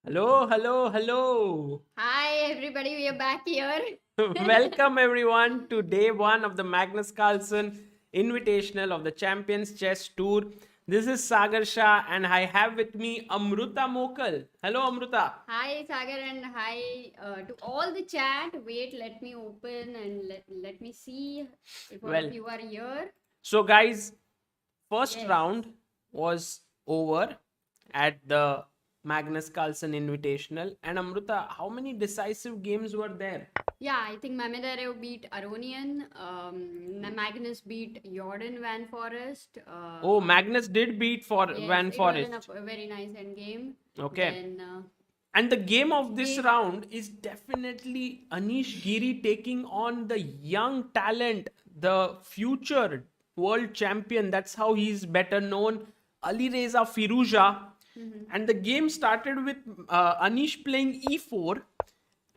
Hello, hello, hello. Hi everybody, we are back here. Welcome everyone to day one of the Magnus Carlsen Invitational of the Champions Chess Tour. This is Sagar Shah and I have with me Amruta Mokal. Hello Amruta. Hi Sagar and hi to all the chat. Wait, let me open and let me see if all Well, of you are here. so guys, first Yes. round was over at the Magnus Carlsen Invitational. And Amruta, how many decisive games were there? Yeah, I think Mamedarev beat Aronian. Magnus beat Jordan Van Forest. Oh, Magnus did beat for Yes, Van it was Forest. a very nice end game. Okay. Then And the game of this game- round is definitely Anish Giri taking on the young talent, the future world champion. That's how he's better known, Ali Reza Firuza. And the game started with Anish playing e4.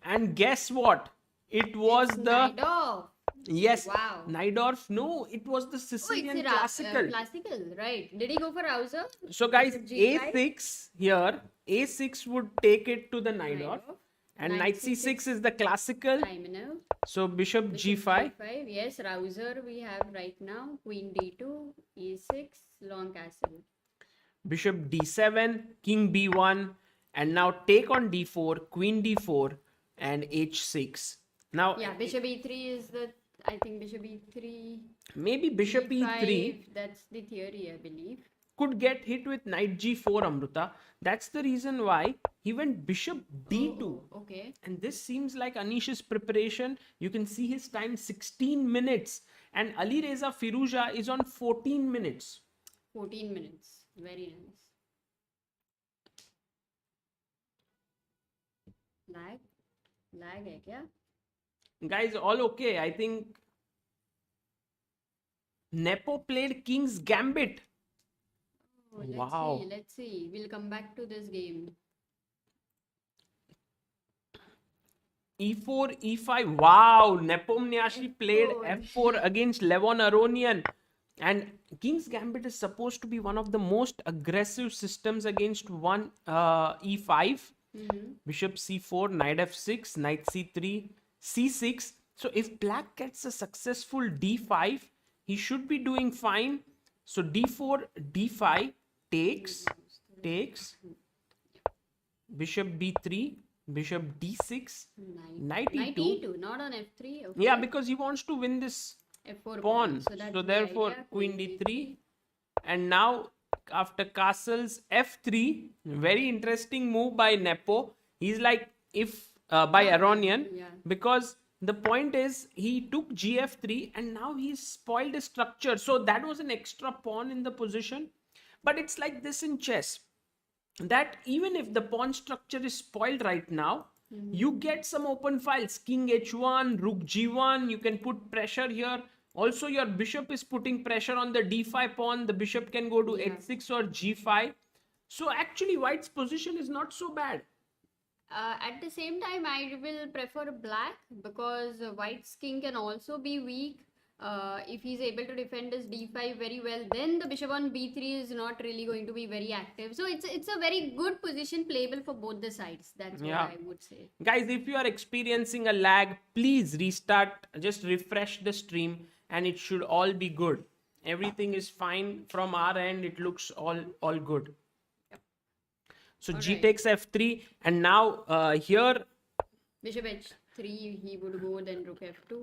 And guess what? It was it's the. Naidoo. Yes, Wow. Naidorf. No, it was the Oh, Sicilian it's classical. classical, right? Did he go for Rouser? So guys, G5? a6 here, a6 would take it to the Naidorf. Naidoo. And Knight knight c6 is the classical. Diagonal. So bishop Bishop g5. G5. Yes, Rouser we have right now. Queen D2, E6, long castle. Bishop d7, king b1. And now take on d4, queen d4, and h6. Now, Yeah, Bishop E3 is the, I think Bishop E3. maybe bishop E5, e3 that's the theory, I believe. could get hit with knight g4, Amruta. That's the reason why he went bishop d2. Oh, okay. And this seems like Anish's preparation. You can see his time 16 minutes. And Ali Reza Firuza is on 14 minutes. 14 minutes. Very nice. Lag? Lag hai kya? Guys, all okay. I think Nepo played King's Gambit. Oh, Wow. Let's see. We'll come back to this game. E4, E5. Wow. Nepomniachtchi played F4. F4 against Levon Aronian. And King's Gambit is supposed to be one of the most aggressive systems against one E5. Bishop C4, knight F6, knight C3, C6. So if black gets a successful D5, he should be doing fine. So D4, D5 takes, bishop B3, bishop D6, knight Knight E2. E2, not on F3. Okay. Yeah, because he wants to win this F4 pawn. that's So the therefore, idea. queen D3. And now, after castles F3, very interesting move by Nepo. He's like, if by Aronian, Yeah. because the point is he took GF3 and now he's spoiled his structure. So that was an extra pawn in the position. But it's like this in chess, that even if the pawn structure is spoiled right now, you get some open files. King h1, rook g1, you can put pressure here. Also, your bishop is putting pressure on the d5 pawn. The bishop can go to h6 or g5. So actually, white's position is not so bad. At the same time, I will prefer black because white's king can also be weak. If he's able to defend his d5 very well, then the bishop on b3 is not really going to be very active. So it's a very good position playable for both the sides. That's what I would say. Guys, if you are experiencing a lag, please restart, just refresh the stream and it should all be good. Everything is fine from our end. It looks all good. So G takes F3 and now here Bishop H3 he would go, then rook F2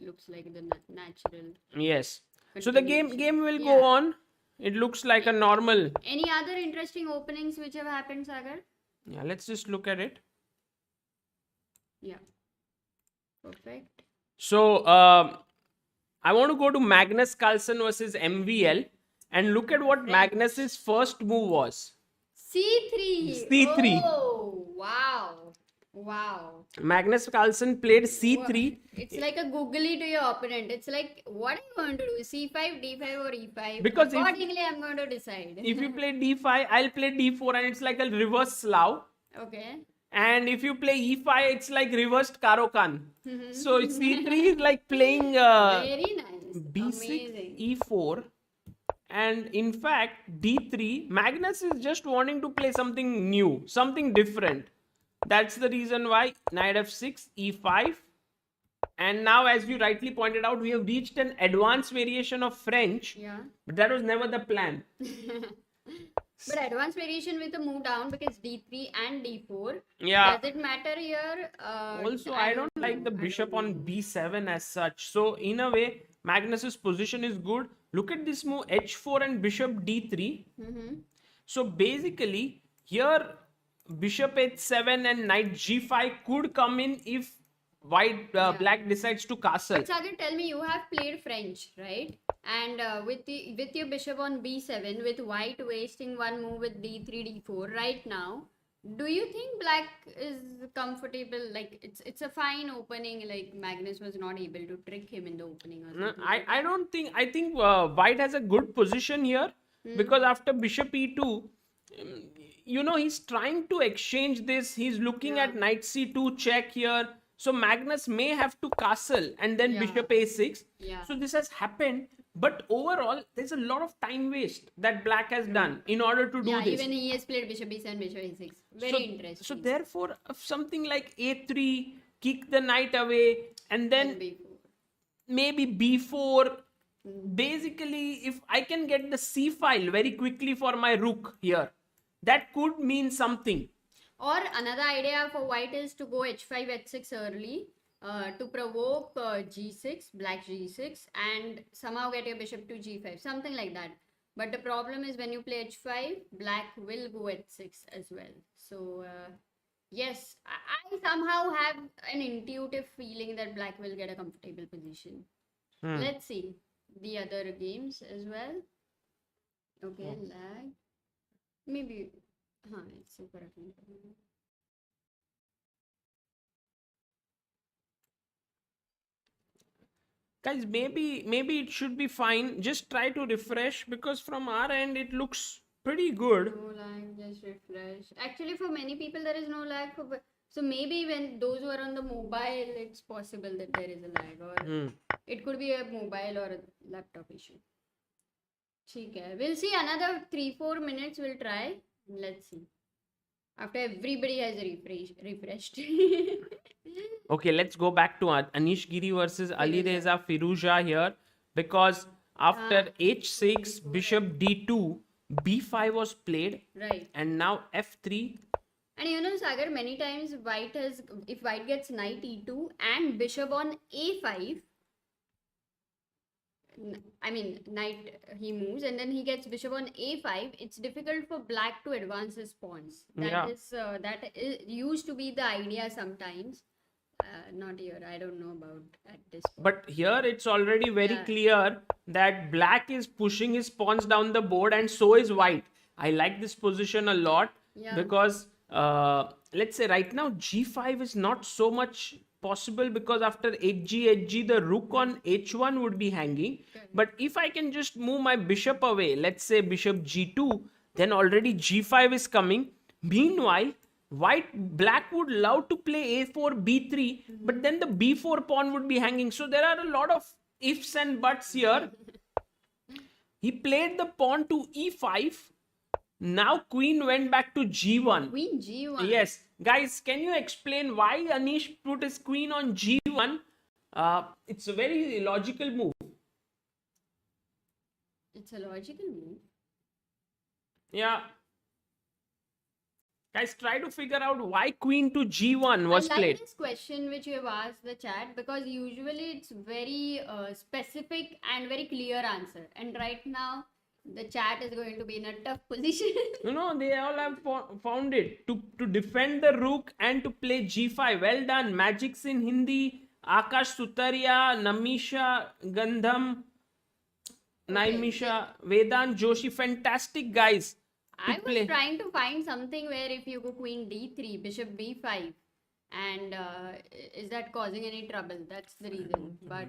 looks like the natural. Yes. So the game will go on. It looks like a normal. Any other interesting openings which have happened, Sagar? Yeah, let's just look at it. Yeah. Perfect. So I want to go to Magnus Carlsen versus MVL and look at what Magnus's first move was. C3. C3. Oh, wow. Wow. Magnus Carlsen played C3. It's like a googly to your opponent. It's like, what are you going to do? C5, D5 or E5? Because accordingly, I'm going to decide. If you play D5, I'll play D4 and it's like a reverse Slav. Okay. And if you play E5, it's like reversed Karo-Kan. So C3 is like playing Very nice. B6, Amazing. E4. And in fact, d3, Magnus is just wanting to play something new, something different. That's the reason why knight f6, e5. And now, as you rightly pointed out, we have reached an advanced variation of French. Yeah. But that was never the plan. But advanced variation with a move down because d3 and d4. Yeah. Does it matter here? Also, I don't like the bishop on b7 as such. So, in a way, Magnus's position is good. Look at this move, h4 and bishop d3. So, basically, here bishop h7 and knight g5 could come in if black decides to castle. But Sagar, tell me, you have played French, right? And with your bishop on b7, with white wasting one move with d3, d4, right now, do you think black is comfortable? Like it's a fine opening. Like Magnus was not able to trick him in the opening. Or something like I don't think. I think white has a good position here because after bishop e2, he's trying to exchange this. He's looking at knight c2 check here. So Magnus may have to castle and then bishop a6. Yeah. So this has happened. But overall, there's a lot of time waste that black has done in order to do this. Even he has played bishop b7, bishop a6. Very interesting. So therefore, something like a3, kick the knight away, and then b4. maybe b4. Basically, if I can get the c file very quickly for my rook here, that could mean something. Or another idea for white is to go h5, h6 early. To provoke g6, black g6, and somehow get your bishop to g5, something like that. But the problem is when you play h5, black will go h6 as well. So yes, I somehow have an intuitive feeling that black will get a comfortable position. Let's see the other games as well. Okay, lag. Maybe, it's super. Guys, maybe it should be fine. Just try to refresh because from our end it looks pretty good. No lag, just refresh. Actually, for many people there is no lag. So maybe when those who are on the mobile, it's possible that there is a lag, or it could be a mobile or a laptop issue. Okay, we'll see another 3-4 minutes. We'll try. Let's see. After everybody has refreshed. Okay, let's go back to Anish Giri versus Ali Reza Firuza here because after h6, bishop d2, b5 was played. Right. And now f3. And Sagar, many times if white gets knight e2 and bishop on a5, knight he moves and then he gets bishop on a5, it's difficult for black to advance his pawns. That is used to be the idea sometimes. Not here. I don't know about at this point. But here it's already very clear that black is pushing his pawns down the board and so is white. I like this position a lot because let's say right now g5 is not so much possible because after hg, the rook on h1 would be hanging. But if I can just move my bishop away, let's say bishop g2, then already g5 is coming. Meanwhile, black would love to play a4, b3, but then the b4 pawn would be hanging. So there are a lot of ifs and buts here. He played the pawn to e5. Now queen went back to g1. Queen g1. Yes. Guys, can you explain why Anish put his queen on g1? It's a very logical move. It's a logical move. Yeah. Guys, try to figure out why queen to g1 was played. I like this question which you have asked the chat because usually it's very specific and very clear answer. And right now, the chat is going to be in a tough position. They all have found it. To defend the rook and to play g5. Well done. Magics in Hindi. Akash Sutaria, Namisha Gandham, Naimisha, Vedant Joshi. Fantastic guys. I was trying to find something where if you go queen d3, bishop b5, and is that causing any trouble? That's the reason. But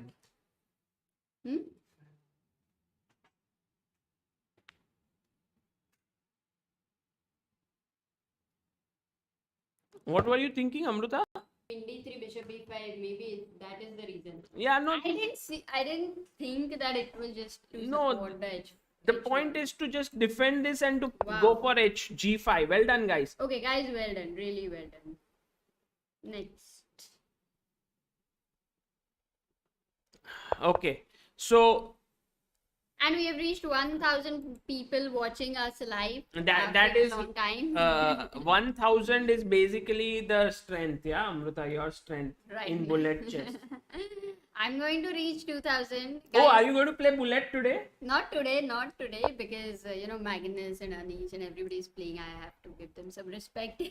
what were you thinking, Amruta? Queen d3, bishop b5, maybe that is the reason. Yeah, no. I didn't think that it will just support the edge. The point is to just defend this and to Wow. go for G5. Well done, guys. Okay, guys, well done. Really well done. Next. Okay. So And we have reached 1,000 people watching us live. that after is a long time. 1000 is basically the strength, yeah, Amruta, your strength Right. in bullet chess. I'm going to reach 2,000. Oh, are you going to play bullet today? Not today, because Magnus and Anish and everybody's playing. I have to give them some respect.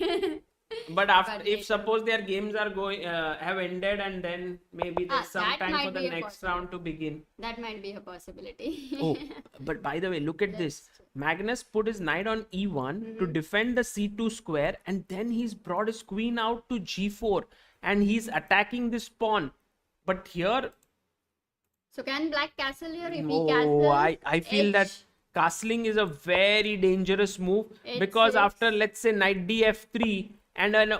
But after, But if later. suppose their games are going have ended, and then maybe there's some that time might for the be a next round to begin. That might be a possibility. Oh, but by the way, look at this. Magnus put his knight on e1 to defend the c2 square, and then he's brought his queen out to g4, and he's attacking this pawn. But here, So can black castle here? If he no, castles, I feel that castling is a very dangerous move, because H6. after, let's say, knight df3 and an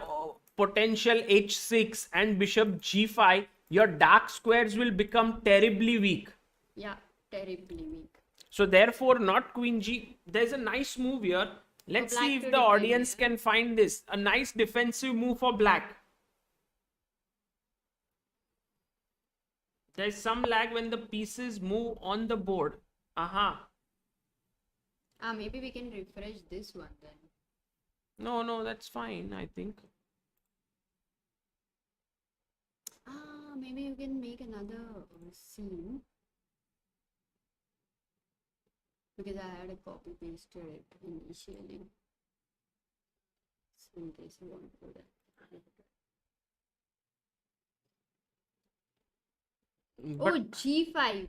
potential h6 and bishop g5, your dark squares will become terribly weak. Yeah, terribly weak. So therefore, not queen g. There's a nice move here. Let's black see if to the defend, audience can find this. A nice defensive move for black. There's some lag when the pieces move on the board. Aha. Maybe we can refresh this one then. No, that's fine, I think. Maybe you can make another scene. Because I had a copy pasted it initially. So in case you want to do that. But, Oh, G5.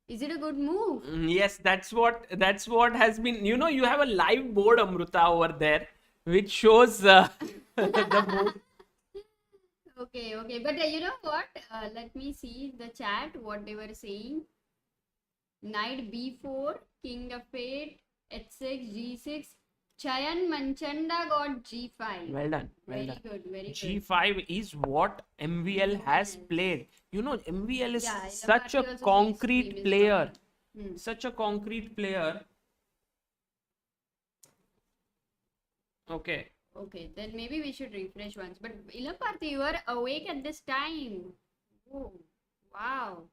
Is it a good move? yes, that's what has been. You have a live board, Amruta, over there, which shows the board. Okay. But you know what? Let me see the chat, what they were saying. Knight b4, king f8, h6, g6. Chayan Manchanda got g5. Well done. Very good. G5 is what MVL has played. MVL is Yeah, such a Lamparty also concrete plays player. Hmm. Such a concrete player. Okay. Okay, then maybe we should refresh once. But Ilaparthi, you are awake at this time. Oh, wow.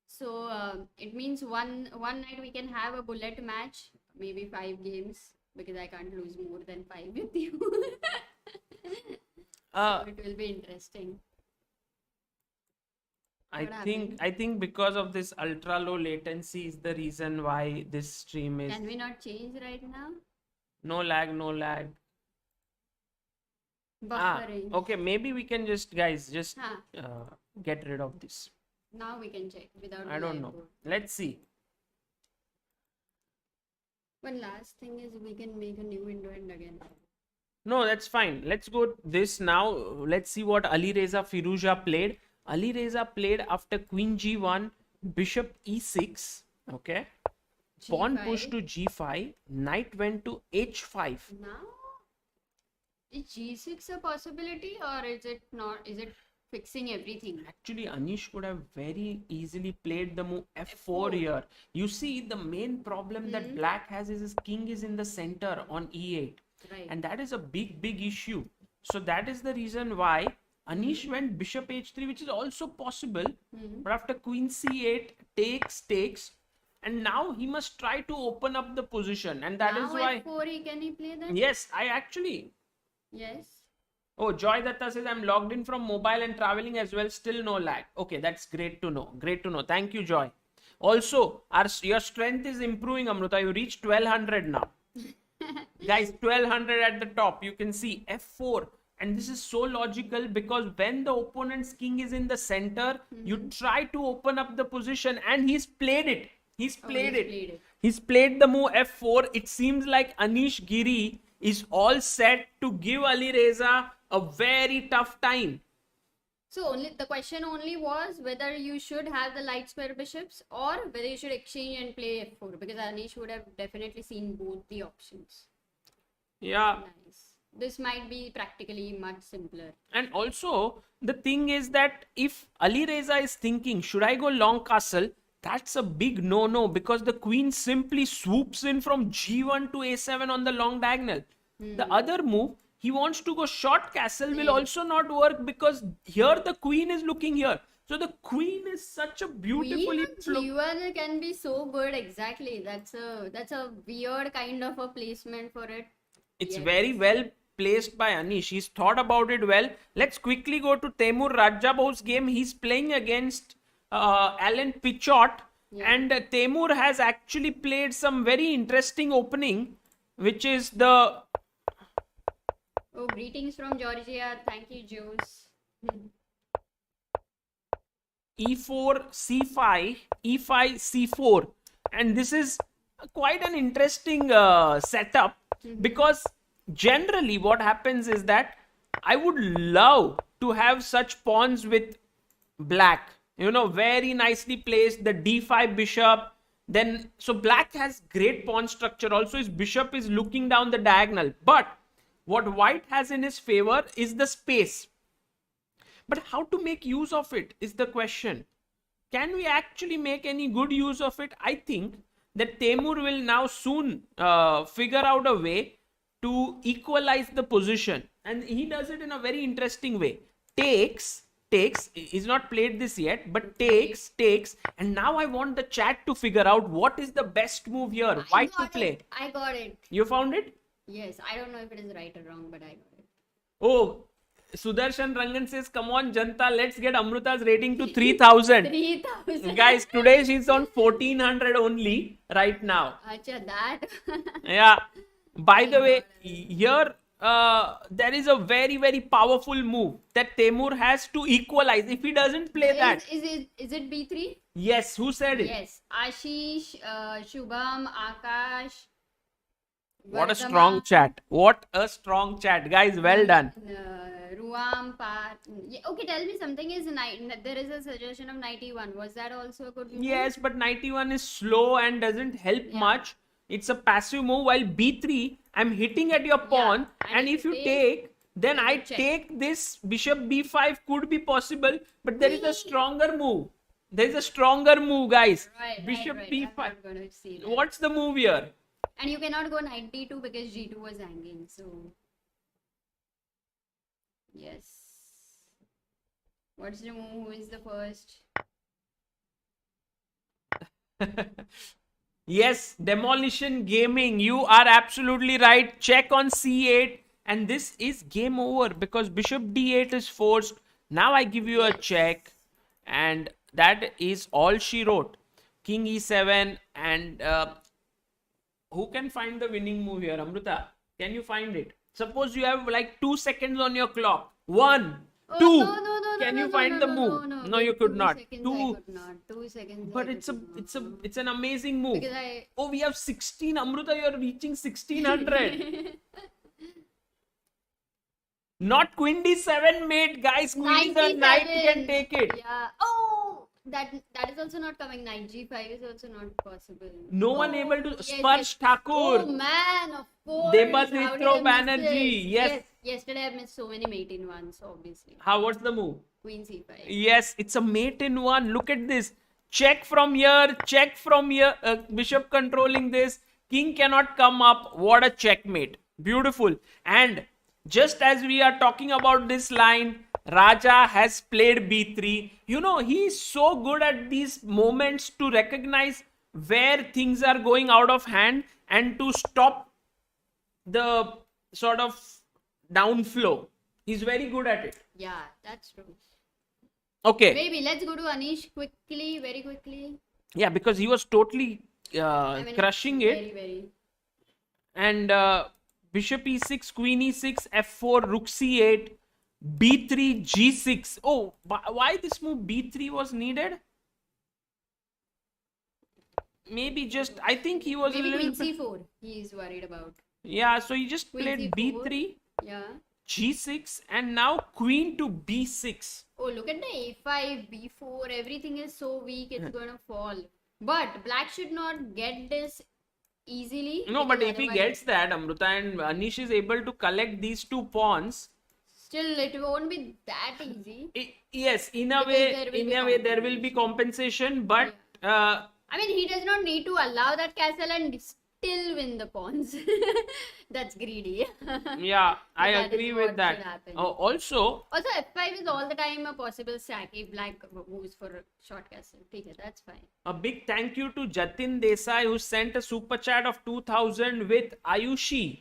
So it means one night we can have a bullet match, maybe 5 games, because I can't lose more than 5 with you. So it will be interesting. I think because of this ultra low latency is the reason why this stream is. Can we not change right now? No lag. Buffering. Okay, maybe we can just Huh. get rid of this. Now we can check without. I don't know. Let's see. One last thing is we can make a new window and again. No, that's fine. Let's go this now. Let's see what Ali Reza Firuza played. Ali Reza played after queen g1, bishop e6. Okay. Pawn G5. pushed to g5. Knight went to h5. Now, is g6 a possibility or is it not? Is it fixing everything? Actually, Anish could have very easily played the move f4 here. You see, the main problem that black has is his king is in the center on e8. Right. And that is a big issue. So that is the reason why Anish went bishop h3, which is also possible. But after queen c8, takes. And now he must try to open up the position. And that is now why... f4, can he play that? Yes, I actually... Yes. Oh, Joy Datta says, I'm logged in from mobile and traveling as well. Still no lag. Okay, that's great to know. Thank you, Joy. Also, your strength is improving, Amruta. You reached 1200 now. Guys, 1200 at the top. You can see f4. And this is so logical because when the opponent's king is in the center, you try to open up the position, and he's played it. He's played it. He's played the move f4. It seems like Anish Giri is all set to give Ali Reza a very tough time. So the question only was whether you should have the light square bishops or whether you should exchange and play f4, because Anish would have definitely seen both the options. Yeah. Nice. This might be practically much simpler. And also, the thing is that if Ali Reza is thinking, should I go long castle? That's a big no-no because the queen simply swoops in from g1 to a7 on the long diagonal. The other move, he wants to go short castle, will also not work because here the queen is looking here. So the queen is such a beautifully Queen on G1 can be so good. Exactly. That's a weird kind of a placement for it. It's Yes. very well placed by Anish. He's thought about it well. Let's quickly go to Temur Rajababu's game. He's playing against Alan Pichot. Yeah. And Temur has actually played some very interesting opening, which is the Oh, greetings from Georgia. Thank you, Jules. e4, c5, e5, c4. And this is quite an interesting setup because generally what happens is that I would love to have such pawns with black, you know, very nicely placed, the d5 bishop. Then, so black has great pawn structure. Also, his bishop is looking down the diagonal. But what white has in his favor is the space. But how to make use of it is the question. Can we actually make any good use of it? I think that Temur will now soon figure out a way to equalize the position. And he does it in a very interesting way. Takes, he's not played this yet, but takes, and now I want the chat to figure out what is the best move here. White to play. I got it. You found it? Yes, I don't know if it is right or wrong, but I got it. Oh, Sudarshan Rangan says, come on, Janta, let's get Amruta's rating to 3000. 3000. Guys, today she's on 1400 only right now. Acha, that. Yeah. By the way, here there is a very, very powerful move that Temur has to equalize. If he doesn't play that. Is it B3? Yes, who said it? Yes. Ashish, Shubham, Akash. What a Vardhama, strong chat. What a strong chat. Guys, well done. Ruam, Pat. Yeah, okay, tell me something. There is a suggestion of 91. Was that also a good move? Yes, but 91 is slow and doesn't help much. It's a passive move. While b3, I'm hitting at your pawn. And if you take, then I take this bishop b5 could be possible. But there is a stronger move. There is a stronger move, guys. Bishop b5. I'm not gonna see that. What's the move here? And you cannot go knight d2 because g2 was hanging. So, yes. What's the move? Who is the first? Yes, Demolition Gaming, you are absolutely right. Check on c8, and this is game over because bishop d8 is forced. Now I give you a check, and that is all she wrote. King e7, and who can find the winning move here? Amruta, can you find it? Suppose you have like 2 seconds on your clock. 1, 2. Can you find the move? No, you could not. 2. 2 seconds. But it's an amazing move. Oh, we have 16. Amruta, you're reaching 1600. Not queen d7, mate, guys. Queen d7 knight can take it. Yeah. Oh, that is also not coming. Knight g5 is also not possible. No one able to. Sparsh Thakur. Oh man, of course. Debasitro Banerjee. Yes. Yesterday I missed so many mate in ones, obviously. What's the move? Queen c5. Yes, it's a mate in one. Look at this. Check from here. Check from here. Bishop controlling this. King cannot come up. What a checkmate. Beautiful. And just as we are talking about this line, Raja has played b3. You know, he is so good at these moments to recognize where things are going out of hand and to stop the sort of downflow. He's very good at it. Yeah, that's true. Okay. Maybe let's go to Anish quickly, very quickly. Yeah, because he was totally crushing it. Very. And bishop e6, queen e6, f4, rook c8, b3, g6. Oh, why this move b3 was needed? Maybe just, I think he was Maybe a little queen c4 he is worried about. Yeah, so he just Queen played c4. b3, Yeah. g6, and now queen to b6. Oh, look at the a5, b4. Everything is so weak, it's gonna fall. But black should not get this easily. No, but because if he otherwise- gets that, Amruta, and Anish is able to collect these 2 pawns, Still, it won't be that easy. yes, in a Because way there will be there will be compensation, but I mean, he does not need to allow that castle and still win the pawns. That's greedy. yeah, I That is agree what with that. should happen. Also, Also, F5 is all the time a possible sack if black moves for a short castle. Okay, that's fine. a big thank you to Jatin Desai who sent a super chat of 2000 with Ayushi,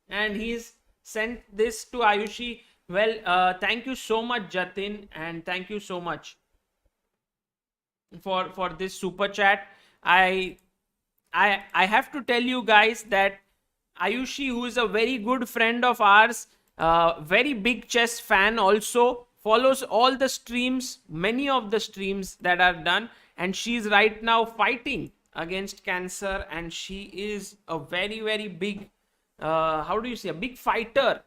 and he's sent this to Ayushi. Well, thank you so much, Jatin, and thank you so much for this super chat. I I have to tell you guys that Ayushi, who is a very good friend of ours, very big chess fan, also follows all the streams, many of the streams that are done, and she's right now fighting against cancer, and she is a very big, how do you say, a big fighter,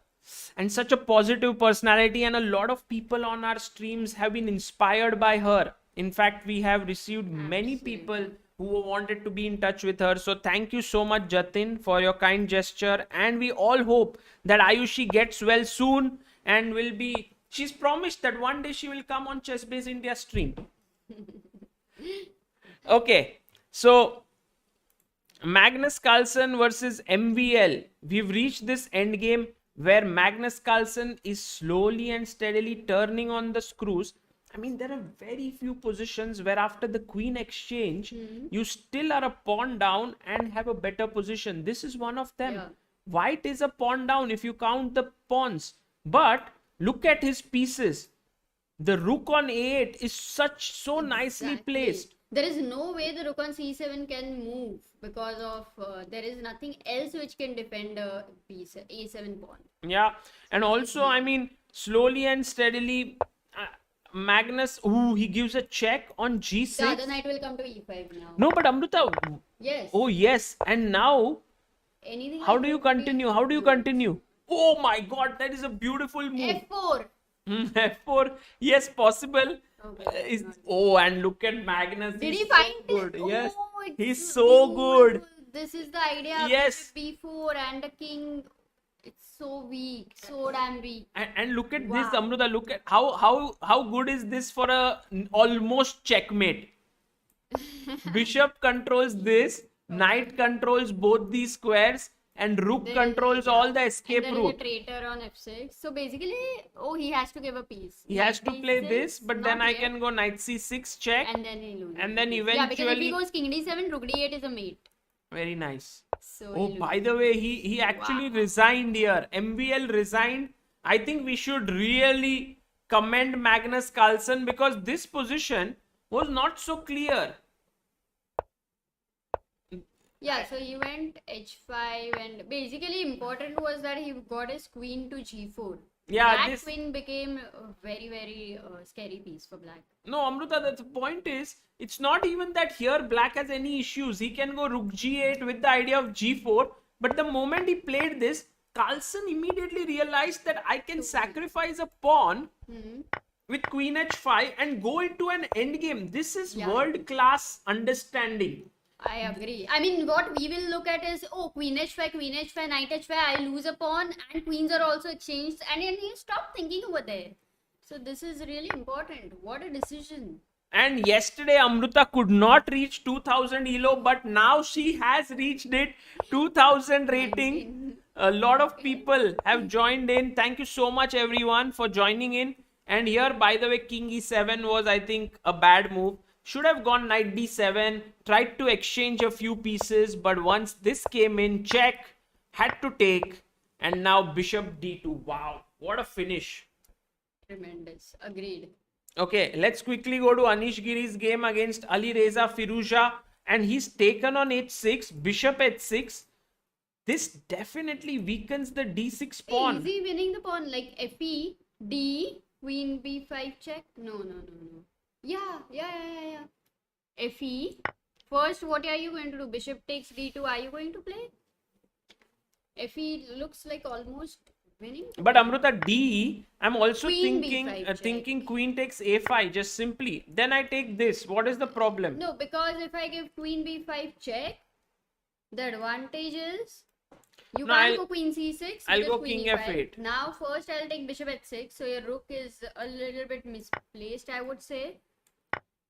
and such a positive personality, and a lot of people on our streams have been inspired by her. In fact, we have received many people who wanted to be in touch with her. So thank you so much, Jatin, for your kind gesture. And we all hope that Ayushi gets well soon and will be. She's promised that one day she will come on ChessBase India stream. Okay, so Magnus Carlsen versus MVL. We've reached this end game where Magnus Carlsen is slowly and steadily turning on the screws. I mean, there are very few positions where after the queen exchange, you still are a pawn down and have a better position. This is one of them. Yeah. White is a pawn down if you count the pawns. But look at his pieces. The rook on a8 is so nicely Exactly. placed. There is no way the rook on c7 can move because of there is nothing else which can defend a piece, a7 pawn. Yeah, and also, I mean, slowly and steadily, Magnus, he gives a check on g6. The other knight will come to e5 now. No, but Amruta, Yes. oh yes, and now, Anything how like do you that would be continue? How do you good. continue? Oh my God, that is a beautiful move. F4. F4, yes, possible. Okay, And look at Magnus. Did he's he so find good. it? Yes, Oh, it's he's so good. beautiful. This is the idea. Yes. B4 and the king. It's so weak, so damn weak. And look at this, Wow. Amruta. Look at how good is this for a almost checkmate. Bishop controls this, knight controls both these squares, and rook There is- controls yeah. all the escape and there route. is a traitor on f6. So basically, he has to give a piece. He has to Knight play d6, this, but then not I yet, can go knight c6 check. and then he loses. and then Yeah, because if eventually- he goes king d7, rook d8 is a mate. Very nice. So Oh, he by loses. the way, he actually Wow. resigned here. MVL resigned. I think we should really commend Magnus Carlsen because this position was not so clear. Yeah, so he went h5, and basically important was that he got his queen to g4. Yeah, that this. queen became a very scary piece for black. No, Amruta, the point is, it's not even that here black has any issues. He can go rook g8 with the idea of g4. But the moment he played this, Carlsen immediately realized that I can sacrifice a pawn with queen h5 and go into an endgame. This is Yeah. world-class understanding. I agree. I mean, what we will look at is, queen h5, knight h5, I lose a pawn, and queens are also exchanged, and then you stop thinking over there. So this is really important. What a decision. And yesterday, Amruta could not reach 2000 elo, but now she has reached it. 2000 rating. A lot of people have joined in. Thank you so much, everyone, for joining in. And here, by the way, king e7 was, I think, a bad move. Should have gone knight d7, tried to exchange a few pieces, but once this came in, check, had to take, and now bishop d2. Wow, what a finish. Tremendous. Agreed. Okay, let's quickly go to Anish Giri's game against Ali Reza Firuza, and he's taken on h6, bishop h6. This definitely weakens the d6 pawn. Is he winning the pawn? Like fe, d, queen b5 check? No. Yeah. Fe. First, what are you going to do? Bishop takes d2. Are you going to play? Fe looks like almost winning. But Amruta, d, I'm also Queen thinking b5 check. thinking queen takes a5 just simply. Then I take this. What is the problem? No, because if I give queen b5 check, the advantage is you No, can't go queen c6. I'll because go queen king e5. f8. Now, first I'll take bishop h6. So your rook is a little bit misplaced, I would say.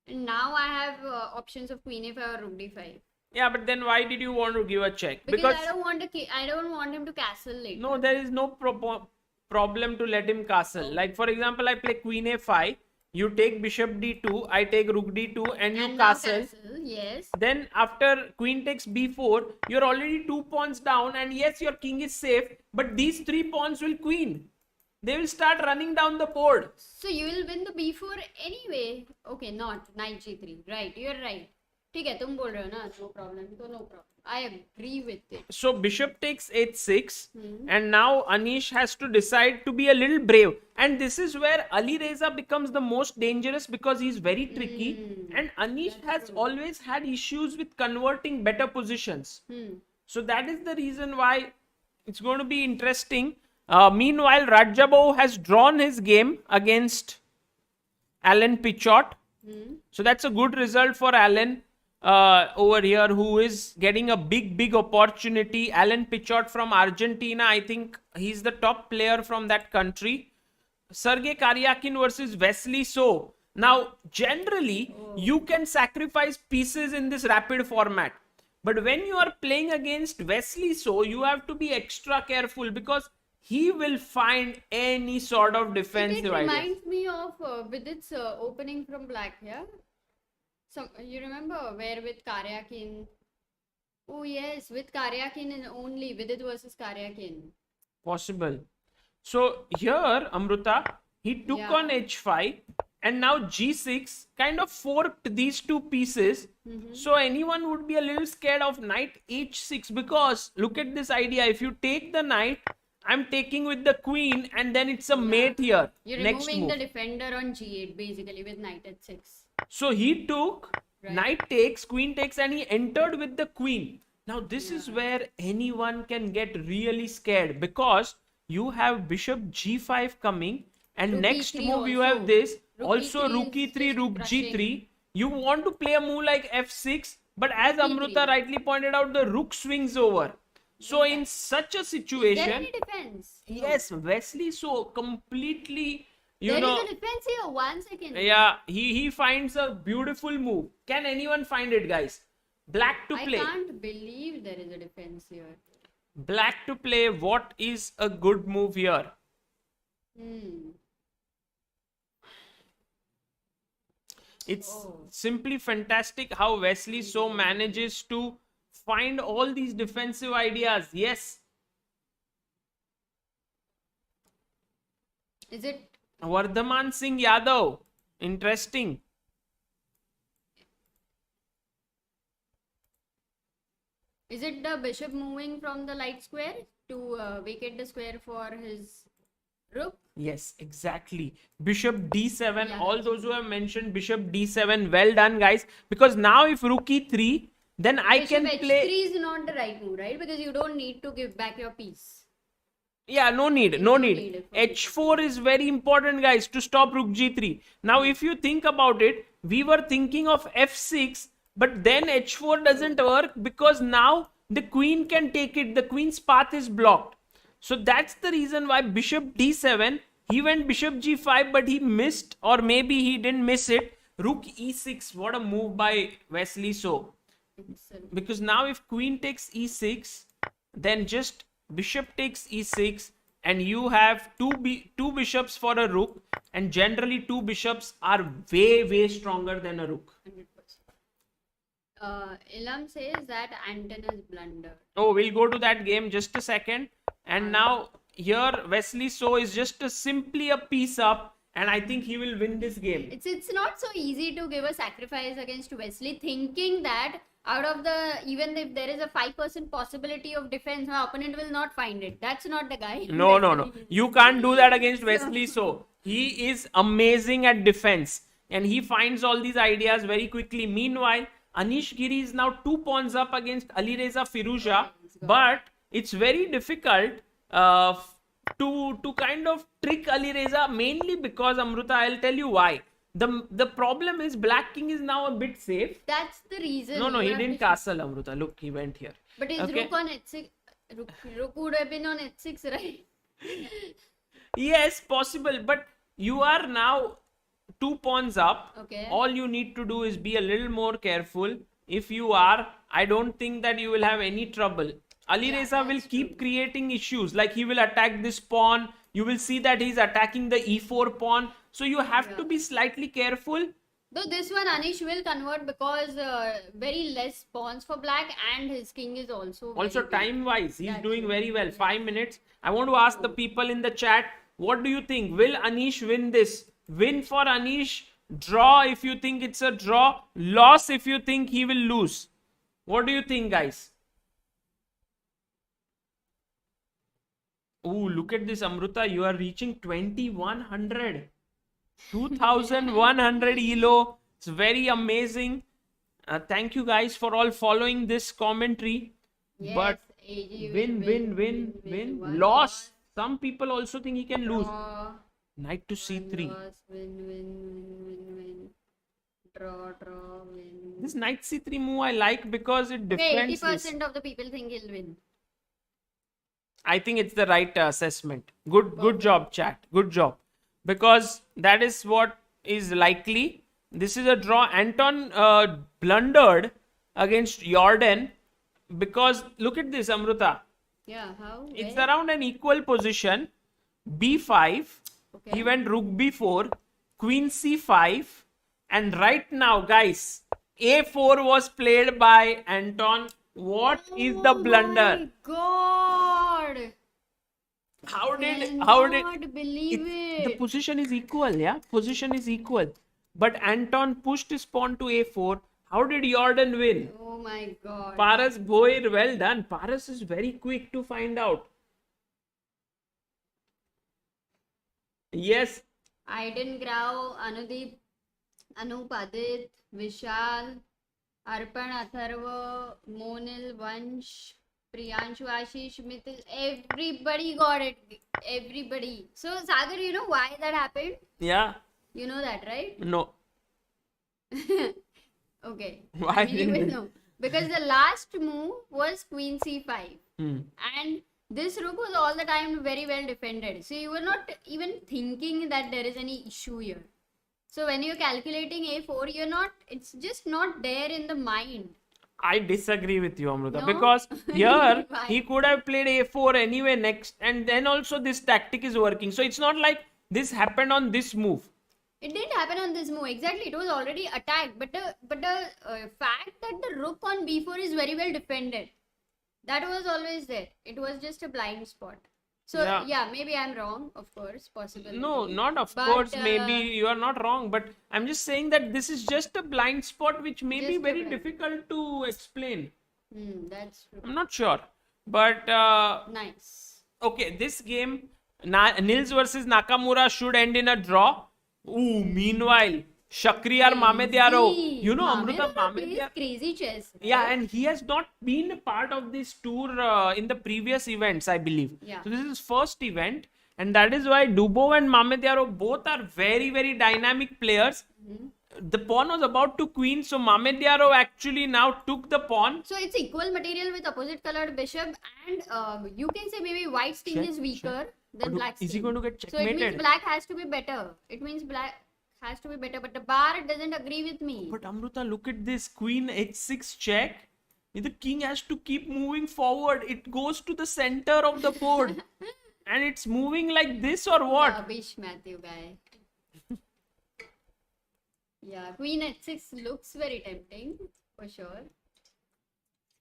And now I have options of queen a5 or rook d5. Yeah, but then why did you want to give a check? Because I don't want him to castle later. No, there is no problem to let him castle. Like for example, I play queen a5, you take bishop d2, I take rook d2, and you And now castle. Yes. Then after queen takes b4, you're already 2 pawns down, and yes, your king is safe, but these 3 pawns will queen. They will start running down the board. So you will win the b4 anyway. Okay, not knight g3. Right, you're right. ठीक है, तुम बोल रहे हो ना, no problem, तो no problem. I agree with it. So bishop takes h6, and now Anish has to decide to be a little brave. And this is where Ali Reza becomes the most dangerous because he's very tricky. And Anish has always had issues with converting better positions. So that is the reason why it's going to be interesting. Meanwhile, Rajabov has drawn his game against Alan Pichot. So that's a good result for Alan. Over here, who is getting a big opportunity. Alan Pichot from Argentina. I think he's the top player from that country. Sergey Karyakin versus Wesley So. Now, generally, you can sacrifice pieces in this rapid format. But when you are playing against Wesley So, you have to be extra careful because he will find any sort of defensive idea. It reminds me of Vidit's opening from black, yeah? So, you remember where with Karyakin? Oh yes, with Karyakin and only Vidit versus Karyakin. Possible. So here, Amruta, he took on h5 and now g6 kind of forked these two pieces. So anyone would be a little scared of knight h6 because look at this idea. If you take the knight, I'm taking with the queen and then it's a mate here. You're removing the defender on g8 basically with knight h6. So he took knight takes, queen takes, and he entered with the queen. Now this is where anyone can get really scared because you have bishop g5 coming and rook next move also. You have this. Also rook e3, rook g3. You want to play a move like f6, but as Amruta rightly pointed out, the rook swings over. So in such a situation... Is there any defense? Yes, Wesley So completely... There is a defense here. 1 second. Yeah, he finds a beautiful move. Can anyone find it, guys? Black to play. I can't believe there is a defense here. Black to play. What is a good move here? It's simply fantastic how Wesley So manages to find all these defensive ideas. Yes. Is it Vardhaman Singh Yadav. Interesting. Is it the bishop moving from the light square to vacate the square for his rook? Yes, exactly. Bishop d7. Yeah. All those who have mentioned bishop d7. Well done, guys. Because now if rook e3, then I can play... Bishop h3 is not the right move, right? Because you don't need to give back your piece. Yeah, no need. H4 is very important, guys, to stop rook g3. Now, if you think about it, we were thinking of f6, but then h4 doesn't work because now the queen can take it. The queen's path is blocked. So that's the reason why bishop d7, he went bishop g5, but he missed, or maybe he didn't miss it. Rook e6, what a move by Wesley So. Because now if queen takes e6, then just bishop takes e6 and you have two bishops for a rook, and generally two bishops are way stronger than a rook. 100%. Ilham says that antennas blunder. Oh, we'll go to that game just a second. And now here Wesley So is just simply a piece up, and I think he will win this game. It's not so easy to give a sacrifice against Wesley, thinking that out of even if there is a 5% possibility of defense, my opponent will not find it. That's not the guy. No. You can't do that against Wesley So. He is amazing at defense and he finds all these ideas very quickly. Meanwhile, Anish Giri is now 2 pawns up against Ali Reza Firouzja, but it's very difficult to kind of trick Ali Reza, mainly because, Amruta, I'll tell you why. The problem is black king is now a bit safe. That's the reason. No, he didn't castle, Amruta. Look, he went here. But his rook on h6, rook would have been on h6, right? Yes, possible. But you are now 2 pawns up. Okay. All you need to do is be a little more careful. If you are, I don't think that you will have any trouble. Ali Yeah, Reza will that's keep true. creating issues. Like he will attack this pawn. You will see that he's attacking the e4 pawn. So you have to Yeah. be slightly careful. Though this one Anish will convert because very less pawns for black and his king is also Also, very weak. time wise, he's That's doing true. very well. 5 minutes. I want to ask the people in the chat, what do you think? Will Anish win this? Win for Anish, draw if you think it's a draw, loss if you think he will lose. What do you think, guys? Oh, look at this, Amruta. You are reaching 2100. 2100 elo. It's very amazing. Thank you guys for all following this commentary. Yes, But AG win. Loss. Some people also think he can lose. Draw. Knight to c3. Loss, win. Draw, win. This knight c3 move I like because it Okay, defends this. 80% of the people think he'll win. I think it's the right assessment. Good job, chat. Good job. Because that is what is likely. This is a draw. Anton blundered against Jordan because look at this, Amruta. Yeah, how? It's Where? around an equal position. b5. Okay. He went rook b4, queen c5, and right now, guys, a4 was played by Anton. What is the blunder? Oh my God! How did Cannot believe the it. position is equal, yeah? Position is equal. But Anton pushed his pawn to a4. How did Jordan win? Oh my God. Paras Boyer, well done. Paras is very quick to find out. Yes. Aiden Grau, Anudeep, Anup, Adit, Vishal, Arpan, Atharva, Monil, Vansh, Priyanshu, Ashish, Mithil, everybody got it. Everybody. So, Sagar, you know why that happened? Yeah. You know that, right? No. Okay. Why I mean, you didn't will it? know. Because the last move was Queen c5. Hmm. And this rook was all the time very well defended. So you were not even thinking that there is any issue here. So when you're calculating a4, you're not, it's just not there in the mind. I disagree with you, Amruta, No? because here Why? he could have played a4 anyway next, and then also this tactic is working. So it's not like this happened on this move. It didn't happen on this move. Exactly, it was already attacked. But the fact that the rook on b4 is very well defended, that was always there. It was just a blind spot. So yeah, maybe I'm wrong, of course, possible. No, not of But, course. Maybe you are not wrong, but I'm just saying that this is just a blind spot which may be Just a very blind. difficult to explain. That's true. I'm not sure, but Nice. okay, this game, Nils versus Nakamura should end in a draw. Ooh, meanwhile, Shakriyar Mamedyarov, you know, Amruta plays Mamedyarov. crazy chess. Right? Yeah, and he has not been a part of this tour in the previous events, I believe. Yeah. So this is his first event, and that is why Dubov and Mamedyarov both are very, very dynamic players. The pawn was about to queen, so Mamedyarov actually now took the pawn. So it's equal material with opposite colored bishop, and you can say maybe white's king Check, is weaker than But black's is he king. going to get So it means checkmated? black has to be better. It means black has to be better, but the bar doesn't agree with me. But Amruta, look at this queen h6 check. The king has to keep moving forward. It goes to the center of the board. And it's moving like this or what? Rubbish, Matthew guy. Yeah, queen h6 looks very tempting for sure.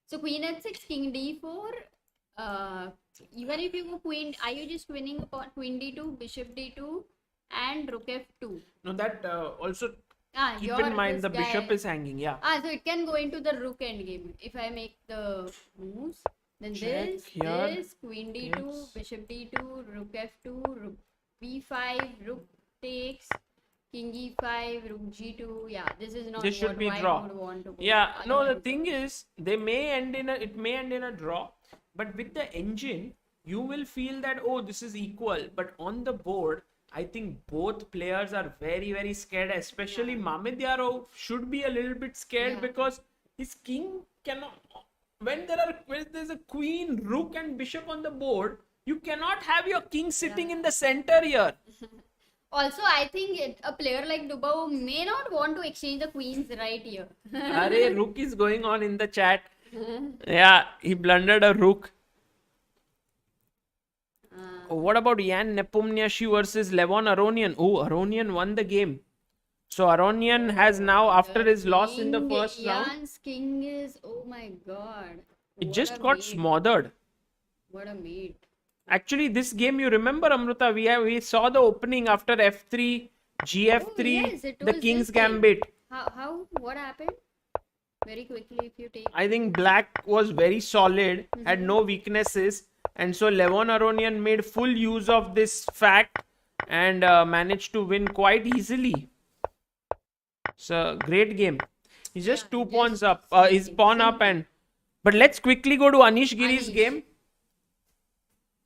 So queen h6, king d4. Even if you go queen, are you just winning upon queen d2, bishop d2, and rook f2? No, that also keep You're in mind this the bishop guy. is hanging. Yeah. So it can go into the rook endgame if I make the moves. Then Check this, here. this, queen d2, Yes. bishop d2, rook f2, rook b5, rook takes, king e5, rook g2. Yeah, this is not This should what be white draw. would want to go. Yeah, no, the Otherwise- thing is, it may end in a draw, but with the engine, you will feel that, oh, this is equal. But on the board, I think both players are very, very scared, especially Mamedyarov should be a little bit scared Yeah. because his king cannot, when there's a queen, rook and bishop on the board, you cannot have your king sitting in the center here. Also, I think a player like Dubao may not want to exchange the queens right here. Arey, rook is going on in the chat. Yeah, he blundered a rook. What about Jan Nepomniachtchi versus Levon Aronian? Oh, Aronian won the game. So Aronian has now, after his loss in the first round, Jan's king is, oh my god. it What just a got mate. smothered. What a mate. Actually, this game, you remember, Amruta, we saw the opening after f3, gf3, Oh, yes, it the was king's this game. gambit. What happened? Very quickly, if you take. I think black was very solid, had no weaknesses, and so Levon Aronian made full use of this fact and managed to win quite easily. It's a great game. He's just two pawns up, his pawn up, and but let's quickly go to Anish Giri's Anish. game.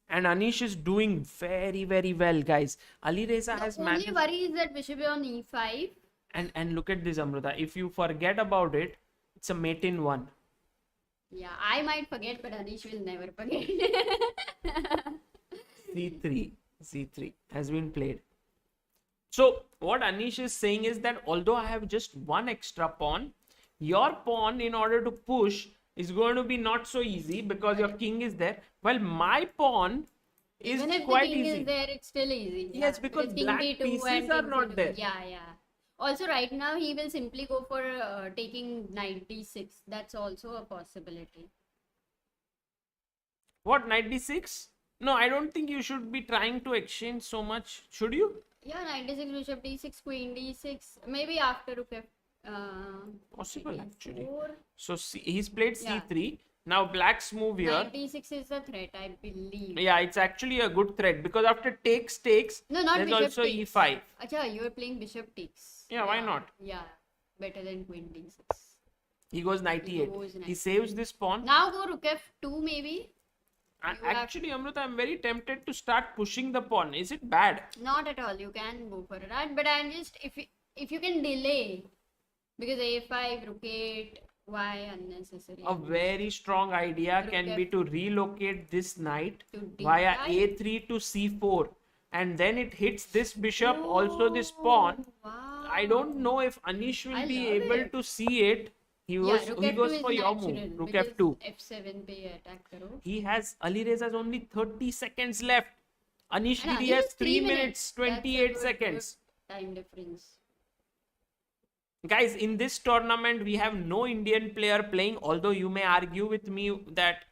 And Anish is doing very, very well, guys. Ali Reza has The only managed. worry is that bishop on e5. And look at this, Amruta. If you forget about it, it's a mate in one. Yeah, I might forget, but Anish will never forget. C3 has been played. So what Anish is saying is that although I have just one extra pawn, your pawn in order to push is going to be not so easy because your king is there. Well, my pawn is Even if the quite king easy. is there, it's still easy. Yes, because king black d2 pieces and are king not c2. there. Yeah. Also, right now he will simply go for taking knight d6. That's also a possibility. What, knight d6? No, I don't think you should be trying to exchange so much. Should you? Yeah, knight d6, bishop d6, queen d6. Maybe after rook f. Possible maybe actually. 4. So he's played c3. Now black's move here. Knight d6 is the threat, I believe. Yeah, it's actually a good threat because after takes, No, not there's bishop also takes. e5. Acha, you are playing bishop takes. Yeah, why not? Yeah, better than queen d6. He goes knight e8. goes knight He saves this pawn. Now go rook f2 maybe. Actually, Amruta, I'm very tempted to start pushing the pawn. Is it bad? Not at all. You can go for that, but I'm just if you can delay because a5, rook 8, why unnecessary? A very strong idea Rook can be to relocate this knight To via d5. a3 to c4, and then it hits this bishop, also this pawn. Wow. I don't know if Anish will I be love able it. to see it. He rook goes f2 for is your natural move, rook because f2. f7 पे attack करो. He has Ali Reza's only 30 seconds left. Anish And Giri Anish has is 3 3 minutes, That's a 28 good seconds. time difference. Guys, in this tournament, we have no Indian player playing, although you may argue with me that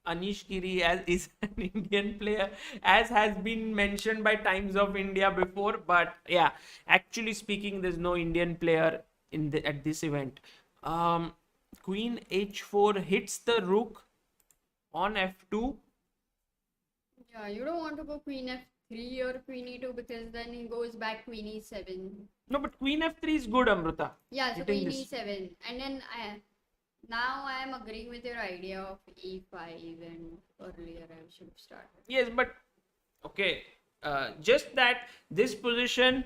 Anish Giri is an Indian player, as has been mentioned by Times of India before. But yeah, actually speaking, there's no Indian player at this event. Queen h4 hits the rook on f2. Yeah, you don't want to go queen f3 or queen e2 because then he goes back queen e7. No, but queen f3 is good, Amruta. Yeah, so Hitting queen this. e7. And then now I am agreeing with your idea of e5 and earlier I should have started. Yes, but okay. Just that this position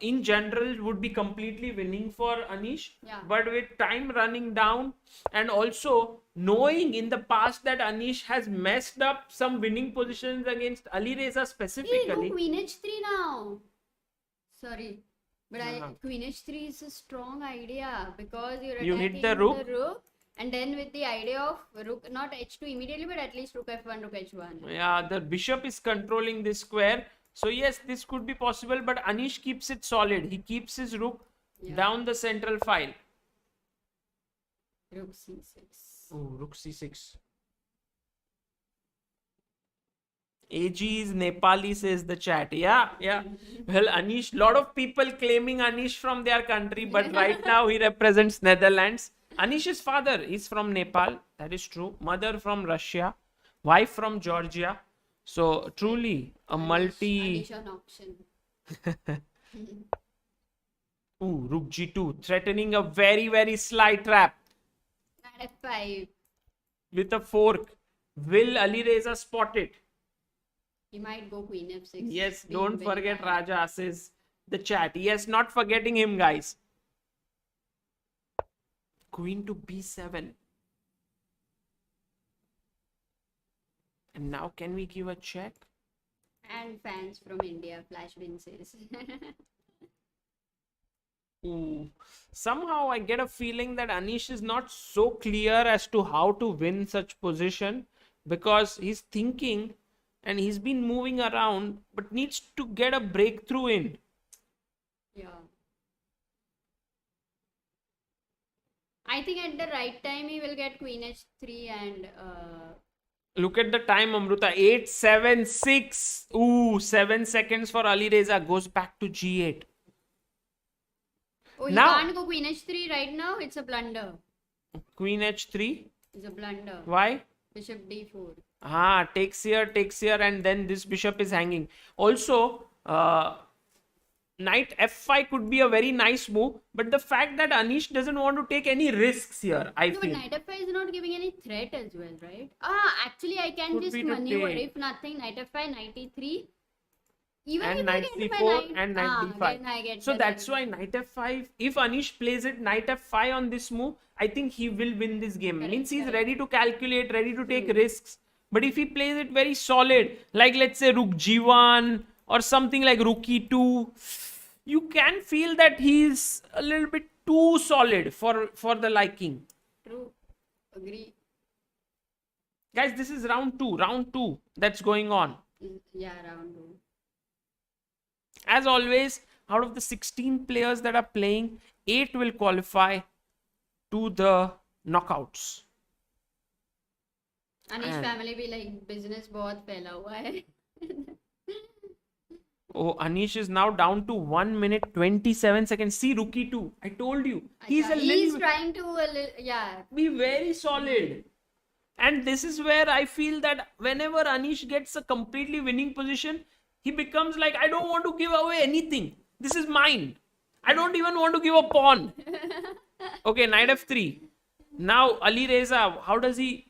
in general would be completely winning for Anish. Yeah. But with time running down and also knowing in the past that Anish has messed up some winning positions against Ali Reza Hey, specifically. go queen h3 now. Sorry. But Uh-huh. queen h3 is a strong idea because you're You attacking hit the rook. and then with the idea of rook, not h2 immediately, but at least rook f1, rook h1. Yeah, the bishop is controlling this square. So yes, this could be possible, but Anish keeps it solid. He keeps his rook down the central file. Rook c6. Oh, rook c6. AG is Nepali, says the chat. Yeah. Well, Anish, lot of people claiming Anish from their country, but right now he represents Netherlands. Anish's father is from Nepal. That is true. Mother from Russia. Wife from Georgia. So truly a multi. Anish on auction. Ooh, rook g2, threatening a very, very sly trap Knight f5. with a fork. Will Ali Reza spot it? He might go queen f6. Yes, being don't very forget bad. Raja, says the chat. Yes, not forgetting him, guys. Queen to b7. And now can we give a check? and fans from India, Flash Vinces. Ooh. Somehow I get a feeling that Anish is not so clear as to how to win such position, because he's thinking and he's been moving around but needs to get a breakthrough in. Yeah. I think at the right time he will get Queen H3 and Look at the time, Amruta. 8, 7, 6. Ooh, 7 seconds for Ali Reza. Goes back to G8. oh, he Now- can't go Queen H3 right now. It's a blunder. Queen H3. It's a blunder. Why? Bishop D4. Takes here, and then this bishop is hanging. Also, knight f5 could be a very nice move, but the fact that Anish doesn't want to take any risks here, I No, but feel. knight f5 is not giving any threat as well, right? Actually, I can Could just be to maneuver. take. If nothing, knight f5, knight e3. Even And if I knight get my c4 and knight then I d5. get So the that's knight. why knight f5, if Anish plays it knight f5 on this move, I think he will win this game. Correct, Means he's correct. ready to calculate, ready to take True. risks. But if he plays it very solid, like let's say rook g1 or something like rook e2, you can feel that he's a little bit too solid for the liking. True. Agree. Guys, this is round 2 that's going on. Yeah, round 2. As always, out of the 16 players that are playing, 8 will qualify to the knockouts. Anish And- family be like, business बहुत फैला हुआ है. Oh, Anish is now down to 1 minute 27 seconds. See, rookie 2. I told you. He's a He's little trying to, yeah. be very solid. And this is where I feel that whenever Anish gets a completely winning position, he becomes like, I don't want to give away anything. This is mine. I don't even want to give a pawn. Okay, knight f3. Now, Ali Reza, how does he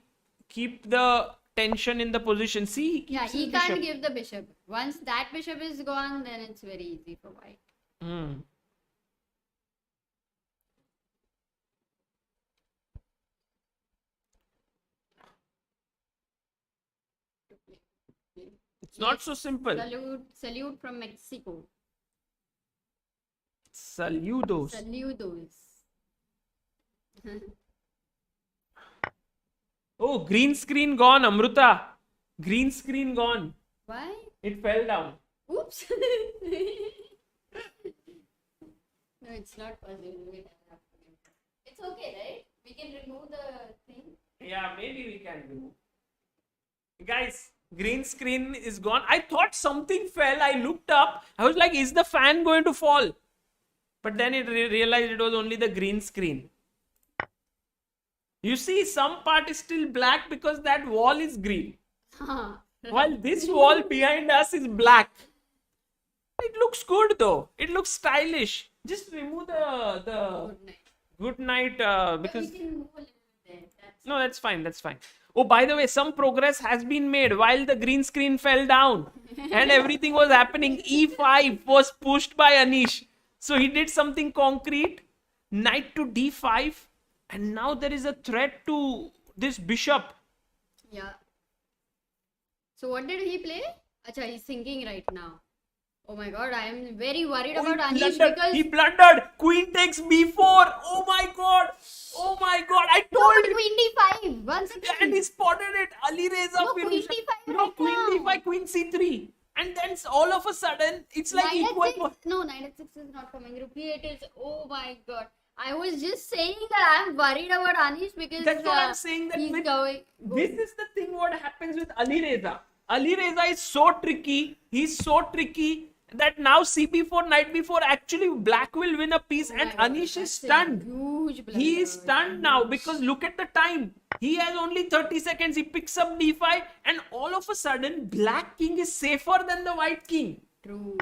keep the tension in the position? See, he keeps Yeah, his he bishop. can't give the bishop. Once that bishop is gone, then it's very easy for white. Hmm. It's not so simple. Salute from Mexico. Saludos. Saludos. Oh, green screen gone, Amruta. Green screen gone. Why? It fell down. Oops. No, it's not possible. It's okay, right? We can remove the thing. Yeah, maybe we can remove. Guys, green screen is gone. I thought something fell. I looked up. I was like, is the fan going to fall? But then it realized it was only the green screen. You see, some part is still black because that wall is green. While this wall behind us is black. It looks good though. It looks stylish. Just remove the Good night. good night because We can move a little bit. no, that's fine. That's fine. Oh, by the way, some progress has been made while the green screen fell down and everything was happening. E5 was pushed by Anish. So he did something concrete. Knight to D5. And now there is a threat to this bishop. Yeah. So what did he play? Acha, he's thinking right now. Oh my god, I am very worried about Anish because He blundered. Queen takes B4. Oh my god. Oh my god. I no, told but you. Queen D5. Once And again. he spotted it. Ali Reza No, Queen finished. D5 No, right Queen now. D5, Queen C3. And then all of a sudden, it's like Knight equal. H6. No, Knight H6 is not coming. Rook E8 is. Oh my god. I was just saying that I'm worried about Anish because That's what I'm saying. That he's with, going. this is the thing what happens with Ali Reza. Ali Reza is so tricky. He's so tricky that now CP4, Knight B4, actually black will win a piece and Oh my God, Anish is that's a stunned. Huge blunder. He is stunned now because look at the time. He has only 30 seconds. He picks up D5 and all of a sudden black king is safer than the white king. True.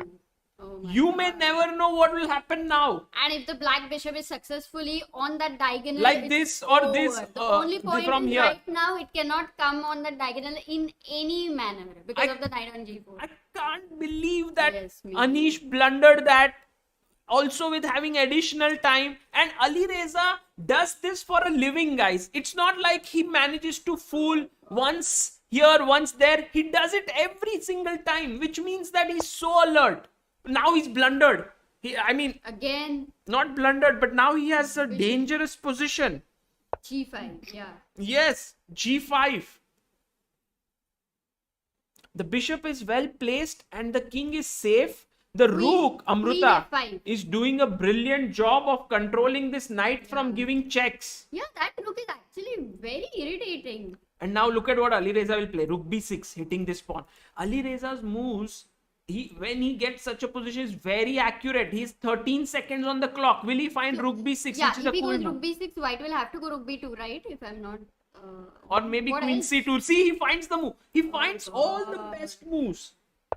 Oh my You may God. never know what will happen now. And if the black bishop is successfully on that diagonal, Like it's this or this, over. The only point from is here. right now it cannot come on the diagonal in any manner because I- of the knight on g4. I can't believe that Yes, me Anish blundered that also with having additional time, and Ali Reza does this for a living, guys. It's not like he manages to fool once here, once there. He does it every single time, which means that he's so alert. Now he's blundered. Again, Not blundered, but now he has a Bishop. dangerous position. G5, yeah. Yes, G5. The bishop is well placed and the king is safe. The rook, Amruta, F5. is doing a brilliant job of controlling this knight from giving checks. Yeah, that rook is actually very irritating. And now look at what Ali Reza will play. Rook b6, hitting this pawn. Ali Reza's moves, when he gets such a position, is very accurate. He's 13 seconds on the clock. Will he find rook b6, Yeah, which is if a he cool goes move? rook b6, white will have to go rook b2, right? If I'm not... Or maybe what queen else? c2. See, he finds the move. He finds all the God. best moves.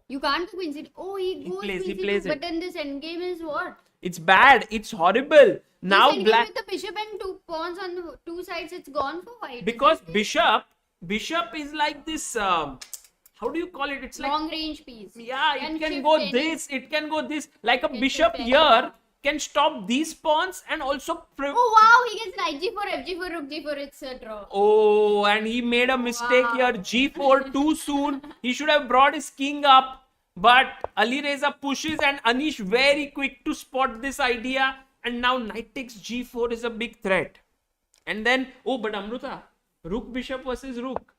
You can't go queen c2. Oh, he goes plays- he queen c2. plays it. But then this endgame is what? It's bad. It's horrible. Now This endgame black, with the bishop and two pawns on the two sides, it's gone for white. because bishop is like this. How do you call it? It's like, Long range piece. yeah, it And can shift go any- this. It can go this. Like a Can bishop shift here any- can stop these pawns and also. Oh wow, he gets knight g4, fg4, rook g4, it's a draw. Oh, and he made a mistake Wow. here. G4 too soon. He should have brought his king up. But Ali Reza pushes and Anish very quick to spot this idea. And now knight takes G4 is a big threat. And then, oh, but Amruta, rook bishop versus rook.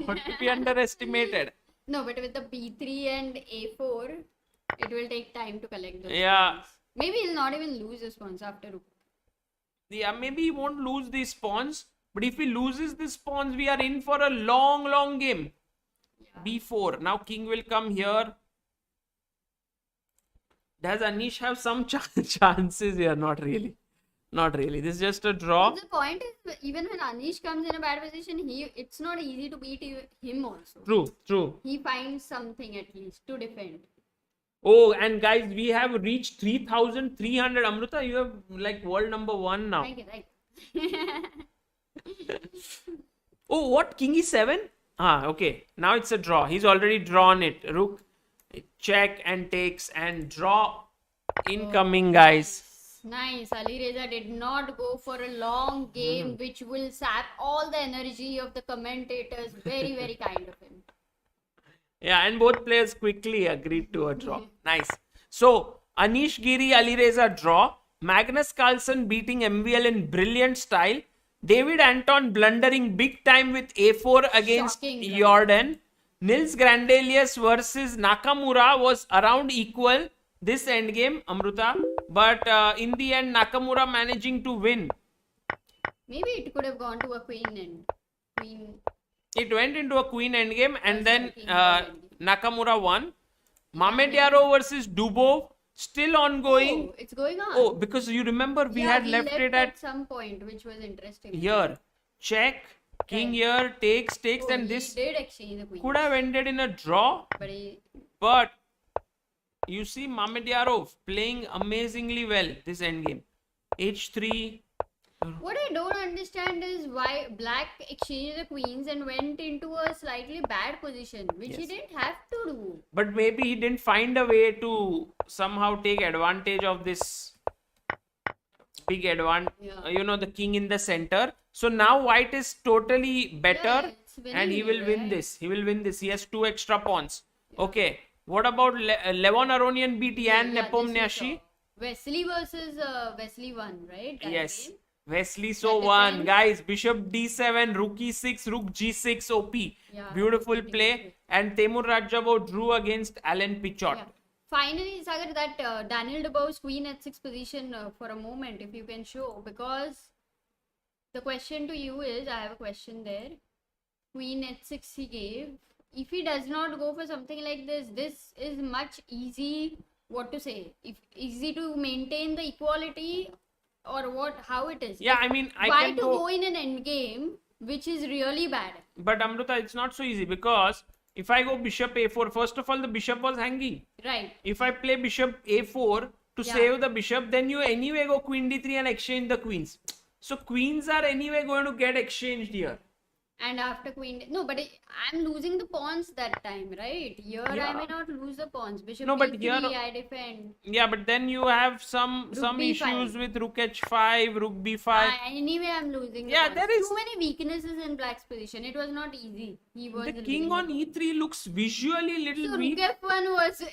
Not to be underestimated. No, but with the b3 and a4, it will take time to collect those Yeah. pawns. Maybe he'll not even lose his pawns after rook. Yeah, maybe he won't lose these pawns. But if he loses these pawns, we are in for a long, long game. Yeah. B4. Now king will come here. Does Anish have some chances here? Not really. Not really. This is just a draw. But the point is, even when Anish comes in a bad position, it's not easy to beat him also. True, true. He finds something at least to defend. Oh, and guys, we have reached 3,300. Amruta, you have like world number 1 now. Thank you. Oh, what? King e7? Ah, okay. Now it's a draw. He's already drawn it. Rook, check and takes and draw. Incoming, guys. Nice. Ali Reza did not go for a long game, which will sap all the energy of the commentators. Very, very kind of him. Yeah, and both players quickly agreed to a draw. Nice. So, Anish Giri, Ali Reza draw. Magnus Carlsen beating MVL in brilliant style. David Anton blundering big time with A4 against Shocking, right? Jordan. Nils Grandelius versus Nakamura was around equal this endgame, Amruta. But in the end, Nakamura managing to win. Maybe it could have gone to a queen and queen. It went into a queen endgame and then king endgame. Nakamura won. Mamediyaro versus Dubov still ongoing. Oh, it's going on. Oh, because you remember we Yeah, had he left it at some point, which was interesting. here. Check, king Right. here, takes, Oh, and he this did exchange the queen. could have ended in a draw. But he, But you see Mamediyarov playing amazingly well this endgame. H3. what I don't understand is why Black exchanged the queens and went into a slightly bad position, which he Yes. didn't have to do. But maybe he didn't find a way to somehow take advantage of this big advantage. Yeah. The king in the center. So now white is totally better Yeah, it's winning and he will it, win right? this. He will win this. He has 2 extra pawns. Okay. What about Levon Aronian beat Jan Yeah, Nepomniachtchi? Wesley versus Wesley 1, right? That Yes. game? Wesley so That won. defense. Guys, bishop d7, rook e6, rook g6 OP. Yeah, Beautiful rook play. d6. And Temur Rajavo drew against Alan Pichot. Yeah. Finally, Sagar, that Daniel Dubov's queen at 6 position for a moment, if you can show, because the question to you is, I have a question there. Queen at 6 he gave. If he does not go for something like this is much easy, what to say, if easy to maintain the equality or what, how it is. Yeah, I mean, I Why can to go. go in an endgame, which is really bad. But Amruta, it's not so easy because if I go bishop a4, first of all, the bishop was hanging. Right. If I play bishop a4 to Yeah. save the bishop, then you anyway go queen d3 and exchange the queens. So queens are anyway going to get exchanged here. And after queen, no, but I'm losing the pawns that time, right? Here I Yeah. may not lose the pawns. Bishop No, but here, e3, I defend. yeah, but then you have some Rook issues b5. with rook h5, rook b5. Anyway, I'm losing the Yeah, pawns. there is. Too many weaknesses in black's position. It was not easy. He was The losing king on the pawns. e3 looks visually little So weak. rook f1 was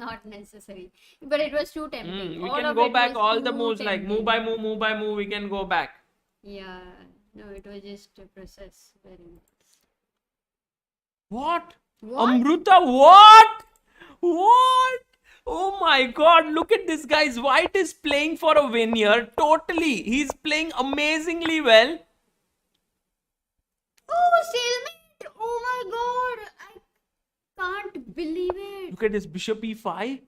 not necessary, but it was too tempting. We All can of go it back was all the too moves like move tempting. by move, move by move. We can go back. Yeah, no, it was just a process. Very nice. What? What? Amruta, what? What? Oh my god, look at this, guys. White is playing for a win here. Totally. He's playing amazingly well. Oh, stalemate! Oh my god! I can't believe it. Look at this bishop e5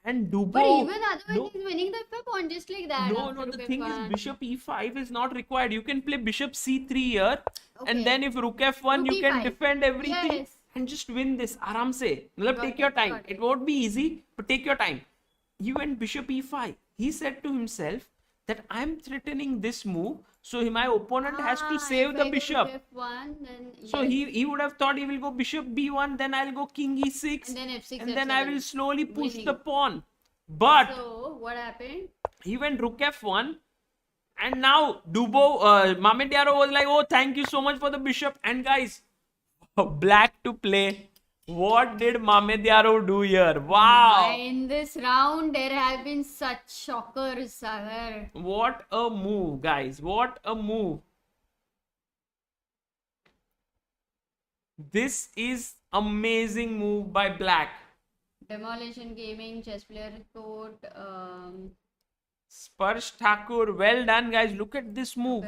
and Dubo. But even otherwise, No, he's winning the f pawn just like that. no, after the rook thing is f1. bishop e5 is not required. You can play bishop c3 here. Okay. And then if rook f1, Rook you can e5. defend everything. Yes. And just win this aram se. Got Take it, your time. got It it. won't be easy, but take your time. He went bishop e5. He said to himself that I'm threatening this move, so my opponent has to save if the I go bishop. rook f1, then So yes. he would have thought he will go bishop b1, then I'll go king e6, And then f6, and then I f7. will slowly push Winning. the pawn. But So what happened? he went rook f1, and now Dubo, Mamed Yaro was like, oh, thank you so much for the bishop. And guys, black to play. What did Mamed Yaro do here? Wow. In this round, there have been such shockers, Sagar. What a move, guys. What a move. This is amazing move by black. Demolition Gaming, Chess Player Court, Sparsh Thakur, well done, guys. Look at this move.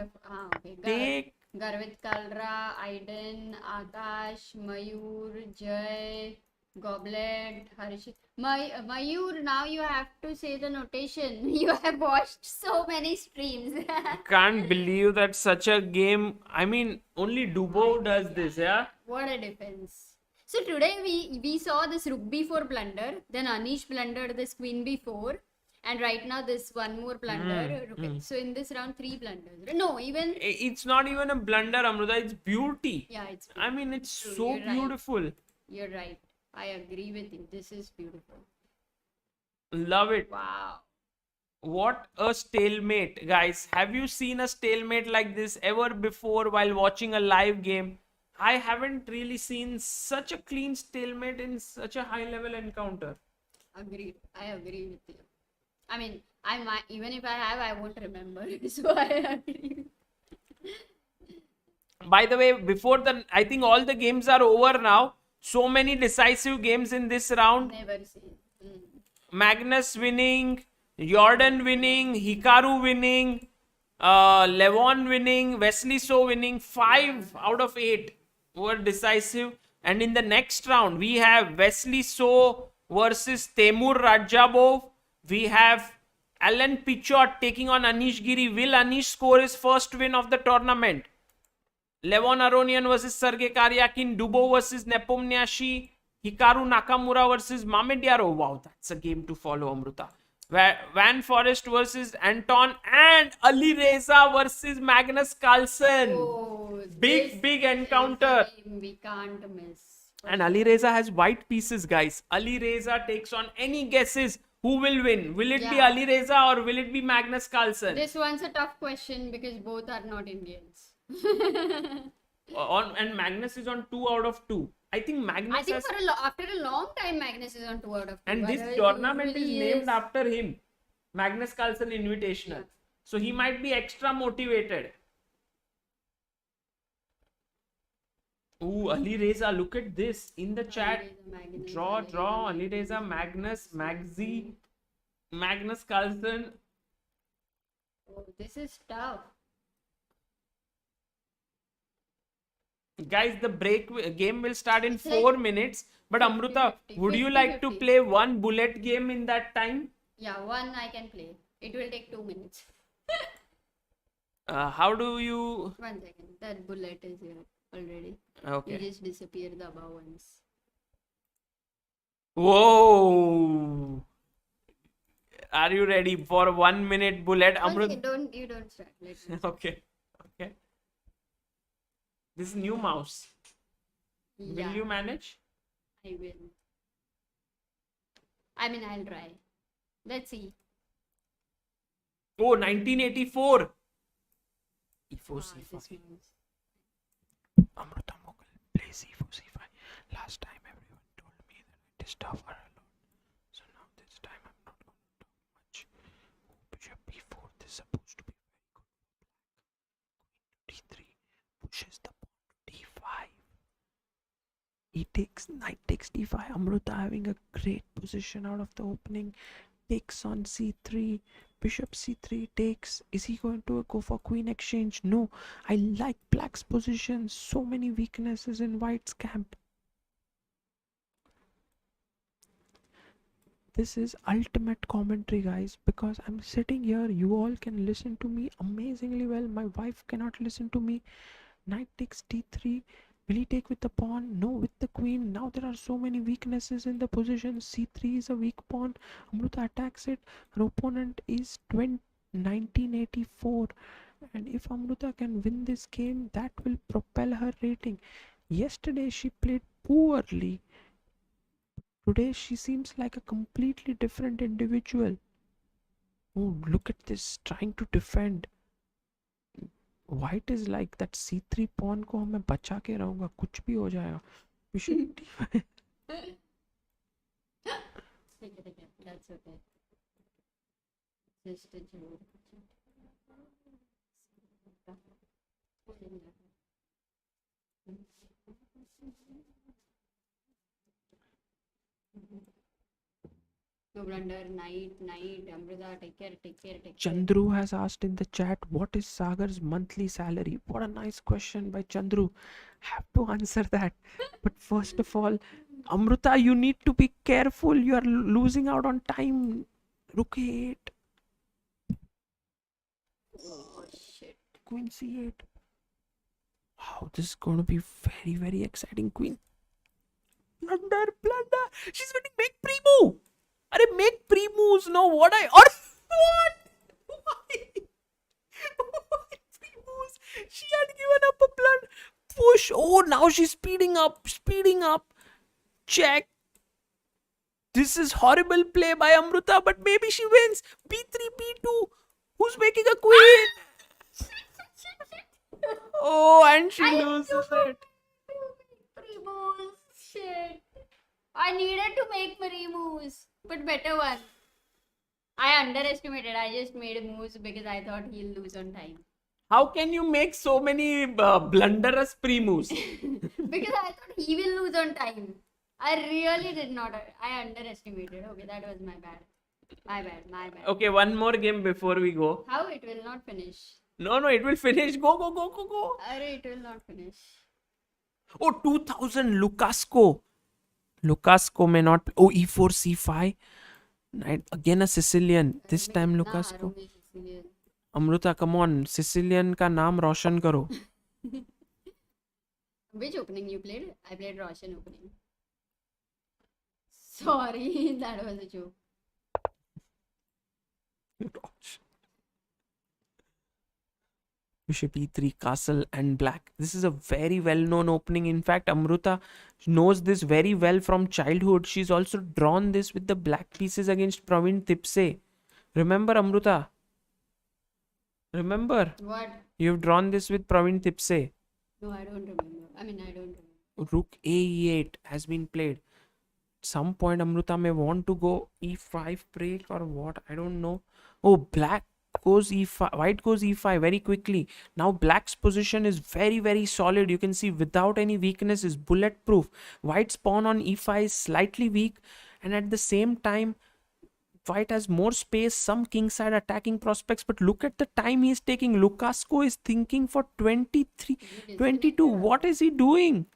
okay. Take. Garvit Kalra, Aiden, Akash, Mayur, Jay, Goblet, Harshit. Mayur, now you have to say the notation. You have watched so many streams. Can't believe that such a game. I mean, only Dubo does this, yeah? What a defense. So today we saw this rook b4 blunder, then Anish blundered this queen b4, and right now this one more blunder. So in this round, 3 blunders. No, even... It's not even a blunder, Amruta. It's beauty. Yeah, it's... I mean, it's True, so you're right. beautiful. You're right. I agree with you. This is beautiful. Love it. Wow. What a stalemate, guys. Have you seen a stalemate like this ever before while watching a live game? I haven't really seen such a clean stalemate in such a high level encounter. Agreed. I agree with you. I mean, I might, even if I have, I won't remember. So I agree. By the way, I think all the games are over now. So many decisive games in this round. Never seen. Magnus winning, Jordan winning, Hikaru winning, Levon winning, Wesley So winning. 5 out of 8 were decisive. And in the next round, we have Wesley So versus Temur Rajabov. We have Alan Pichot taking on Anish Giri. Will Anish score his first win of the tournament? Levon Aronian versus Sergey Karyakin. Dubo versus Nepomniachtchi. Hikaru Nakamura versus Mamed Yaro. Wow, that's a game to follow, Amruta. Van Forest versus Anton, and Ali Reza versus Magnus Carlsen. Oh, big encounter. We can't miss. And Ali Reza has white pieces, guys. Ali Reza takes on any guesses. Who will win? Will it be Ali Reza or will it be Magnus Carlsen? This one's a tough question because both are not Indians. And Magnus is on 2 out of 2. I think Magnus has... after a long time, Magnus is on 2 out of 2. And this tournament is named after him. Magnus Carlsen Invitational. Yeah. So he might be extra motivated. Ooh, Ali Reza, look at this in the chat. Draw, Ali Reza, Magnus, Magzi, Magnus Carlsen. Oh, this is tough. Guys, the game will start in 4 minutes. But Amruta, would you like to play one bullet game in that time? Yeah, one I can play. It will take 2 minutes. How do you... 1 second. That bullet is here already. Okay. You just disappear the above ones. Whoa! Are you ready for a 1 minute bullet? Okay, you don't start. Okay. This new mouse. Yeah, Will you manage? I will. I mean, I'll try. Let's see. Oh, 1984. E4, Ah, this C5. mouse. Amruta Mughal plays E4, C5. Last time everyone told me that I disturb her a lot. So now this time I'm not going to talk much. Oh, bishop B4. This is supposed to be very good. D3 pushes the pawn to D5. He takes knight takes D5. Amruta having a great position out of the opening. Takes on C3. Bishop C3 takes. Is he going to go for queen exchange? No. I like black's position. So many weaknesses in white's camp. This is ultimate commentary, guys, because I'm sitting here. You all can listen to me amazingly well. My wife cannot listen to me. Knight takes d3. Will he take with the pawn? No, with the queen. Now there are so many weaknesses in the position. c3 is a weak pawn. Amruta attacks it. Her opponent is 1984. And if Amruta can win this game, that will propel her rating. Yesterday she played poorly. Today she seems like a completely different individual. Oh, look at this, trying to defend. White is like that c3 pawn को मैं बचा के रहूंगा, कुछ भी हो जाएगा. Bishop d5. That's okay. Just a joke. No blunder, knight, Amrita, take care. Chandru has asked in the chat, what is Sagar's monthly salary? What a nice question by Chandru. Have to answer that. But first of all, Amruta, you need to be careful. You are losing out on time. Rook a8. Oh shit. Queen c8. Wow, this is going to be very, very exciting. Queen. Blunder. She's winning. Make pre-move. Arey, make pre-moves. No, what I... Or what? Why? Why pre-moves? She had given up a blunder. Push. Oh, now she's speeding up. Check. This is horrible play by Amruta, but maybe she wins. B3, B2. Who's making a queen? Oh, and she loses it. Pre-moves. Shit. I needed to make pre-moves, but better one. I underestimated. I just made moves because I thought he'll lose on time. How can you make so many blunderous pre-moves? Because I thought he will lose on time. I really did not. I underestimated. Okay, that was my bad. My bad. Okay, one more game before we go. How it will not finish? No, it will finish. Go. Arre, it will not finish. Oh, 2000 Lukasco may not. Oh, e4, c5. Right, again a Sicilian. This time Lukasco. Amruta, come on. Sicilian का नाम रोशन करो. Which opening you played? I played Roshan opening. Sorry, that was a joke. Bishop e3, castle and black. This is a very well-known opening. In fact, Amruta knows this very well from childhood. She's also drawn this with the black pieces against Praveen Tipse. Remember, Amruta? Remember? What? You've drawn this with Praveen Tipse. No, I don't remember. I don't remember. Rook a8 has been played. At some point, Amruta may want to go e5 break or what? I don't know. Oh, black goes e5, white goes e5 very quickly. Now black's position is very, very solid. You can see without any weakness is bulletproof. White's pawn on e5 is slightly weak, and at the same time white has more space, some kingside attacking prospects, but look at the time he's taking. Lukasco is thinking for 23, 22. What is he doing?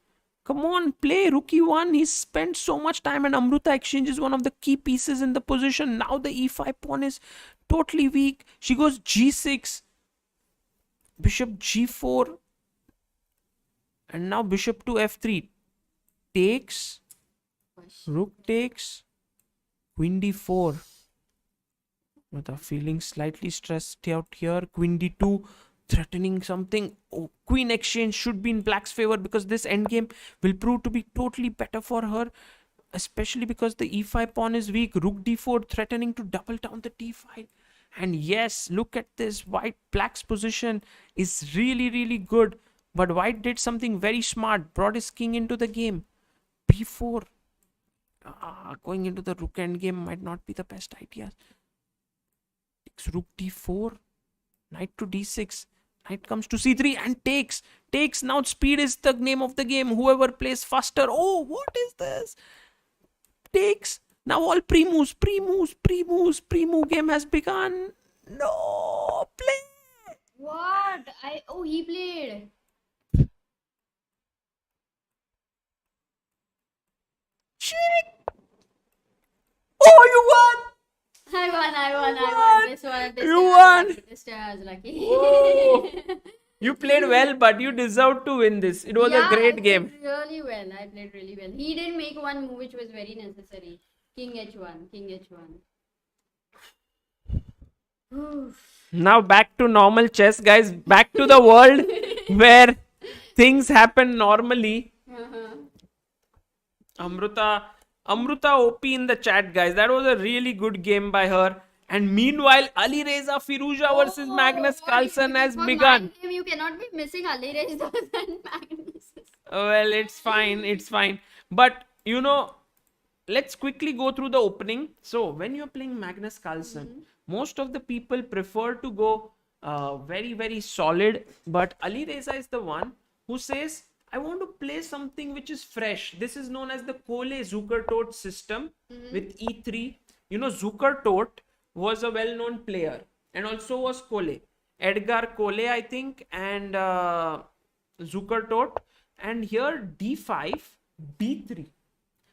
Come on, play rook e1. He's spent so much time, and Amruta exchanges one of the key pieces in the position. Now the e5 pawn is totally weak. She goes g6, bishop g4, and now bishop to f3. Takes, rook takes, queen d4. Amruta feeling slightly stressed out here. Queen d2, threatening something. Oh, queen exchange should be in black's favor because this endgame will prove to be totally better for her, especially because the e5 pawn is weak. Rook d4 threatening to double down the d5. And yes, look at this. Black's position is really, really good. But white did something very smart, brought his king into the game. b4. Going into the rook endgame might not be the best idea. Takes rook d4. Knight to d6. Knight comes to c3 and takes. Takes. Now speed is the name of the game. Whoever plays faster. Oh, what is this? Takes. Now all pre-moves. Pre-move game has begun. No. Play. What? He played. Shit. Oh, you won. I won. This one. You won. This was lucky. Whoa. You played well, but you deserved to win this. It was a great game. Really well. I played really well. He didn't make one move which was very necessary. King h1. Now back to normal chess, guys. Back to the world where things happen normally. Amruta OP in the chat, guys. That was a really good game by her. And meanwhile, Ali Reza Firuza versus Magnus Carlsen has begun. Game, you cannot be missing Ali Reza and Magnus. Well, it's fine. But, let's quickly go through the opening. So, when you're playing Magnus Carlsen, most of the people prefer to go very, very solid. But Ali Reza is the one who says, I want to play something which is fresh. This is known as the Zucker-Todt system with E3. Zucker-Todt was a well-known player and also was Cole. Edgar Cole, I think, and Zucker-Todt. And here D5, B3.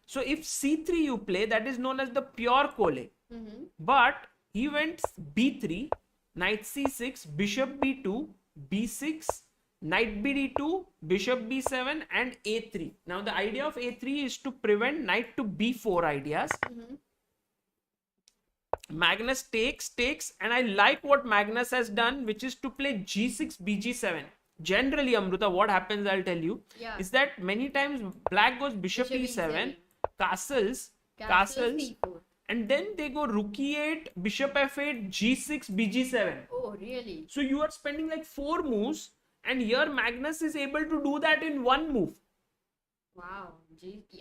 So if C3 you play, that is known as the pure Cole. But he went B3, Knight C6, Bishop B2, B6, Knight BD2, Bishop B7 and A3. Now the idea of A3 is to prevent Knight to B4 ideas. Magnus takes, and I like what Magnus has done, which is to play G6, BG7. Generally, Amruta, what happens, I'll tell you, is that many times black goes Bishop E7, castles, C4. and then they go Rook E8, Bishop F8, G6, BG7. Oh, really? So you are spending like 4 moves, and here Magnus is able to do that in 1 move. Wow.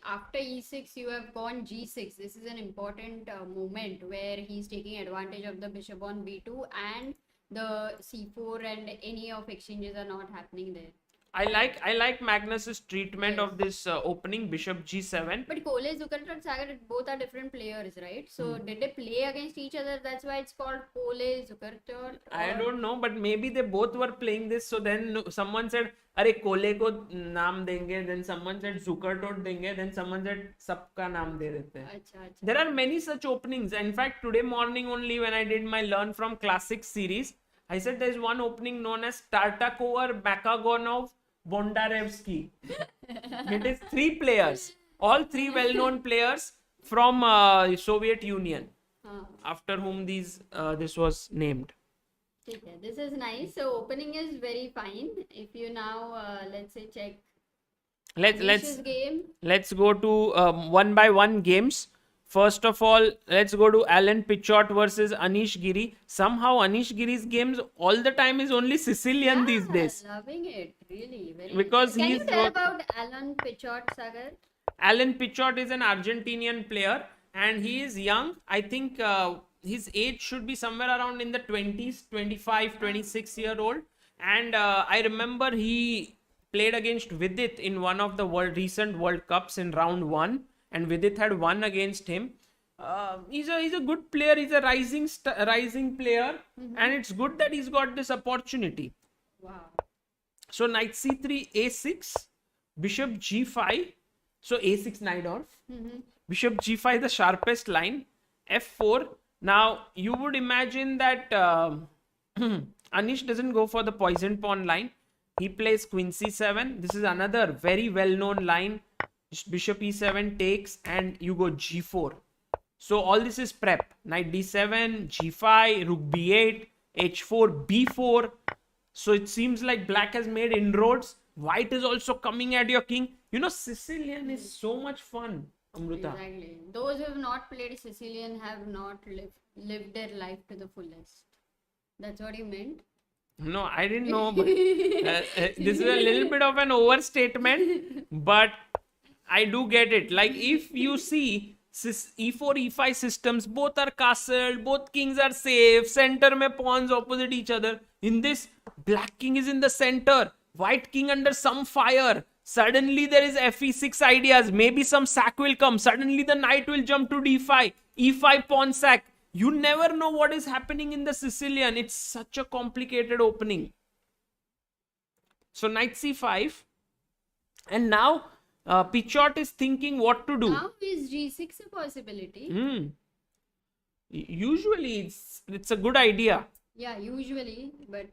After E6, you have gone G6. This is an important moment where he's taking advantage of the bishop on B2 and the C4 and any of exchanges are not happening there. I like Magnus's treatment of this opening Bishop G7. But Cole, Zucker, Sagar, both are different players, right? So did they play against each other? That's why it's called Cole, Zucker. I don't know, but maybe they both were playing this. So then someone said, "Arey Cole ko naam denge." Then someone said Zucker denge. Then someone said sabka naam de dete hain. Achha. There are many such openings. In fact, today morning only when I did my Learn from Classics series, I said there is one opening known as Tartakover, Bakagonov, Bondarevsky. It is 3 players, all 3 well-known players from Soviet Union, after whom this was named. Okay, this is nice. So opening is very fine. If you now let's say check. Let's go to one by one games. First of all, let's go to Alan Pichot versus Anish Giri. Somehow Anish Giri's games all the time is only Sicilian these days. Loving it, really. Very because Can you tell about Alan Pichot, Sagar? Alan Pichot is an Argentinian player and he is young. I think his age should be somewhere around in the 20s, 25, 26-year-old. And I remember he played against Vidit in one of the recent World Cups in round 1. And Vidit had won against him. He's a good player. He's a rising player. And it's good that he's got this opportunity. Wow. So Knight C3, A6, Bishop G5. So A6 Najdorf. Bishop G5, the sharpest line. F4. Now, you would imagine that Anish doesn't go for the poison pawn line. He plays Queen C7. This is another very well-known line. Bishop E7 takes and you go G4. So all this is prep. Knight D7, G5, Rook B8, H4, B4. So it seems like black has made inroads. White is also coming at your king. Sicilian is so much fun, Amruta. Exactly. Those who have not played Sicilian have not lived their life to the fullest. That's what you meant? No, I didn't know, but this is a little bit of an overstatement, but I do get it. Like if you see e4, e5 systems, both are castled, both kings are safe, center mein pawns opposite each other. In this, black king is in the center, white king under some fire. Suddenly there is fe6 ideas. Maybe some sack will come. Suddenly the knight will jump to d5, e5 pawn sack. You never know what is happening in the Sicilian. It's such a complicated opening. So knight c5. And now Pichot is thinking what to do. Now is g6 a possibility? Usually it's a good idea. Yeah, usually, but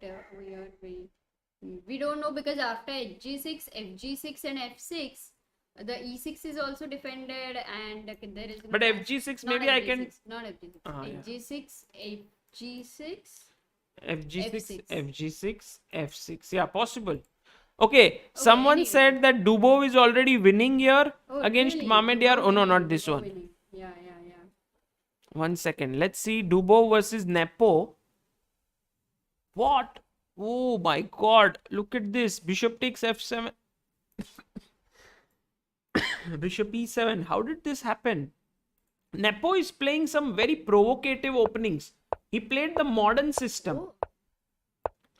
we don't know because after g6, fg6 and f6, the e6 is also defended and there is no But fg6 maybe I can... Not fg6. fg6, fg6, fg6, f6. fg6, f6. Yeah, possible. Okay, someone anyway. said that Dubov is already winning here against really? Mamedyar. Oh no, not this one. Winning. Yeah. 1 second. Let's see. Dubov versus Nepo. What? Oh my god. Look at this. Bishop takes f7. Bishop e7. How did this happen? Nepo is playing some very provocative openings. He played the modern system. Oh.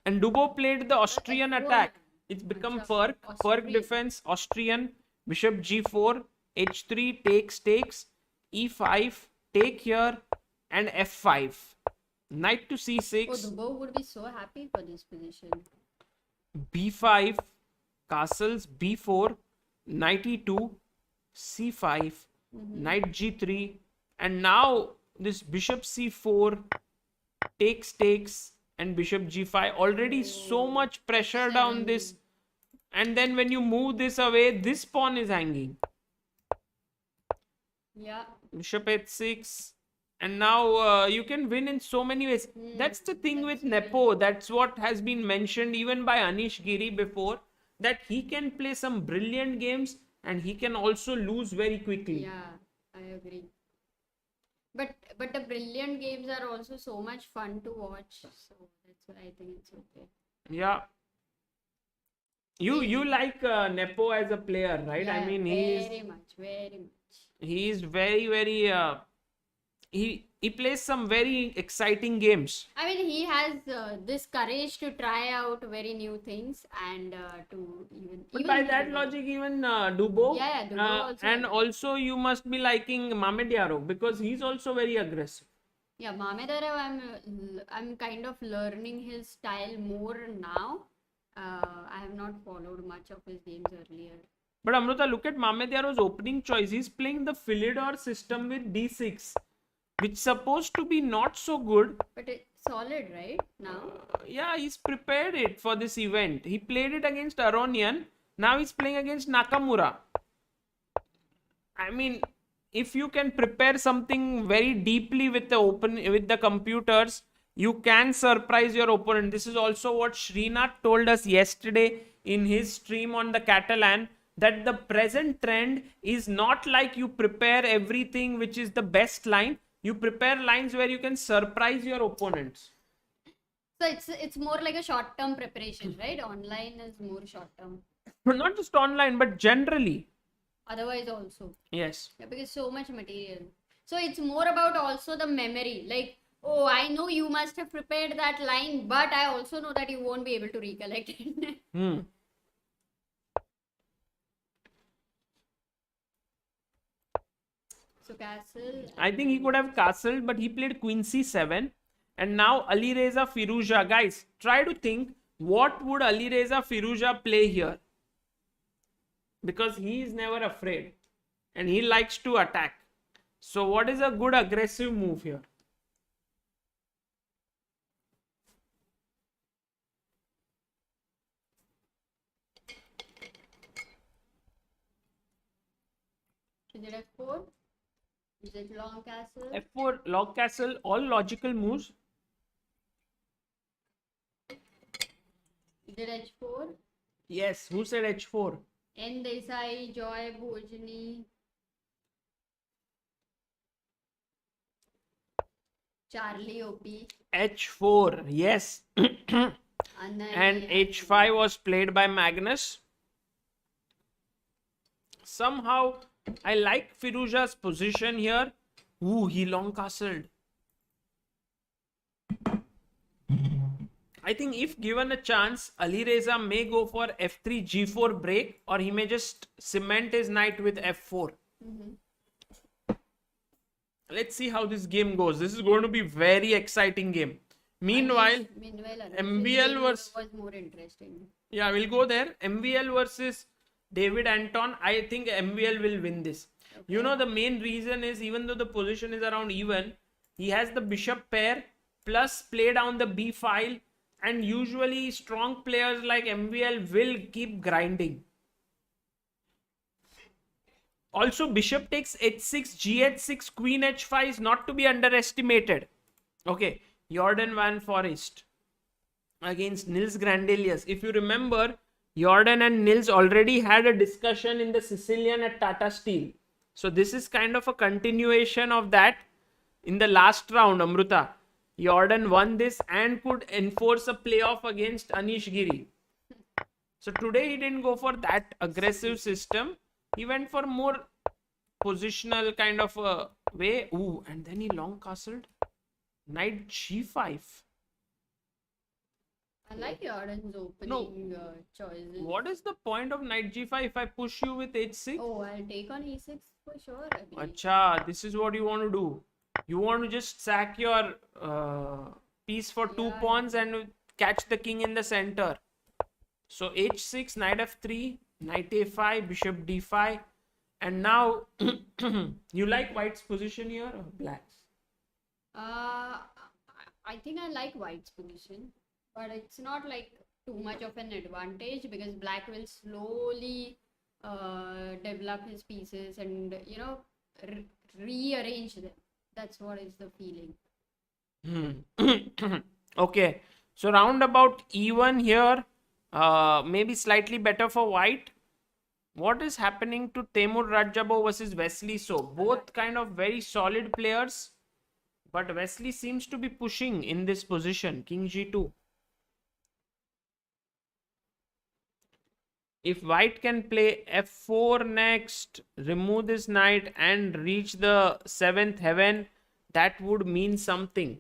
And Dubov played the Austrian attack. It's become Perk. Perk defense. Austrian. Bishop g4. h3. Takes. e5. Take here. And f5. Knight to c6. Oh, Dubov would be so happy for this position. b5. Castles. b4. Knight e2. c5. Knight g3. And now this bishop c4. Takes. And bishop g5. Already so much pressure down this. And then when you move this away, this pawn is hanging. Yeah. Bishop h6. And now you can win in so many ways. That's the thing with Nepo. That's what has been mentioned even by Anish Giri before. That he can play some brilliant games and he can also lose very quickly. Yeah, I agree. But the brilliant games are also so much fun to watch. So that's why I think it's okay. Yeah. You like Nepo as a player, right? Yeah, I mean, very much. he is very he plays some very exciting games. I mean, he has this courage to try out very new things and to But by that logic, even Dubov, Yeah, Dubov also. and also you must be liking Mamedyarov because he's also very aggressive. Yeah, Mamedyarov, I'm kind of learning his style more now. I have not followed much of his games earlier. But Amruta, look at Mamedyarov's opening choice. He's playing the Philidor system with d6, which is supposed to be not so good. But it's solid, right? Now? Yeah, he's prepared it for this event. He played it against Aronian. Now he's playing against Nakamura. I mean, if you can prepare something very deeply with the computers, you can surprise your opponent. This is also what Srinath told us yesterday in his stream on the Catalan, that the present trend is not like you prepare everything which is the best line. You prepare lines where you can surprise your opponents. So it's more like a short-term preparation, right? Online is more short-term. Not just online, but generally. Otherwise also. Yes. Yeah, because so much material. So it's more about also the memory. Like, oh, I know you must have prepared that line, but I also know that you won't be able to recollect it. So castle. I think he could have castled, but he played queen c7. And now Ali Reza Firuza. Guys, try to think, what would Ali Reza Firuza play here? Because he is never afraid. And he likes to attack. So what is a good aggressive move here? Is it f4? Is it long castle? f4, log castle, all logical moves. did h4. Yes, who said h4? N Desai, Joy Bhojani, Charlie OP, h4, yes. And Ananya. h5 was played by Magnus. Somehow, I like Firuza's position here. Ooh, he long castled. I think if given a chance, Ali Reza may go for f3 g4 break, or he may just cement his knight with f4. Let's see how this game goes. This is going to be very exciting game. Meanwhile, MVL was more interesting. Yeah, we'll go there. MVL versus David Anton. I think MVL will win this. Okay. You know, the main reason is, even though the position is around even, he has the bishop pair plus play down the b file, and usually strong players like MVL will keep grinding. Also, bishop takes h6, gh6, queen h5 is not to be underestimated. Okay, Jordan Van Forest against Nils Grandelius. If you remember, Jordan and Nils already had a discussion in the Sicilian at Tata Steel. So this is kind of a continuation of that. In the last round, Amruta, Jordan won this and could enforce a playoff against Anish Giri. So today he didn't go for that aggressive system. He went for more positional kind of a way. Ooh, and then he long castled. Knight g5. I like Jordan's opening choices. What is the point of knight g5 if I push you with h6? Oh, I'll take on e6 for sure. Acha, this is what you want to do. You want to just sack your piece for two pawns and catch the king in the center. So h6, knight f3, knight a5, bishop d5. And now, you like white's position here or black's? I think I like white's position, but it's not like too much of an advantage because black will slowly develop his pieces and, you know, rearrange them. That's what is the feeling. Okay, so round about even here, maybe slightly better for white. What is happening to Temur Rajabo versus Wesley So? Both kind of very solid players, but Wesley seems to be pushing in this position. King g2. If white can play f4 next, remove this knight and reach the 7th heaven, that would mean something.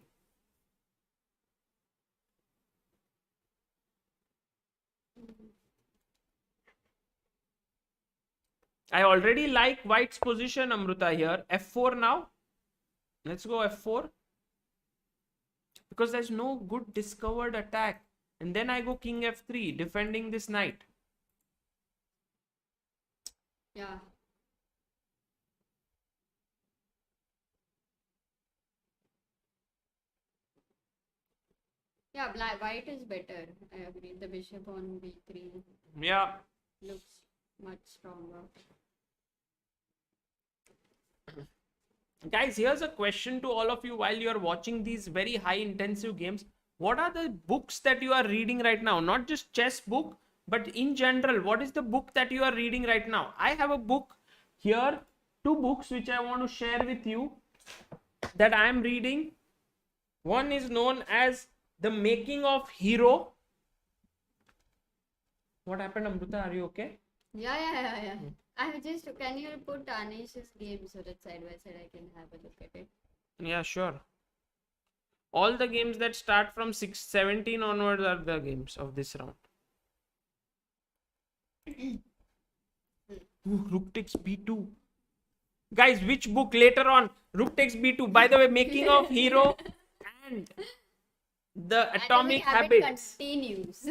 I already like white's position, Amruta, here. f4 now. Let's go f4. Because there's no good discovered attack. And then I go king f3, defending this knight. Yeah. Yeah, white is better. I agree. The bishop on b3 Yeah. looks much stronger. Guys, here's a question to all of you while you're watching these very high intensive games. What are the books that you are reading right now? Not just chess book, but in general, what is the book that you are reading right now? I have a book here, two books which I want to share with you that I am reading. One is known as The Making of Hero. What happened, Amruta? Are you okay? Yeah. I just, can you put Anish's game so that side by side I can have a look at it? Yeah, sure. All the games that start from 17 onwards are the games of this round. Ooh, rook takes b2. Guys, which book later on? Rook takes b2. By the way, Making of Hero and The Atomic Habits. Continues.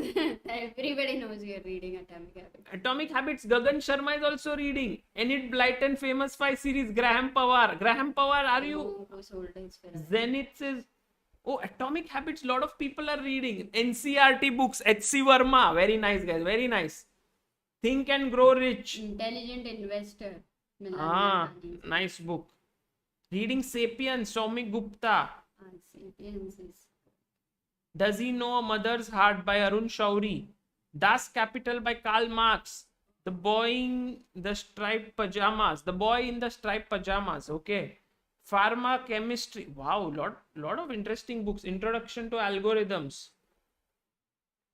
Everybody knows you're reading Atomic Habits. Atomic Habits, Gagan Sharma is also reading. Enid Blyton Famous 5 series, Graham Pawar. Graham Pawar, are you? Who sold his Ferrari? Zenith says, oh, Atomic Habits, lot of people are reading. NCRT books, H.C. Verma. Very nice, guys. Very nice. Think and Grow Rich. Intelligent Investor. Nice book. Reading Sapiens, Soumik Gupta. Sapiens is... Does He Know a Mother's Heart by Arun Shauri. Das Kapital by Karl Marx. The boy in the striped pajamas. The boy in the striped pajamas. Okay. Pharma chemistry. Wow, lot of interesting books. Introduction to algorithms.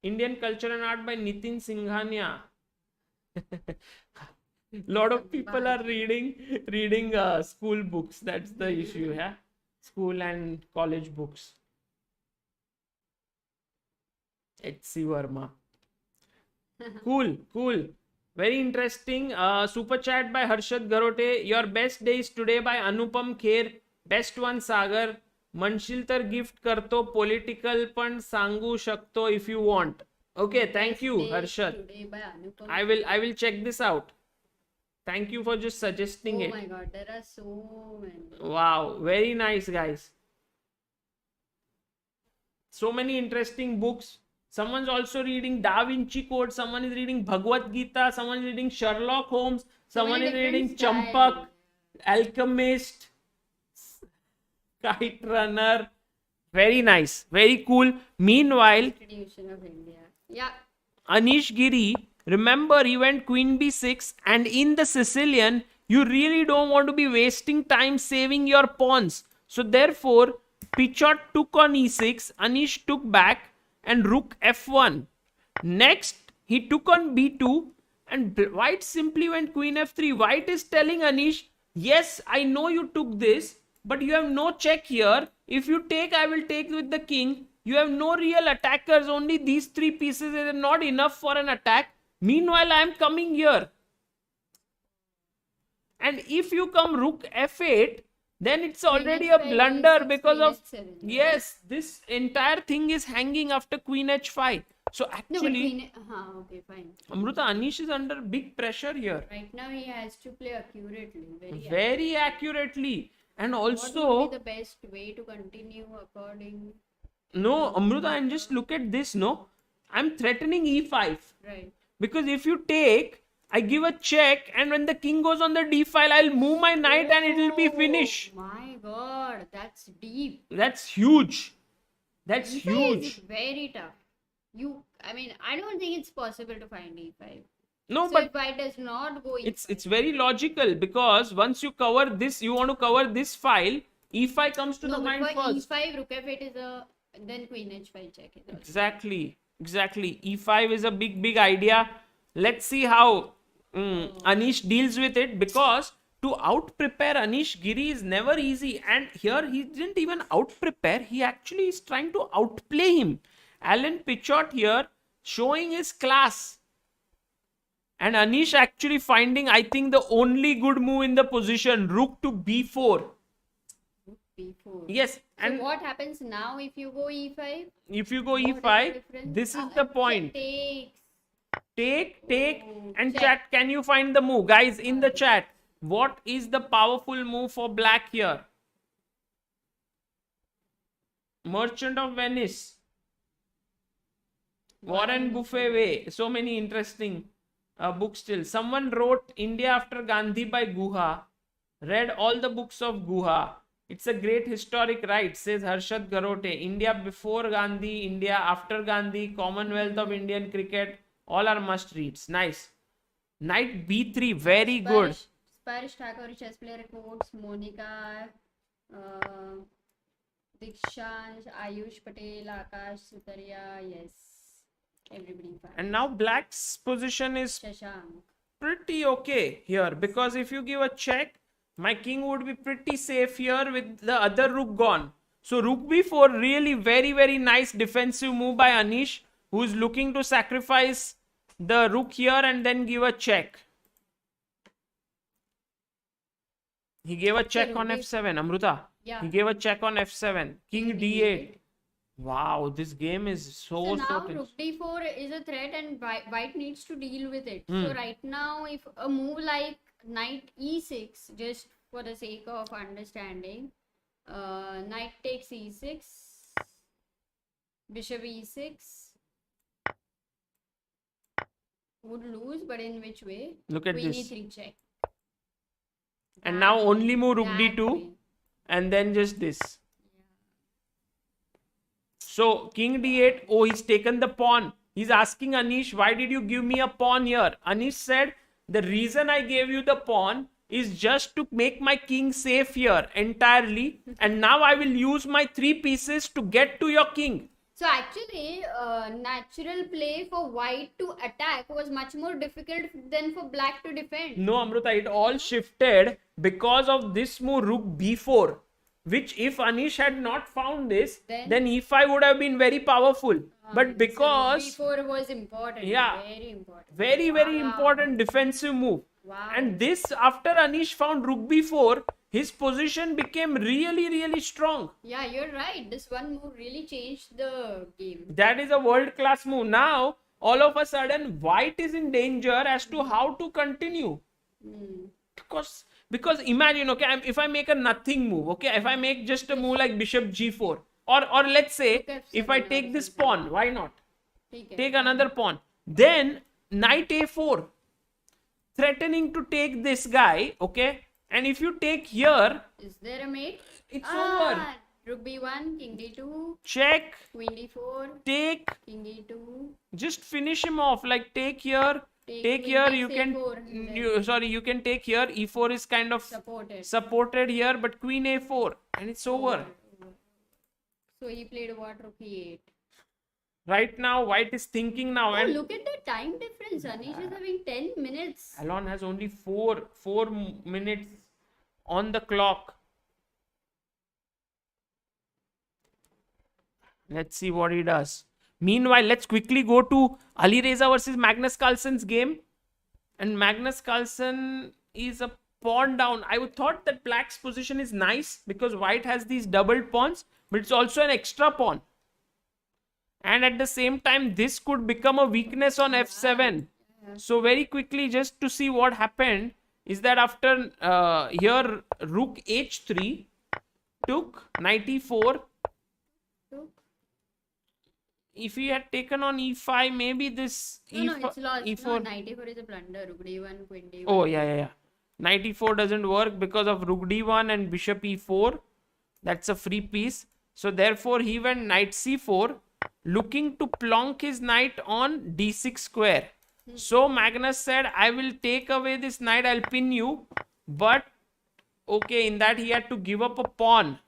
Indian culture and art by Nitin Singhania. Lot of people are reading school books. That's the issue, yeah. School and college books. H.C. Verma. Cool. Very interesting. Super chat by Harshad Garote. Your best day is today by Anupam Kher. Best one Sagar. Manshil तर gift करतो political पण सांगू शकतो if you want. Okay, thank you Harshad. I will check this out. Thank you for just suggesting it. Oh my god, there are so many. Wow, very nice guys. So many interesting books. Someone's also reading Da Vinci Code. Someone is reading Bhagavad Gita. Someone is reading Sherlock Holmes. Someone is reading Champak, Alchemist, Kite Runner. Very nice. Very cool. Meanwhile, Constitution of India. Yeah. Anish Giri, remember he went Queen B6 and in the Sicilian, you really don't want to be wasting time saving your pawns. So therefore, Pichot took on E6, Anish took back and Rook F1. Next, he took on B2 and White simply went Queen F3. White is telling Anish, yes, I know you took this, but you have no check here. If you take, I will take with the king. You have no real attackers. Only these three pieces are not enough for an attack. Meanwhile, I am coming here. And if you come Rook F8, then it's already a blunder because of... Yes, this entire thing is hanging after Queen H5. So actually... Okay, fine. Amruta, Anish is under big pressure here. Right now he has to play accurately. Very accurately. And also... What would be the best way to continue according... No, Amruta, and just look at this, no? I'm threatening E5. Right. Because if you take, I give a check, and when the king goes on the D file, I'll move my knight and it will be finished. My god, that's deep. That's huge. That's E5 huge. is very tough. I don't think it's possible to find E5. No, So but if white does not go E5, it's very logical because once you cover this, you want to cover this file, E5 comes to the mind before first. E5, Rook F8 is then Queen H5 check. Exactly. E5 is a big idea. Let's see how Anish deals with it, because to out prepare Anish Giri is never easy, and here he didn't even out prepare, he actually is trying to outplay him. Alan Pichot here showing his class, and Anish actually finding, I think, the only good move in the position, Rook to B4. B4. Yes. So And what happens now if you go E5? if you go What is the E5, difference? this is the point. Takes. Take Oh, and check. chat, can you find the move? Guys, in the chat, what is the powerful move for black here? Merchant of Venice, Warren Buffet way. So many interesting books still. Someone wrote India After Gandhi by Guha. Read all the books of Guha. It's a great historic write, says Harshad Garote. India before Gandhi, India after Gandhi, Commonwealth of Indian Cricket, all are must reads. Nice. Knight B3, very good. Sparish Thakur, chess player quotes, Monica, Dikshansh, Ayush Patel, Akash Sutaria, yes. Everybody fine. And now black's position is Shashank. pretty okay here, because if you give a check, my king would be pretty safe here with the other rook gone. So rook b4, really very nice defensive move by Anish, who is looking to sacrifice the rook here and then give a check. He gave a check on f7, Amruta. Yeah. He gave a check on f7. King d8. Wow, this game is So now tense. Rook d4 is a threat and white needs to deal with it. Hmm. So right now, if a move like knight e6, just for the sake of understanding, knight takes e6, bishop e6, would lose, but in which way? Look at Queen this. e3 check. And now only move rook That d2 way. and then just this. So king d8, oh, he's taken the pawn. He's asking Anish, why did you give me a pawn here? Anish said, the reason I gave you the pawn is just to make my king safe here entirely. And now I will use my 3 pieces to get to your king. So actually, natural play for white to attack was much more difficult than for black to defend. No, Amruta, it all shifted because of this move, rook b4, which if Anish had not found this, then e5 would have been very powerful. But because so b4 was important, very important, very important defensive move. Wow. And this, after Anish found rook b4, his position became really strong. Yeah, you're right. This one move really changed the game. That is a world-class move. Now, all of a sudden, white is in danger as to how to continue. Because imagine, okay, if I make a nothing move, okay, if I make just a move like bishop g4, or let's say, if I take this pawn, why not? Take another pawn. Then, knight a4, threatening to take this guy, okay? And if you take here, is there a mate? It's over. Rook b1, king d2, check, queen d4, take, king d2. Just finish him off. Like take here, take here. You can, you can take here. e4 is kind of supported here, but queen a4, and it's over. So he played what? Rook e8. Right now, white is thinking now. And look at the time difference. Anish is having 10 minutes. Alon has only 4 minutes on the clock. Let's see what he does. Meanwhile, let's quickly go to Ali Reza versus Magnus Carlsen's game. And Magnus Carlsen is a pawn down. I would thought that black's position is nice because white has these doubled pawns, but it's also an extra pawn. And at the same time, this could become a weakness on f7. So very quickly, just to see what happened, is that after here, rook h3 took knight e4. If he had taken on e5, maybe this no, it's lost. E4. No, knight e4 is a blunder. Rook d1, queen d1. Oh, yeah. Knight e4 doesn't work because of rook d1 and bishop e4. That's a free piece. So therefore, he went knight c4, looking to plonk his knight on d6 square. So Magnus said, I will take away this knight, I'll pin you. But, okay, in that he had to give up a pawn.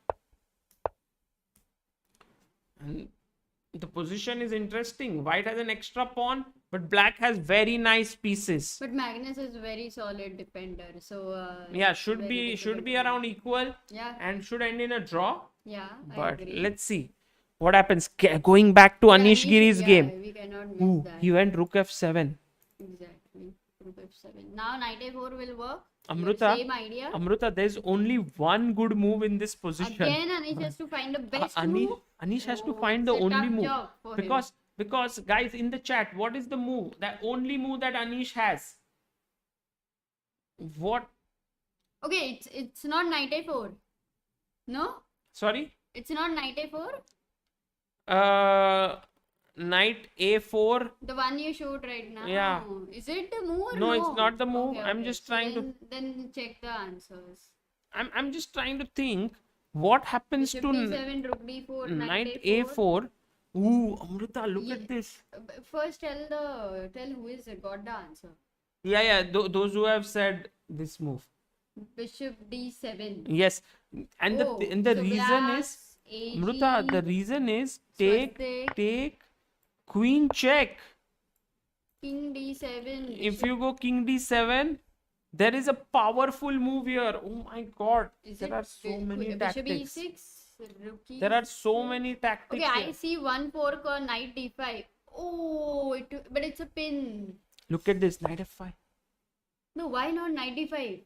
And the position is interesting. White has an extra pawn, but black has very nice pieces. But Magnus is very solid defender, so yeah, should be around equal. Yeah, and should end in a draw. Yeah, but I agree. Let's see what happens. Going back to Anish Giri's game. We cannot miss that. He went rook f7. Exactly, rook f7. Now knight a4 will work. Amruta, same idea. Amruta, there's only one good move in this position. Again, Anish has to find the best move. Anish has to find the only move. Because guys in the chat, what is the move? That only move that Anish has. What? Okay, it's not knight a4. No? Sorry? It's not knight a4? Knight a4. The one you showed right now. Yeah. Is it the move or no? It's not the move. Okay, I'm just trying to. Then check the answers. I'm just trying to think what happens Bishop to d7, rook d4, knight a4. Ooh, Amruta, look at this. First tell who is got the answer. Yeah. Those who have said this move. Bishop d7. Yes, and the reason is Amruta. The reason is take queen check. King d7. If you go king d7, there is a powerful move here. Oh my God! There are so many tactics. Bishop e6. There are so many tactics. Okay, I see one fork on knight d5. Oh, but it's a pin. Look at this, knight f5. No, why not knight d5?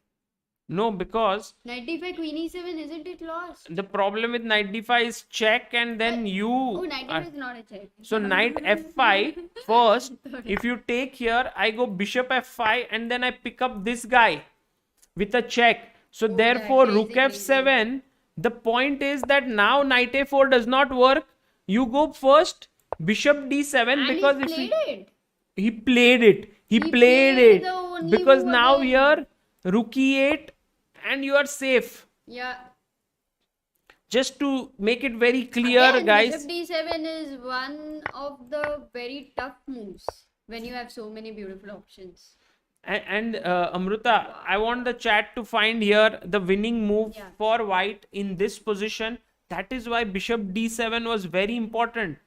No, because knight d5, queen e7, isn't it lost? The problem with knight d5 is check and then you... Oh, knight d5 is not a check. So knight f5 first. If you take here, I go bishop f5 and then I pick up this guy with a check. So therefore rook f7. The point is that now knight a4 does not work. You go first bishop d7 and because he played it. He played it because now here rook e8 and you are safe. Yeah. just to make it very clear, Again, guys. bishop d7 is one of the very tough moves when you have so many beautiful options. And Amruta, I want the chat to find here the winning move Yeah. for white in this position. That is why bishop d7 was very important,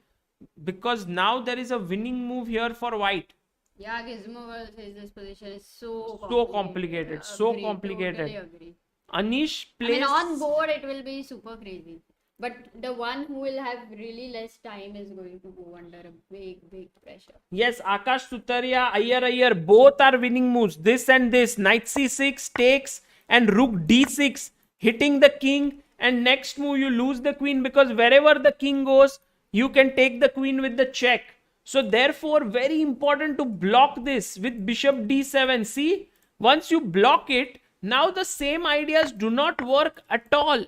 because now there is a winning move here for white. Yeah, Gizmo says this position is so Complicated, so Agree, complicated. totally agree. Anish I mean, plays. on board it will be super crazy. But the one who will have really less time is going to go under a big pressure. Yes, Akash Sutaria, Iyer, both are winning moves. This and this. Knight c6 takes and rook d6, hitting the king. And next move, you lose the queen, because wherever the king goes, you can take the queen with the check. So, therefore, very important to block this with bishop d7. See, once you block it, now the same ideas do not work at all.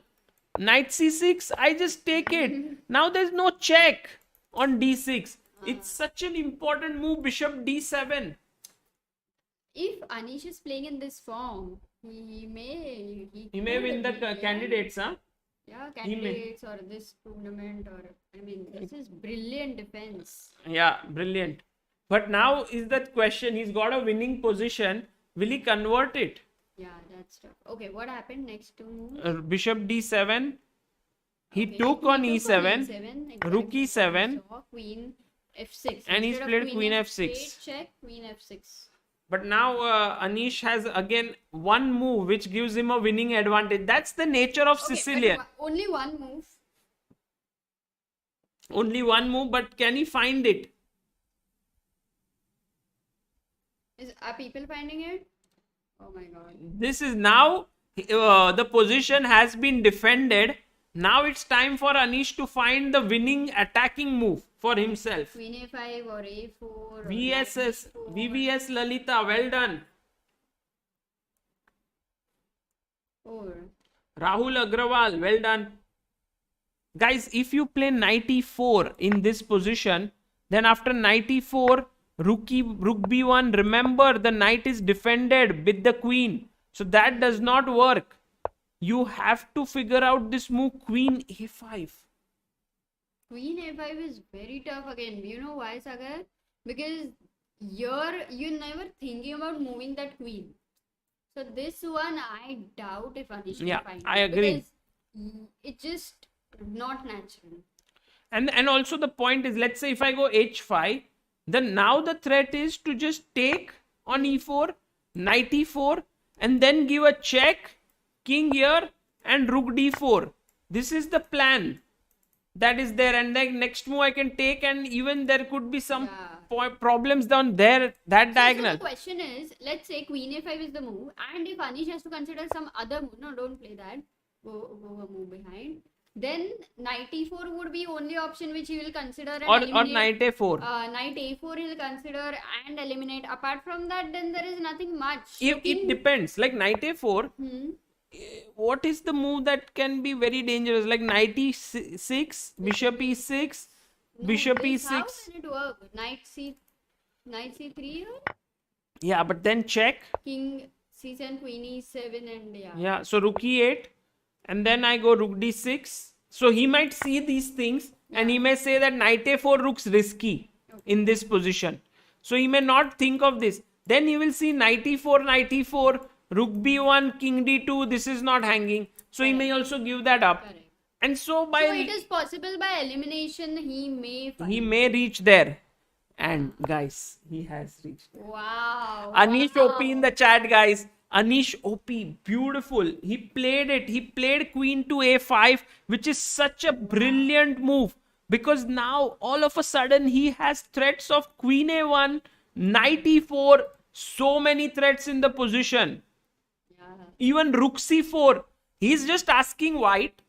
Knight c6, I just take it. Now there's no check on d6. It's such an important move, bishop d7. If Anish is playing in this form, he may Win the candidates, huh? Yeah, candidates or this tournament, or I mean, this is brilliant defense. Yeah, brilliant. But now is that question, he's got a winning position. Will he convert it? Yeah, that's tough. Okay, what happened next two moves? Bishop d7. He Okay, took on e7, exactly. rook e7, queen f6. and he's Instead of played queen f6. straight check, queen f6. But now Anish has again one move which gives him a winning advantage. That's the nature of Okay, Sicilian. but only one move. Only one move, but can he find it? Are people finding it? Oh my god. This is now the position has been defended. Now it's time for Anish to find the winning attacking move for himself. Queen a5 or a4. Or VSS, knight d4. VVS Lalita, well done. Or Rahul Agrawal, well done. Guys, if you play knight e4 in this position, then after knight e4, rook b1, remember the knight is defended with the queen. So that does not work. You have to figure out this move, queen a5. Queen a5 is very tough again. You know why, Sagar? Because you're never thinking about moving that queen. So this one, I doubt if Anish can find it. I agree. Because it's just not natural. And also the point is, let's say if I go h5, then now the threat is to just take on e4, knight e4, and then give a check, king here, and rook d4. This is the plan that is there, and then next move I can take, and even there could be some problems down there, that diagonal. So the question is, let's say queen a5 is the move, and if Anish has to consider some other move, no, don't play that, go a move behind, then knight e4 would be only option which he will consider and eliminate. Or knight a4. Knight a4 he'll consider and eliminate. Apart from that, then there is nothing much. It depends. Like knight a4, what is the move that can be very dangerous? Like knight e6, bishop e6, bishop e6. How can it work? Knight c3. Yeah, but then check. King c7, queen e7, and Yeah, so rook e8, and then I go rook d6. So he might see these things, and he may say that knight a4 looks risky in this position. So he may not think of this. Then he will see knight e4, rook b1, king d2. This is not hanging. So he may also give that up. Correct. And so by it is possible by elimination he may find. He may reach there. And guys, he has reached there. Wow. Anish OP in the chat, guys. Anish OP, beautiful. He played it. He played queen to a5, which is such a brilliant move, because now all of a sudden he has threats of queen a1, knight e4, so many threats in the position. Even rook c4. He's just asking white,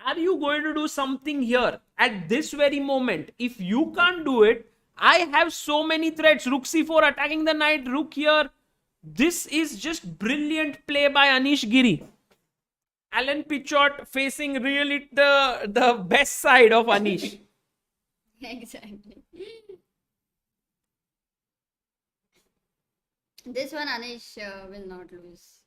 are you going to do something here at this very moment? If you can't do it, I have so many threats. Rook c4 attacking the knight, rook here. This is just brilliant play by Anish Giri. Alan Pichot facing really the best side of Anish. Exactly. This one Anish will not lose.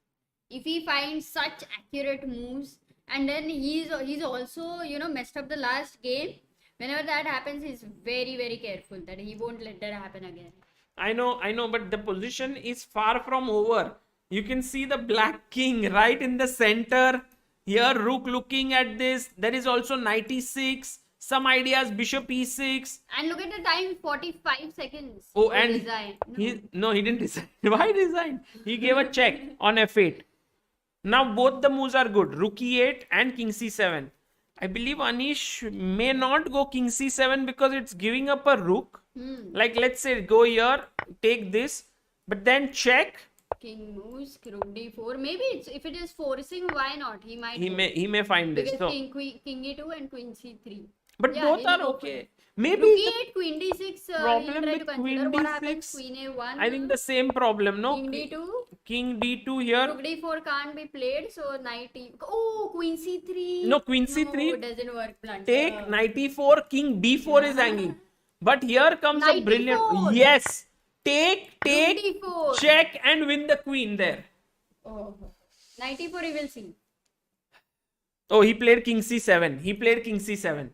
If he finds such accurate moves, And then he's also, you know, messed up the last game. Whenever that happens, he's very, very careful that he won't let that happen again. I know, but the position is far from over. You can see the black king right in the center. Here, rook looking at this. There is also knight e6. Some ideas, bishop e6. And look at the time, 45 seconds. Oh, to and resign. he didn't resign. Why resign? He gave a check on f8. Now both the moves are good. Rook e8 and king c7. I believe Anish may not go king c7 because it's giving up a rook. Like, let's say go here, take this, but then check. King moves, rook d4. Maybe it's, if it is forcing, why not? He might. He may find this. Because So, king e2 and queen c3. but Yeah, both he'll are go for okay. it. Maybe Rook the e8, queen d6. problem He'll try with to consider queen what happens. d6, Queen a1. I think the same problem, no? King d2. King d2 here. Rook d4 can't be played, so knight e. Oh, queen c3. No, queen No, c3. it doesn't work. Blunder. Take knight e4, king d4 is hanging. But here comes a Knight brilliant. d4. Yes. Take, d4. check, and win the queen there. Oh, knight e4 he will see. Oh, he played king c7.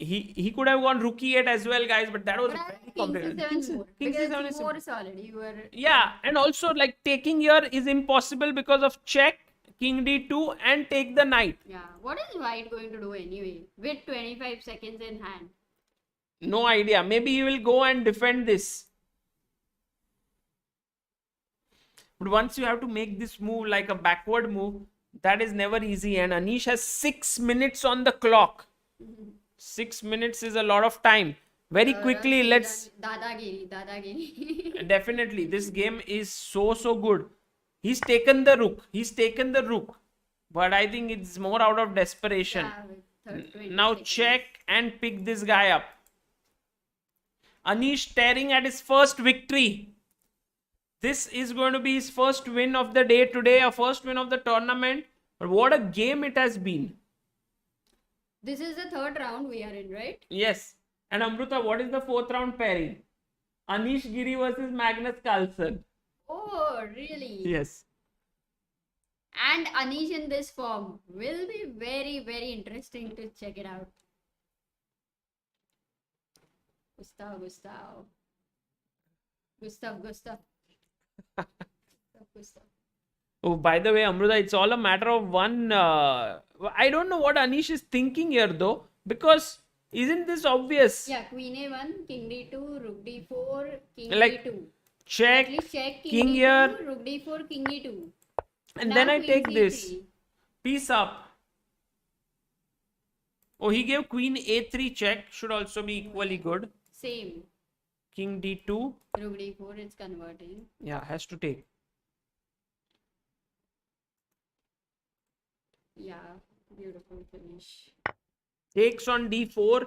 He could have gone rook e8 as well, guys, but that was But I very like complicated. king c7 more. King Because c7 it's is more solid. You were. yeah, and also like taking here is impossible because of check, king d2, and take the knight. Yeah. What is white going to do anyway? With 25 seconds in hand. No idea. Maybe he will go and defend this. But once you have to make this move like a backward move, that is never easy. And Anish has 6 minutes on the clock. 6 minutes is a lot of time. Very quickly, let's. Dadagiri. Definitely, this game is so good. He's taken the rook. But I think it's more out of desperation. Yeah, with 20 Now seconds. check and pick this guy up. Anish staring at his first victory. This is going to be his first win of the day today, a first win of the tournament. But what a game it has been. This is the third round we are in, right? Yes. And Amruta, what is the fourth round pairing? Anish Giri versus Magnus Carlsen. Oh, really? Yes. And Anish in this form will be very, very interesting to check it out. Gustav. Oh, by the way, Amruta, it's all a matter of one. I don't know what Anish is thinking here, though, because isn't this obvious? Yeah, queen a1, king d2, rook d4, king Like, d2. check, At least check king d2, here. rook d4, king e2. And Now then I queen take c3. this. Piece up. Oh, he gave queen a3 check. Should also be equally good. Same. King d2. Rook d4 is converting. Yeah, has to take. Yeah, beautiful finish. Takes on d4.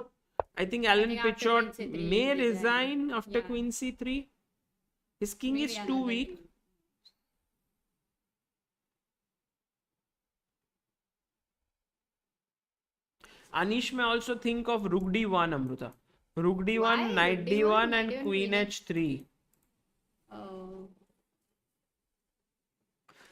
I think Alan think after Pichot queen c3 may resign. resign after Yeah. queen c3. His king Maybe is too another weak. king. Anish may also think of rook d1, Amruta. Rook d1, Why? knight Rook d1, d1, and knight queen d1, h3. Oh.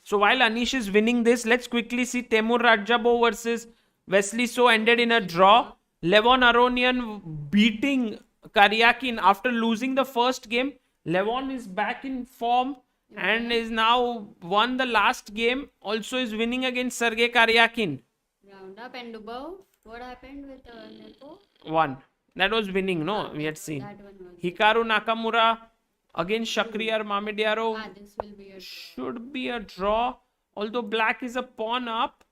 So while Anish is winning this, let's quickly see Temur Rajabo versus Wesley So ended in a draw. Levon Aronian beating Karyakin after losing the first game. Levon is back in form and is now won the last game. Also is winning against Sergei Karyakin. Round up and Dubov. What happened with Nepo? One. That was winning, no? We had seen. That one was. Hikaru Nakamura against Shakhriyar Mamediaro. This will be a. Should be a draw. Although black is a pawn up.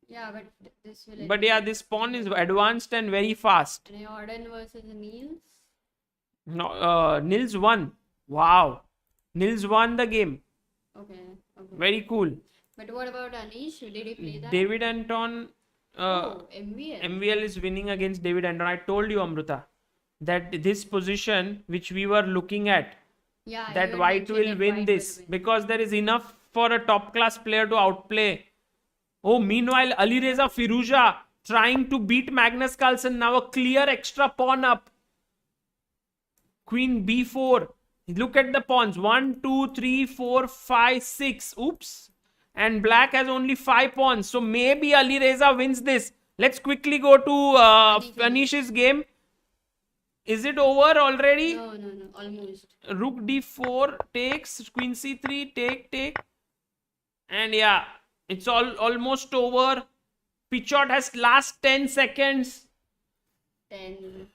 Yeah, but this will. But yeah, this pawn is advanced and very fast. Jordan versus Niels. No, Nils won. Wow. Nils won the game. Okay. Very cool. But what about Anish? Did he play that? David Anton. MVL. MVL is winning against David Anton. I told you, Amruta, that this position which we were looking at, Yeah. that you had white mentioned will that win white this will win. because there is enough for a top class player to outplay. Oh, meanwhile, Ali Reza Firuza trying to beat Magnus Carlsen. Now a clear extra pawn up. Queen b4. Look at the pawns. 1, 2, 3, 4, 5, 6. Oops. and black has only 5 pawns. So maybe Ali Reza wins this. Let's quickly go to Anish's game. Is it over already? No, almost. Rook d4 takes, queen c3, take. And yeah, it's almost over. Pichot has last 10 seconds. 10.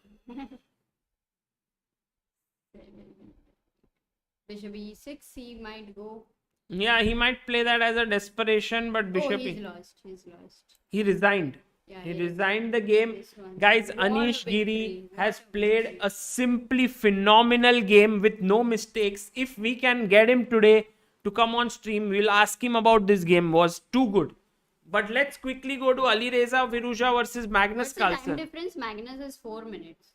Bishop e6, he might go. Yeah, he might play that as a desperation, but bishop. He's lost. He resigned. Yeah, he resigned the game. Guys, What Anish a Giri victory. has played a simply phenomenal game with no mistakes. If we can get him today to come on stream, we'll ask him about this game. Was too good. But let's quickly go to Ali Reza Firouzja versus Magnus What's the time Carlsen. difference? Magnus is 4 minutes.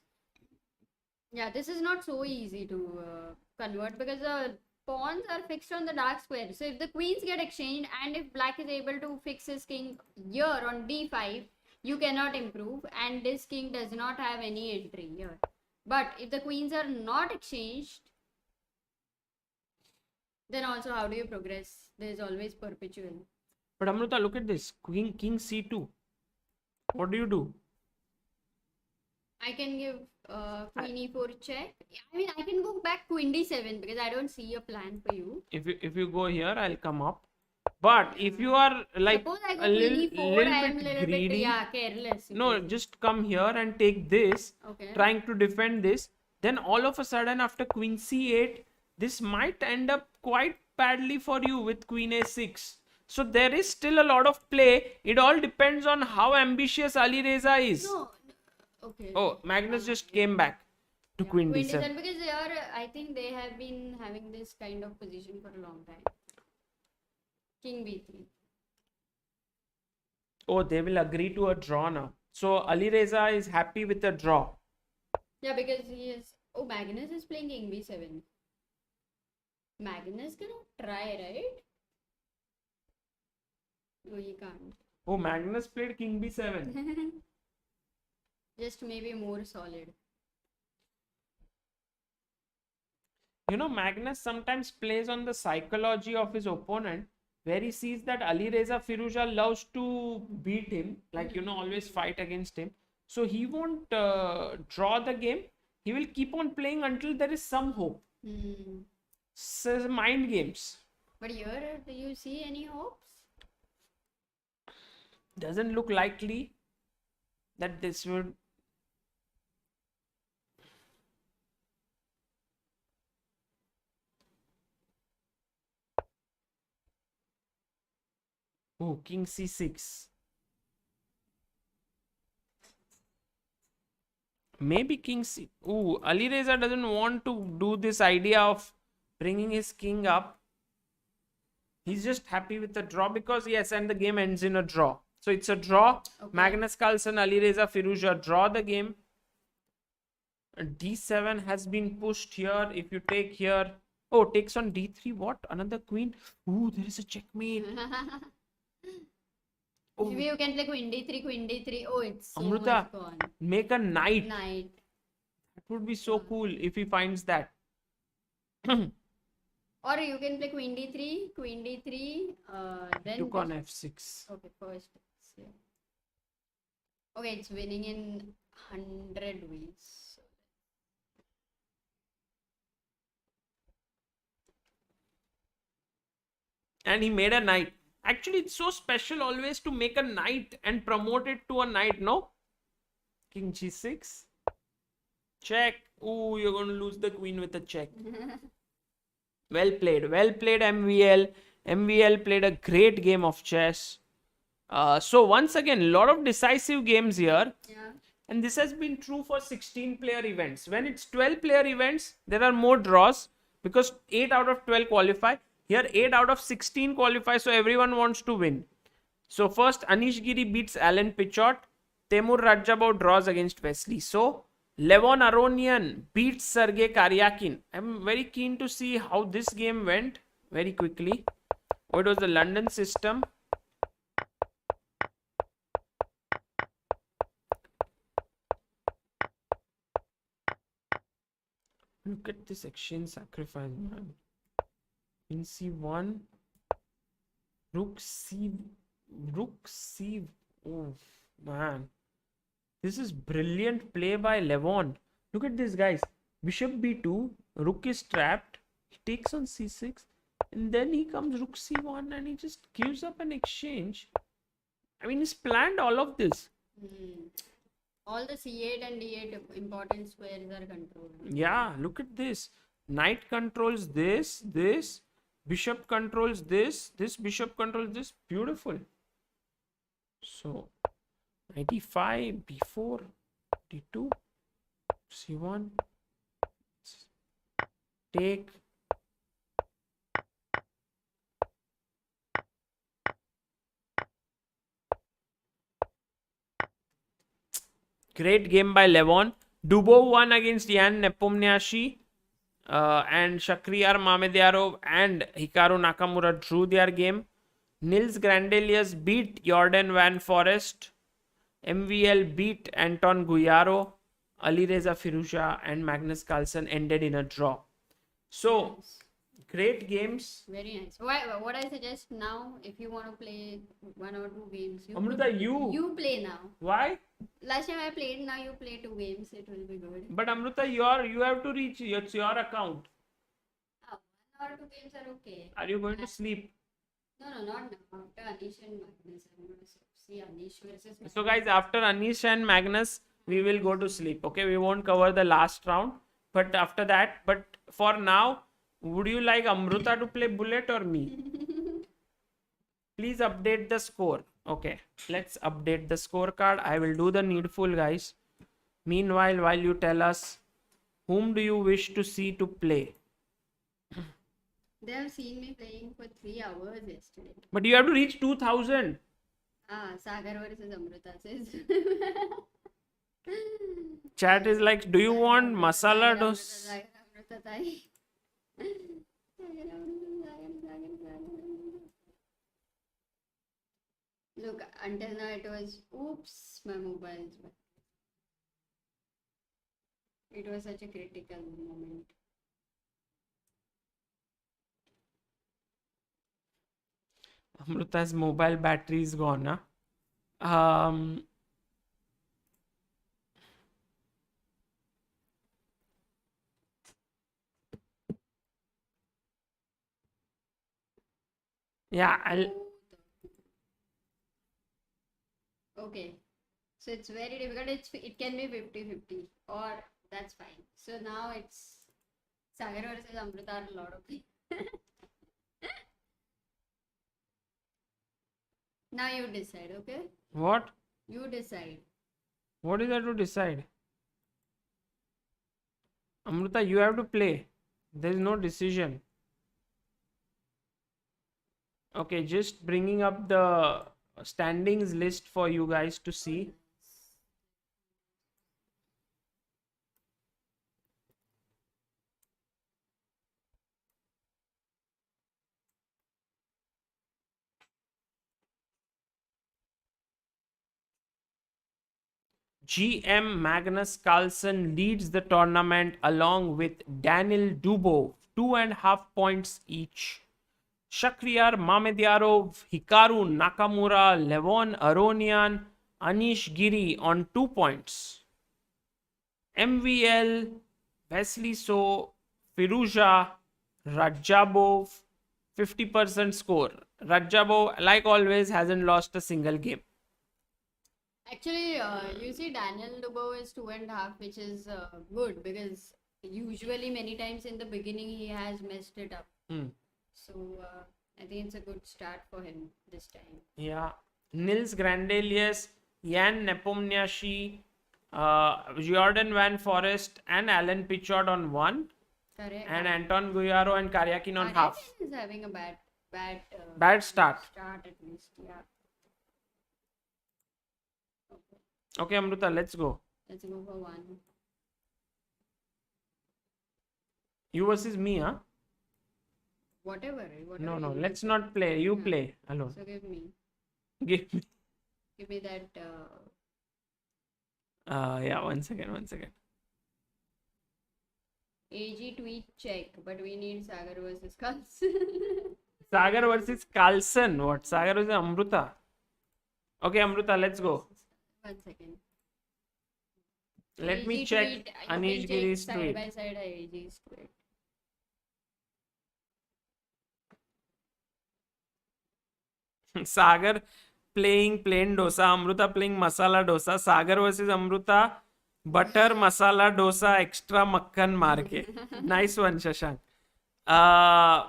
Yeah, this is not so easy to convert because the pawns are fixed on the dark square. So if the queens get exchanged and if black is able to fix his king here on d5, you cannot improve and this king does not have any entry here. But if the queens are not exchanged, then also how do you progress? There is always perpetual. But Amruta, look at this. King c2. What do you do? I can give queen e4 check. I mean, I can go back queen d7 because I don't see a plan for you. If you go here, I'll come up. But if you are like Suppose I go a little, queen e4, little I am bit little greedy, bit, yeah, careless. no, just come here and take this, Okay. trying to defend this. Then all of a sudden, after queen c8, this might end up quite badly for you with queen a6. So there is still a lot of play. It all depends on how ambitious Ali Reza is. No, okay. Oh, Magnus just came back to queen Queen d7. d7 because they are, I think they have been having this kind of position for a long time. King b3. Oh, they will agree to a draw now. So Ali Reza is happy with a draw. Yeah, because he is. Oh, Magnus is playing king b7. Magnus cannot try, right? No, he can't. Oh, Magnus played king b7. Just maybe more solid. You know, Magnus sometimes plays on the psychology of his opponent, where he sees that Ali Reza Firouzja loves to beat him, like, you know, always fight against him. So he won't draw the game. He will keep on playing until there is some hope. So mind games. But here, do you see any hopes? Doesn't look likely that this would. Oh, king c6. Maybe king c. Oh, Ali Reza doesn't want to do this idea of bringing his king up. He's just happy with the draw because yes, and the game ends in a draw. So it's a draw. Okay. Magnus Carlsen, Ali Reza Firouzja draw the game. D7 has been pushed here. If you take here, oh, takes on D3. What? Another queen? Ooh, there is a checkmate. Oh. Maybe you can play queen d3. Oh, it's so Amruta, much gone. make a knight. Knight. That would be so cool if he finds that. Or you can play queen d3, then Took on f6. okay, first. Yeah. Okay, it's winning in 100 ways. And he made a knight. Actually, it's so special always to make a knight and promote it to a knight, no? King g6. Check. Ooh, you're going to lose the queen with a check. Well played, MVL. MVL played a great game of chess. So once again, a lot of decisive games here. Yeah. And this has been true for 16-player events. When it's 12-player events, there are more draws because 8 out of 12 qualify. Here, 8 out of 16 qualify, so everyone wants to win. So first, Anish Giri beats Alan Pichot. Temur Rajabov draws against Wesley. So, Levon Aronian beats Sergey Karyakin. I'm very keen to see how this game went very quickly. Oh, it was the London system. Look at this exchange sacrifice, man. In c1, Rook C. Rook C. Oh, man. This is brilliant play by Levon. Look at this, guys. Bishop b2. Rook is trapped. He takes on c6. And then he comes rook c1 and he just gives up an exchange. I mean, he's planned all of this. All the c8 and d8 important squares are controlled. Yeah, look at this. Knight controls this, this. Bishop controls this, this bishop controls this. Beautiful. So, knight e5, b4, d2, c1. Take. Great game by Levon. Dubov won against Yan Nepomniachtchi. And Shakhriyar Mamedyarov and Hikaru Nakamura drew their game. Nils Grandelius beat Jordan Van Forest. MVL beat Anton Guyaro. Alireza Firouzja and Magnus Carlsen ended in a draw. So, great games. Very nice. What I suggest now, if you want to play 1 or 2 games, Amruta, you play now. Why? Last time I played, now you play 2 games. It will be good. But Amruta, you have to reach. It's your account. 1 or 2 games are okay. Are you going to sleep? No, not now. After Anish and Magnus, I'm going to see Anish versus Magnus. So guys, after Anish and Magnus, we will go to sleep. Okay, we won't cover the last round. But after that, for now, would you like Amruta to play Bullet or me? Please update the score. Okay, let's update the scorecard. I will do the needful, guys. Meanwhile, while you tell us, whom do you wish to see to play? They have seen me playing for 3 hours yesterday. But you have to reach 2000. Sagar versus Amruta says. Chat is like, do you want masala dos? Amruta thai. Look, until now it was, oops, my mobile's back. It was such a critical moment. Amruta's mobile battery is gone, huh? Yeah, Okay. So it's very difficult. It can be 50-50 or that's fine. So now it's Sagar versus Amruta are a lot of things. Now you decide, okay? What? You decide. What is there to decide? Amruta, you have to play. There is no decision. Okay, just bringing up the standings list for you guys to see. GM Magnus Carlsen leads the tournament along with Daniel Dubov, 2.5 points each. Shakhriyar Mamedyarov, Hikaru Nakamura, Levon Aronian, Anish Giri on 2 points. MVL, Wesley So, Firouzja, Rajabov, 50% score. Rajabov, like always, hasn't lost a single game. Actually, you see, Daniel Dubov is 2.5, which is good because usually many times in the beginning he has messed it up. So I think it's a good start for him this time. Yeah. Nils Grandelius, Yan Nepomniachtchi, Jordan Van Forest and Alan Pichot on 1. Correct. And Anton Guyaro and Karyakin on half. Is having a bad start. At least, yeah. Okay, Amruta, let's go. Let's go for 1. You versus me, huh? Whatever. No, let's not play. You play alone. So give me. Give me. Give me that. Yeah, one second. AG tweet check, but we need Sagar versus Carlsen. Sagar versus Carlsen. What? Sagar versus Amruta. Okay, Amruta, let's go. 1 second. Let me AG check tweet. You can Anish check Giri's side by tweet. side AG's tweet. Sagar playing plain dosa, Amruta playing masala dosa. Sagar versus Amruta, butter masala dosa, extra makkan marke. Nice one, Shashank. Uh,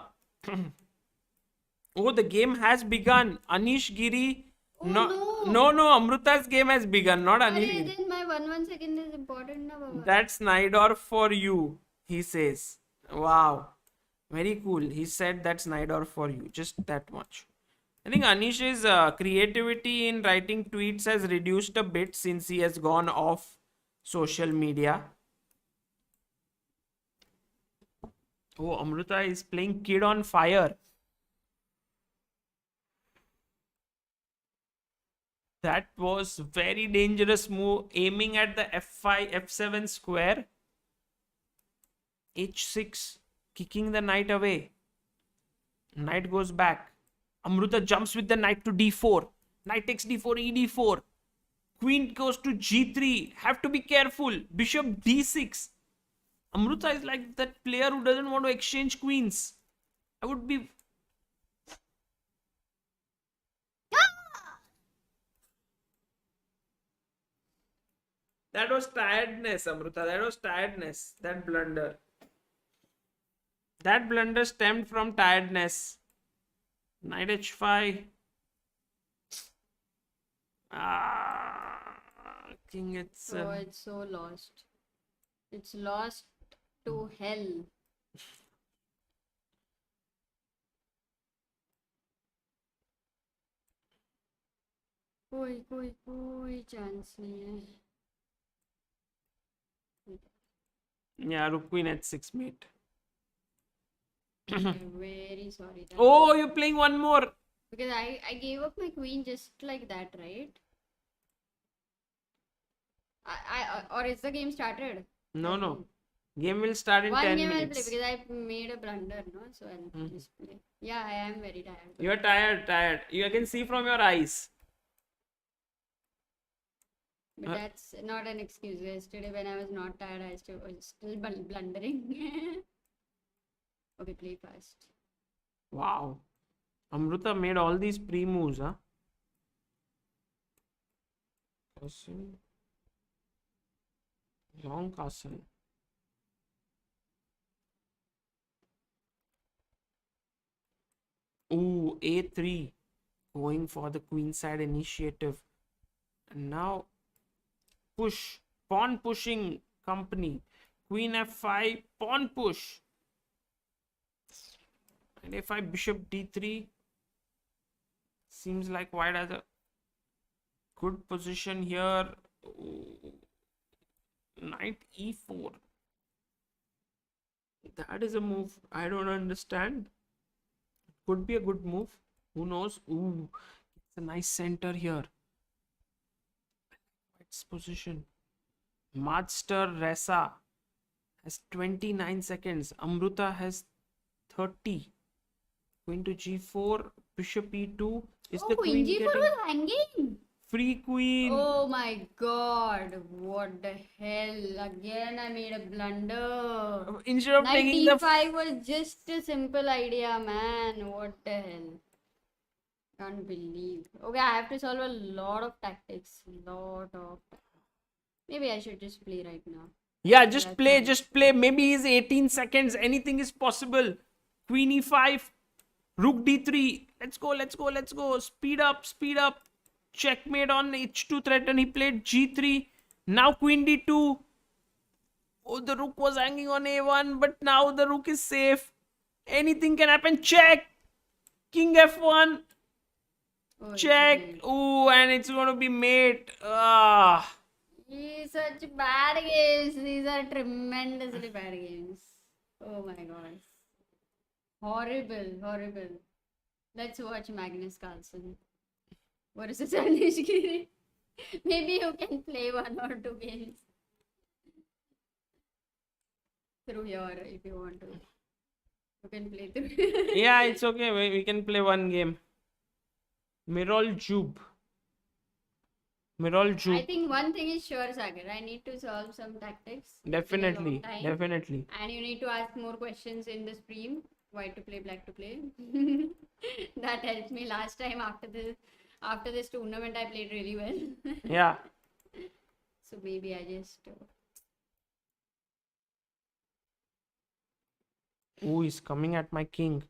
oh, the game has begun. Anish Giri. Oh No, no! no, Amruta's game has begun, not Anish Arey, Giri. then my 1 1 second is important na baba. That's Nidor for you, he says. Wow. Very cool. He said that's Nidor for you. Just that much. I think Anish's creativity in writing tweets has reduced a bit since he has gone off social media. Oh, Amruta is playing Kid on Fire. That was very dangerous move, aiming at the f5, f7 square. h6, kicking the knight away. Knight goes back. Amruta jumps with the knight to d4. Knight takes d4, ed4. Queen goes to g3. Have to be careful. Bishop d6. Amruta is like that player who doesn't want to exchange queens. I would be. That was tiredness, Amruta. That was tiredness. That blunder. That blunder stemmed from tiredness. Knight h5. King h7. Oh, it's so lost. It's lost to hell. कोई chance नहीं है. Yeah, rook queen h6 mate. Very sorry. Oh, you're playing one more. Because I gave up my queen just like that, right? Or is the game started? No. Game will start in One 10 game I'll play minutes. because I made a blunder, no? So I'll just play. Yeah, I am very tired. You're tired. You can see from your eyes. But that's not an excuse. Yesterday when I was not tired, I was still blundering. Okay, play fast. Wow. Amruta made all these pre-moves, huh? Castle. Long castle. Ooh, a3. Going for the queenside initiative. And now push. Pawn pushing company. Queen f5. Pawn push. And f5, bishop d3. Seems like white has a good position here. Ooh. Knight e4. That is a move I don't understand. Could be a good move. Who knows? Ooh, it's a nice center here. White's position. Master Resa has 29 seconds. Amruta has 30. Queen to g4. Bishop e2. Is the queen Queen g4 getting was hanging. free queen? Oh my god, what the hell? Again, I made a blunder. Instead of Knight taking the d5 was just a simple idea, man. What the hell? Can't believe. Okay, I have to solve a lot of tactics. Maybe I should just play right now. Yeah, just play. Maybe he's 18 seconds. Anything is possible. Queen e5. Rook d3. Let's go. Speed up. Checkmate on h2 threat, and he played g3. Now queen d2. Oh, the rook was hanging on a1, but now the rook is safe. Anything can happen. Check. King f1. Oh, Check. Oh, and it's going to be mate. These such bad games. These are tremendously bad games. Oh my god. Horrible. Let's watch Magnus Carlsen. What is it, Anish Giri? Maybe you can play 1 or 2 games through here if you want to. You can play through. Yeah, it's okay. We can play one game. Mirol Jube. Mirol I Jube. think one thing is sure, Sagar. I need to solve some tactics. It's been a long Definitely. time. Definitely. And you need to ask more questions in the stream. White to play, black to play. That helped me last time after this tournament. I played really well. Yeah. So maybe I just Ooh, he's coming at my king.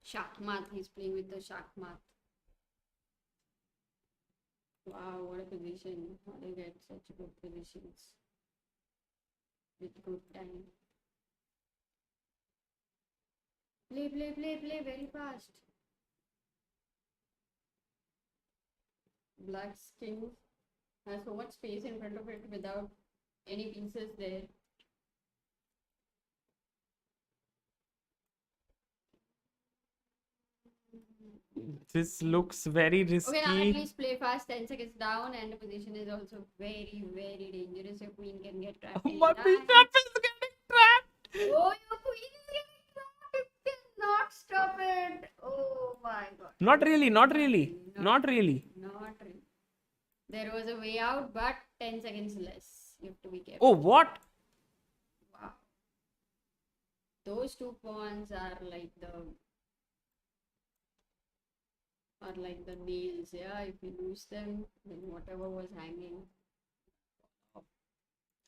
Shakmat. He's playing with the Shakmat. Wow, what a position. How do you get such good positions with good time? Play, play, play, play very fast. Black's king has so much space in front of it without any pieces there. This looks very Okay, now at risky. least play fast, 10 seconds down, and the position is also very, very dangerous. Your queen can get trapped My anytime. bishop is getting trapped. Oh, your queen is getting trapped. You cannot stop it. Oh my god. Not really, not really. Not really. Not really. There was a way out, but 10 seconds less. You have to be careful. Oh, what? Wow. Those 2 pawns are like the nails, yeah. If you lose them, then whatever was hanging.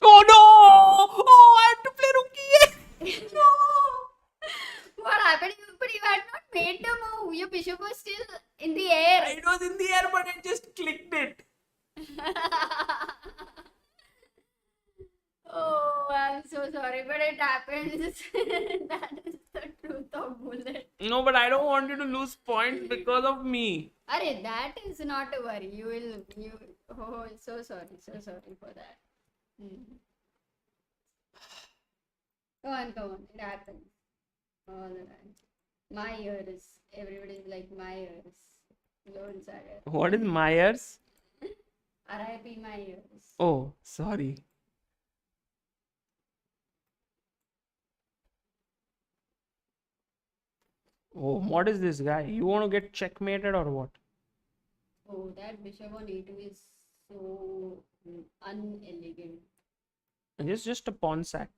Oh no! Oh, I have to play rookie. No! What happened? But you had not made the move. Your bishop was still in the air. It was in the air, but I just clicked it. Oh, I'm so sorry, but it happens. That is the truth of bullet. No, but I don't want you to lose points because of me. Arey, that is not a worry. Oh, so sorry for that. Come on, it happens all the time. My ears, everybody's like my ears. Don't Sagar. What is Myers? RIP my ears. Oh, sorry. Oh, what is this guy? You want to get checkmated or what? Oh, that bishop on e2 is so unelegant. It's just a pawn sack.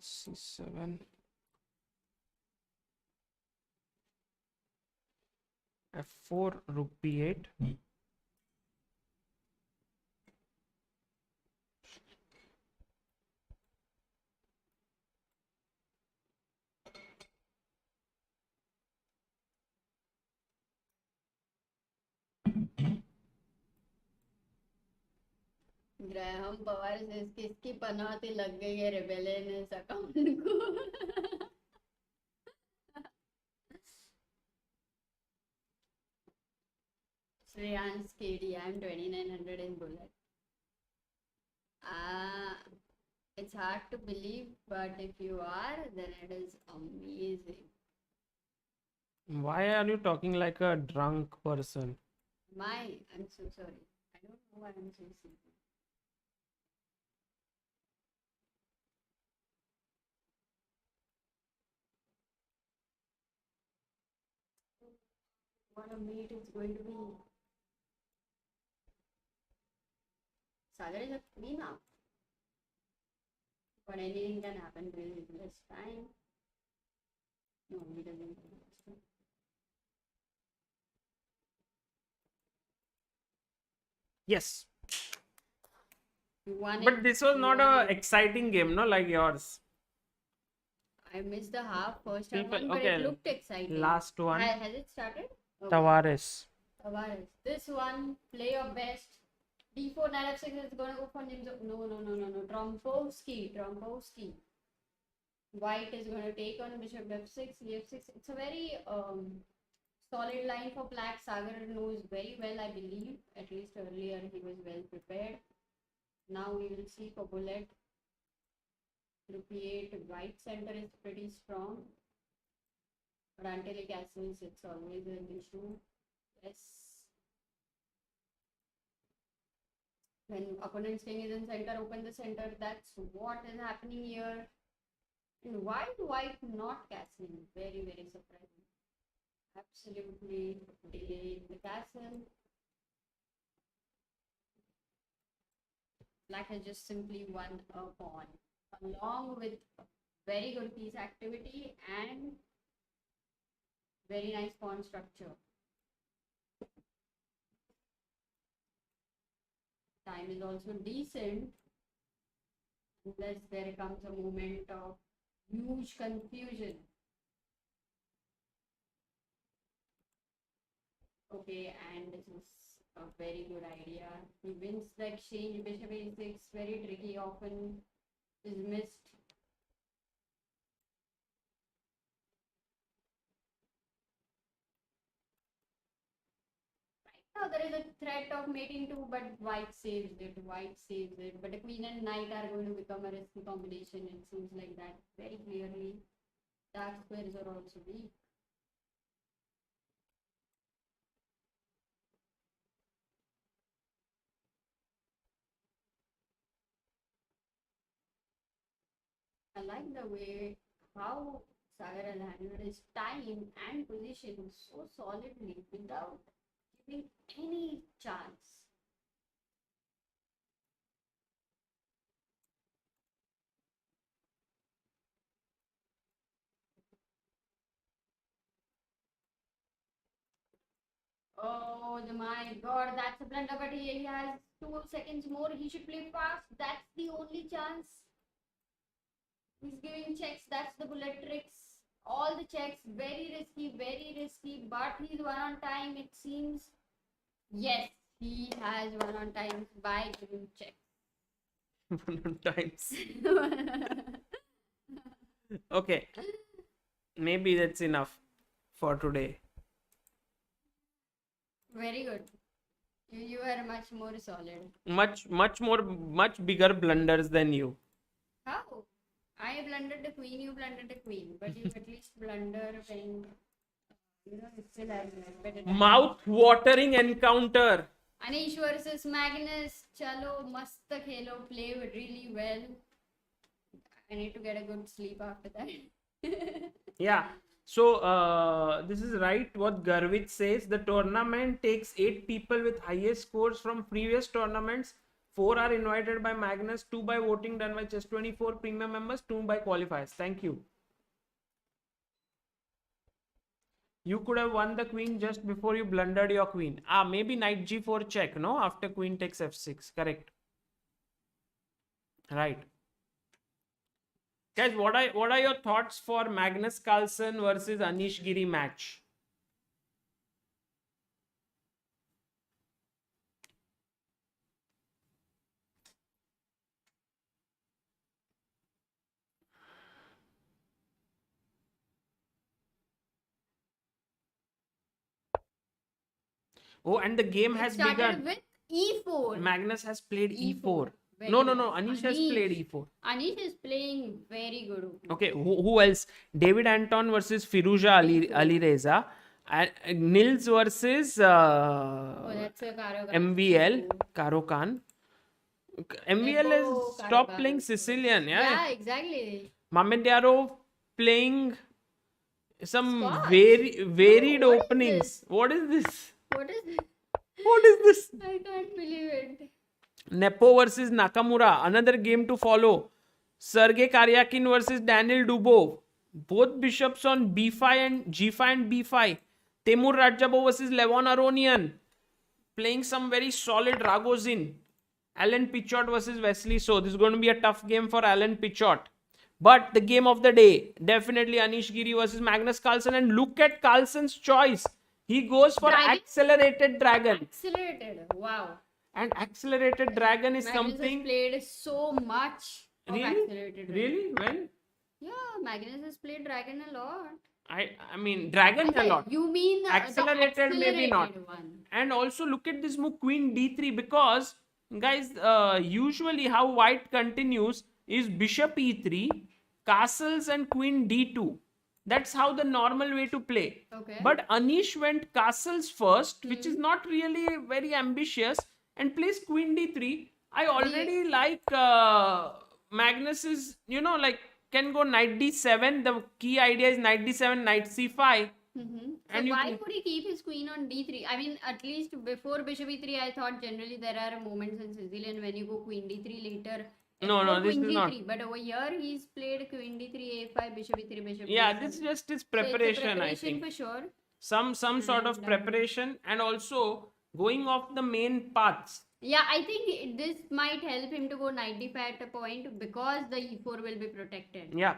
C7. F4, rook b8. Graham Pawar से किसकी पनौती लग गई है rebellion इस account को. Shreyansh KD, I'm 2900 in bullet. It's hard to believe, but if you are, then it is amazing. Why are you talking like a drunk person? I'm so sorry. I don't know why I'm so sleepy. What a meet it's going to be. Sagar is a queen up. But anything can happen really this time. No, he doesn't have this time. Yes. You won But it. this was You not won a it. exciting game, no, like yours. I missed the first half People- one, but okay, it looked exciting. Last one. Has it started? Okay. Tavares. Tavares. This one, play your best. D4, knight f6 is going to go for Nimzo. No. Trombowski. White is going to take on bishop f6, e6. It's a very solid line for black. Sagar knows very well, I believe. At least earlier he was well prepared. Now we will see for bullet. Rook e8, white center is pretty strong. But until he castles, it's always an issue. Yes. When opponent's king is in center, open the center. That's what is happening here. And why white not castling? Very, very surprising. Absolutely delaying the castle. Black has just simply won a pawn, along with very good piece activity and very nice pawn structure. Time is also decent, unless there comes a moment of huge confusion. Okay, and this is a very good idea. He wins the exchange. Bishop a6, very tricky, often is missed. Now there is a threat of mating too, but white saves it. White saves it. But a queen and knight are going to become a risky combination. It seems like that very clearly. Dark squares are also weak. I like the way how Sagar has handled his time and position so solidly without giving any chance. Oh my god, that's a blunder, but he has 2 seconds more. He should play fast. That's the only chance. He's giving checks. That's the bullet tricks. All the checks, very risky, but he's one on time, it seems. Yes, he has one on time by giving checks. One on times. Okay. Maybe that's enough for today. Very good. You are much more solid. Much bigger blunders than you. How? I blundered the queen, you blundered the queen, but you at least blunder when you still have better time. Mouth-watering encounter. Anish versus Magnus. Chalo, mast khelo, play really well. I need to get a good sleep after that. Yeah. So this is right what Garvit says. The tournament takes 8 people with highest scores from previous tournaments. 4 are invited by Magnus, 2 by voting done by Chess24 premium members, 2 by qualifiers. Thank you. You could have won the queen just before you blundered your queen. Maybe knight g4 check, no? After queen takes f6. Correct. Right. Guys, what are your thoughts for Magnus Carlsen versus Anish Giri match? Oh, and the game has begun. With e4. Magnus has played e4. Very No. nice. Anish has played e4. Anish is playing very good. Okay, who else? David Anton versus Firuza Ali Reza. Nils versus That's a MVL, Karo Khan. MVL has stopped playing Sicilian. Yeah, exactly. Mamedyarov playing some Scotch? varied what is openings. this? What is this? What is this? What is this? I can't believe it. Nepo versus Nakamura. Another game to follow. Sergei Karyakin versus Daniel Dubov. Both bishops on b5 and g5 and b5. Temur Radjabov versus Levon Aronian. Playing some very solid Ragozin. Alan Pichot versus Wesley So. This is going to be a tough game for Alan Pichot. But the game of the day, definitely Anish Giri versus Magnus Carlsen. And look at Carlsen's choice. He goes for Accelerated Dragon. Accelerated. Wow. And Accelerated Dragon is Magnus something... has played so much of Accelerated Dragon. Really? When? Yeah, Magnus has played Dragon a lot. I mean, Dragon a lot. You mean Accelerated maybe not. One. And also look at this move Queen D3 because, guys, usually how white continues is bishop e3, castles and queen d2. That's how the normal way to play. Okay. But Anish went castles first, which is Hmm. not really very ambitious, and plays queen d3. I already The like Magnus like can go knight d7. The key idea is knight d7, knight c5, So and you why play. would he keep his queen on d3? I mean, at least before bishop e3, I thought generally there are moments in Sicilian when you go queen d3 later, No, f4, no, this queen is not. g3. But over here, he's played queen d3, a5, bishop e3, bishop Yeah, this d7. just is So it's a preparation, I preparation think. for sure. Some sort of And preparation, and also going off the main paths. yeah, I think this might help him to go knight d5 at a point because the e4 will be protected. Yeah.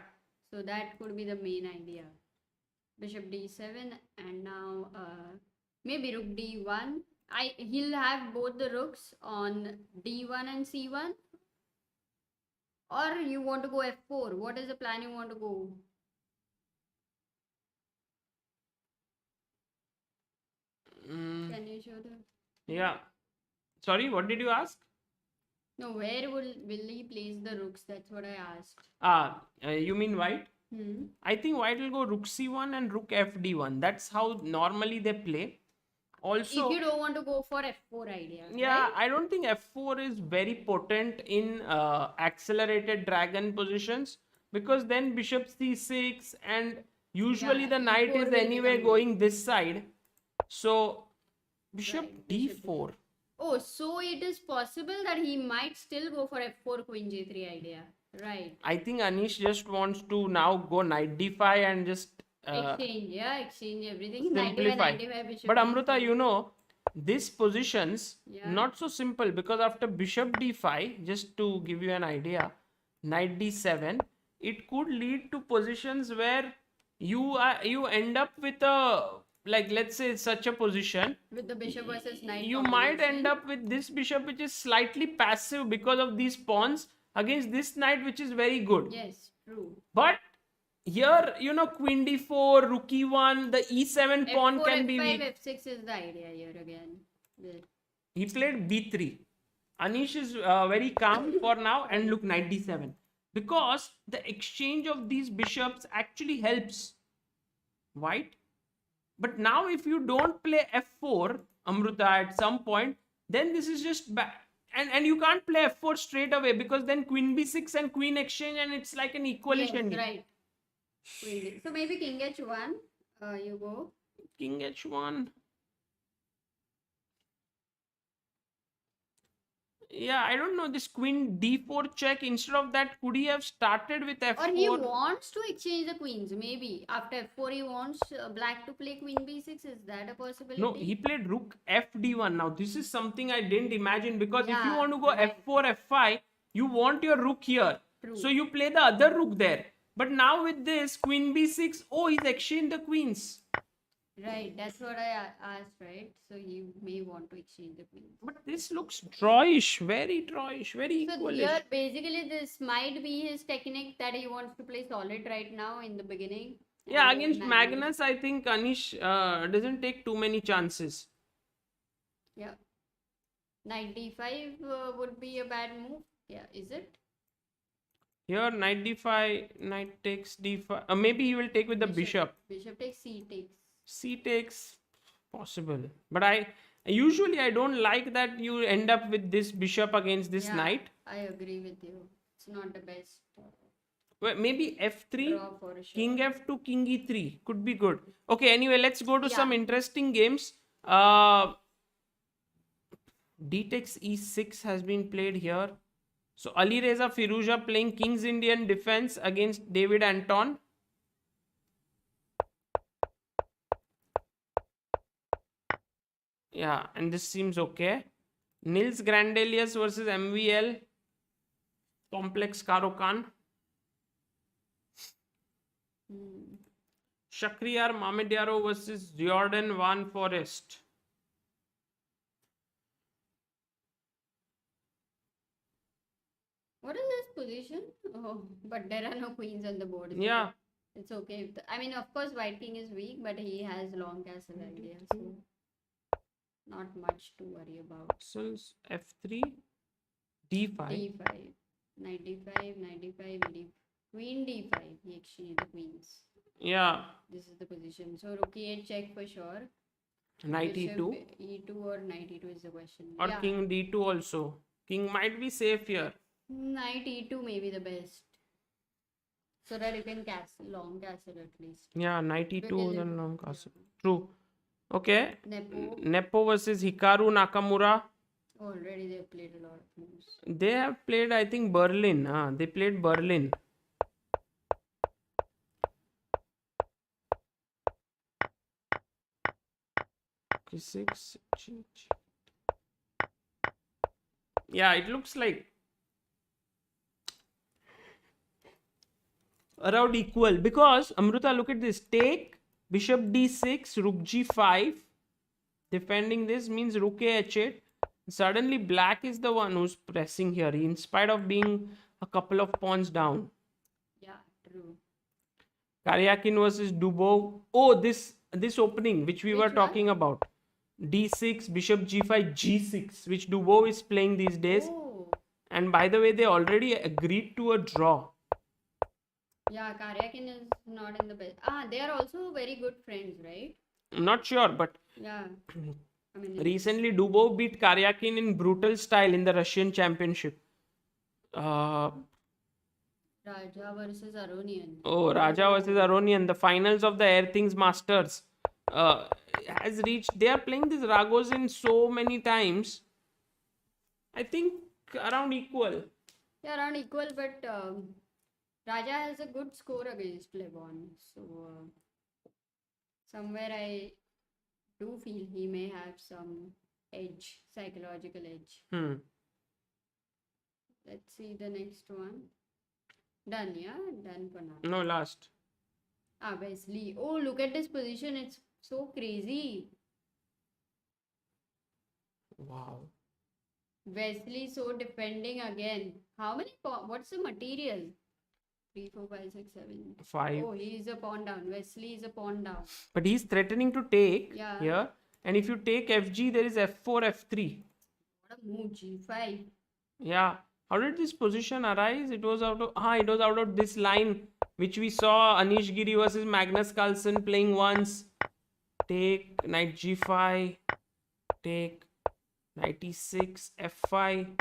So that could be the main idea. Bishop d7, and now maybe rook d1. He'll have both the rooks on d1 and c1, or you want to go f4. What is the plan you want to go? Can you show the? Yeah. Sorry, what did you ask? No, where will he place the rooks? That's what I asked. You mean white? Hmm. I think white will go rook c1 and rook fd1. That's how normally they play. Also, If you don't want to go for f4 idea, yeah, right? I don't think f4 is very potent in accelerated dragon positions, because then bishop c6, and usually Yeah, the knight e4 is will anyway become going this side. So bishop right. Bishop d4. Oh, so it is possible that he might still go for f4 queen j3 idea. Right. I think Anish just wants to now go knight d5 and just Exchange everything. 95, simplify. 95 bishop But Amruta, d4. this positions Yeah. not so simple, because after bishop d5, just to give you an idea, knight d7, it could lead to positions where you end up with a, like, let's say such a position. With the bishop versus knight You might end combination. up with this bishop which is slightly passive because of these pawns against this knight which is very good. Yes, true. But here, queen d4, rook e1, the e7 pawn f4, can be f5, weak. f6 is the idea here again. Yeah. He played b3. Anish is very calm for now, and look, knight d7. Because the exchange of these bishops actually helps white. But now if you don't play f4, Amruta, at some point, then this is just bad. And you can't play f4 straight away, because then queen b6 and queen exchange, and it's like an equalish ending. Right. So maybe king h1. You go. King h1. Yeah, I don't know, this queen d4 check. Instead of that, could he have started with f4? Or he wants to exchange the queens. Maybe after f4 he wants black to play queen b6. Is that a possibility? No, he played rook fd1. Now this is something I didn't imagine, because if you Yeah, want to go right. f4 f5, you want your rook here. True. So you play the other rook there. But now with this queen b6, oh, he's exchanged the queens. Right, that's what I asked, right? So you may want to exchange the queens. But this looks drawish, very So equalish. here, basically, this might be his technique that he wants to play solid right now in the beginning. Yeah, And against then Magnus, I think Anish doesn't take too many chances. Yeah. Knight d5 would be a bad move. Yeah, is it? Here, knight d5, knight takes d5. Maybe he will take with the bishop. Bishop takes, c takes. C takes, possible. But I don't like that you end up with this bishop against this Yeah, knight. I agree with you. It's not the best Well, maybe f3, draw for sure. king f2, king e3 could be good. Okay, anyway, let's go to Yeah. some interesting games. D takes e6 has been played here. So Ali Reza Firuza playing King's Indian defense against David Anton. Yeah, and this seems okay. Nils Grandelius versus MVL. Complex Karo Khan. Shakhriyar Mamediaro versus Jordan Van Forest. What is this position? Oh, but there are no queens on the board. So Yeah. it's okay. I mean, of course, white king is weak, but he has long castle idea, so not much to worry about. Castles f3, d5. d5. Knight d5, knight d5, queen d5. He exchanged the queens. Yeah. This is the position. So rook e8 check for sure. Knight Bishop e2. e2 or knight e2 is the question. Or Yeah. king d2 also. King might be safe here. Knight e2 may be the best. So that you can castle, long castle at least. Yeah, knight e2 Because then long castle. True. Okay. Nepo. Nepo versus Hikaru Nakamura. Already they played a lot of moves. They have played, I think, Berlin. They played Berlin. Okay, 6. Yeah, it looks like around equal. Because, Amruta, look at this. Take bishop d6, rook g5. Defending this means rook a h8. Suddenly, black is the one who's pressing here, in spite of being a couple of pawns down. Yeah, true. Karyakin versus Dubov. Oh, this opening which we were Which talking about. D6, bishop g5, g6, which Dubov is playing these days. Oh. And by the way, they already agreed to a draw. Yeah, Karyakin is not in the best. They are also very good friends, right? I'm not sure, but Yeah. I mean, recently Dubov beat Karyakin in brutal style in the Russian championship. Raja versus Aronian. Oh, Raja versus Aronian, the finals of the Air Things Masters has reached. They are playing this Ragozin so many times. I think around equal. Yeah, around equal, but Raja has a good score against Levon. So somewhere I do feel he may have some edge, psychological edge. Let's see the next one. Done, yeah? Done for now. No, last. Wesley. Oh, look at this position. It's so crazy. Wow. Wesley so defending again. How many what's the material? 3, 4, 5, 6, 7. 5. Oh, he is a pawn down. Wesley is a pawn down. But he's threatening to take Yeah. here. And if you take FG, there is F4, F3. What a move, G5. Yeah. How did this position arise? It was out of this line which we saw Anish Giri versus Magnus Carlsen playing once. Take knight G5. Take knight E6, F5.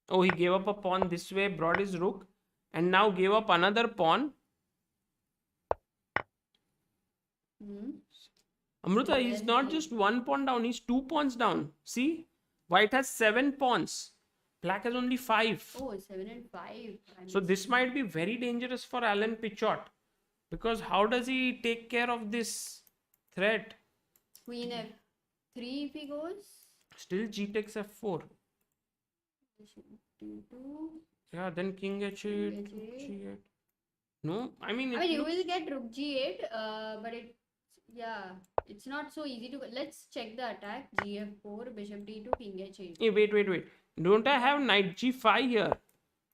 Oh, he gave up a pawn this way, brought his rook, and now gave up another pawn. Amruta, he's not just one pawn down, he's 2 pawns down. See? White has 7 pawns. Black has only 5. Oh, 7 and 5. So this might be very dangerous for Alan Pichot. Because how does he take care of this threat? Queen F3 if he goes. Still G takes F4. D2. Yeah, then King H8, G8. No, I mean you will get Rook G8, but it's not so easy to. Let's check the attack. GF4, Bishop D2, King H8. Hey, wait. Don't I have Knight G5 here?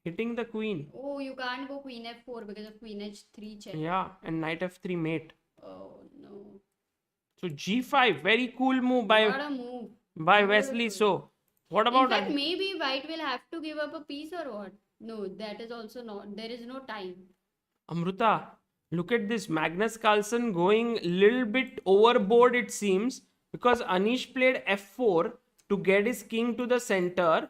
Hitting the queen. Oh, you can't go Queen F4 because of Queen H3 check. Yeah, and Knight F3 mate. Oh, no. So G5, very cool move What a move. by Wesley. So, what about... In fact, maybe White will have to give up a piece or what? No, that is also not. There is no time. Amruta, look at this. Magnus Carlsen going a little bit overboard, it seems. Because Anish played F4 to get his king to the center.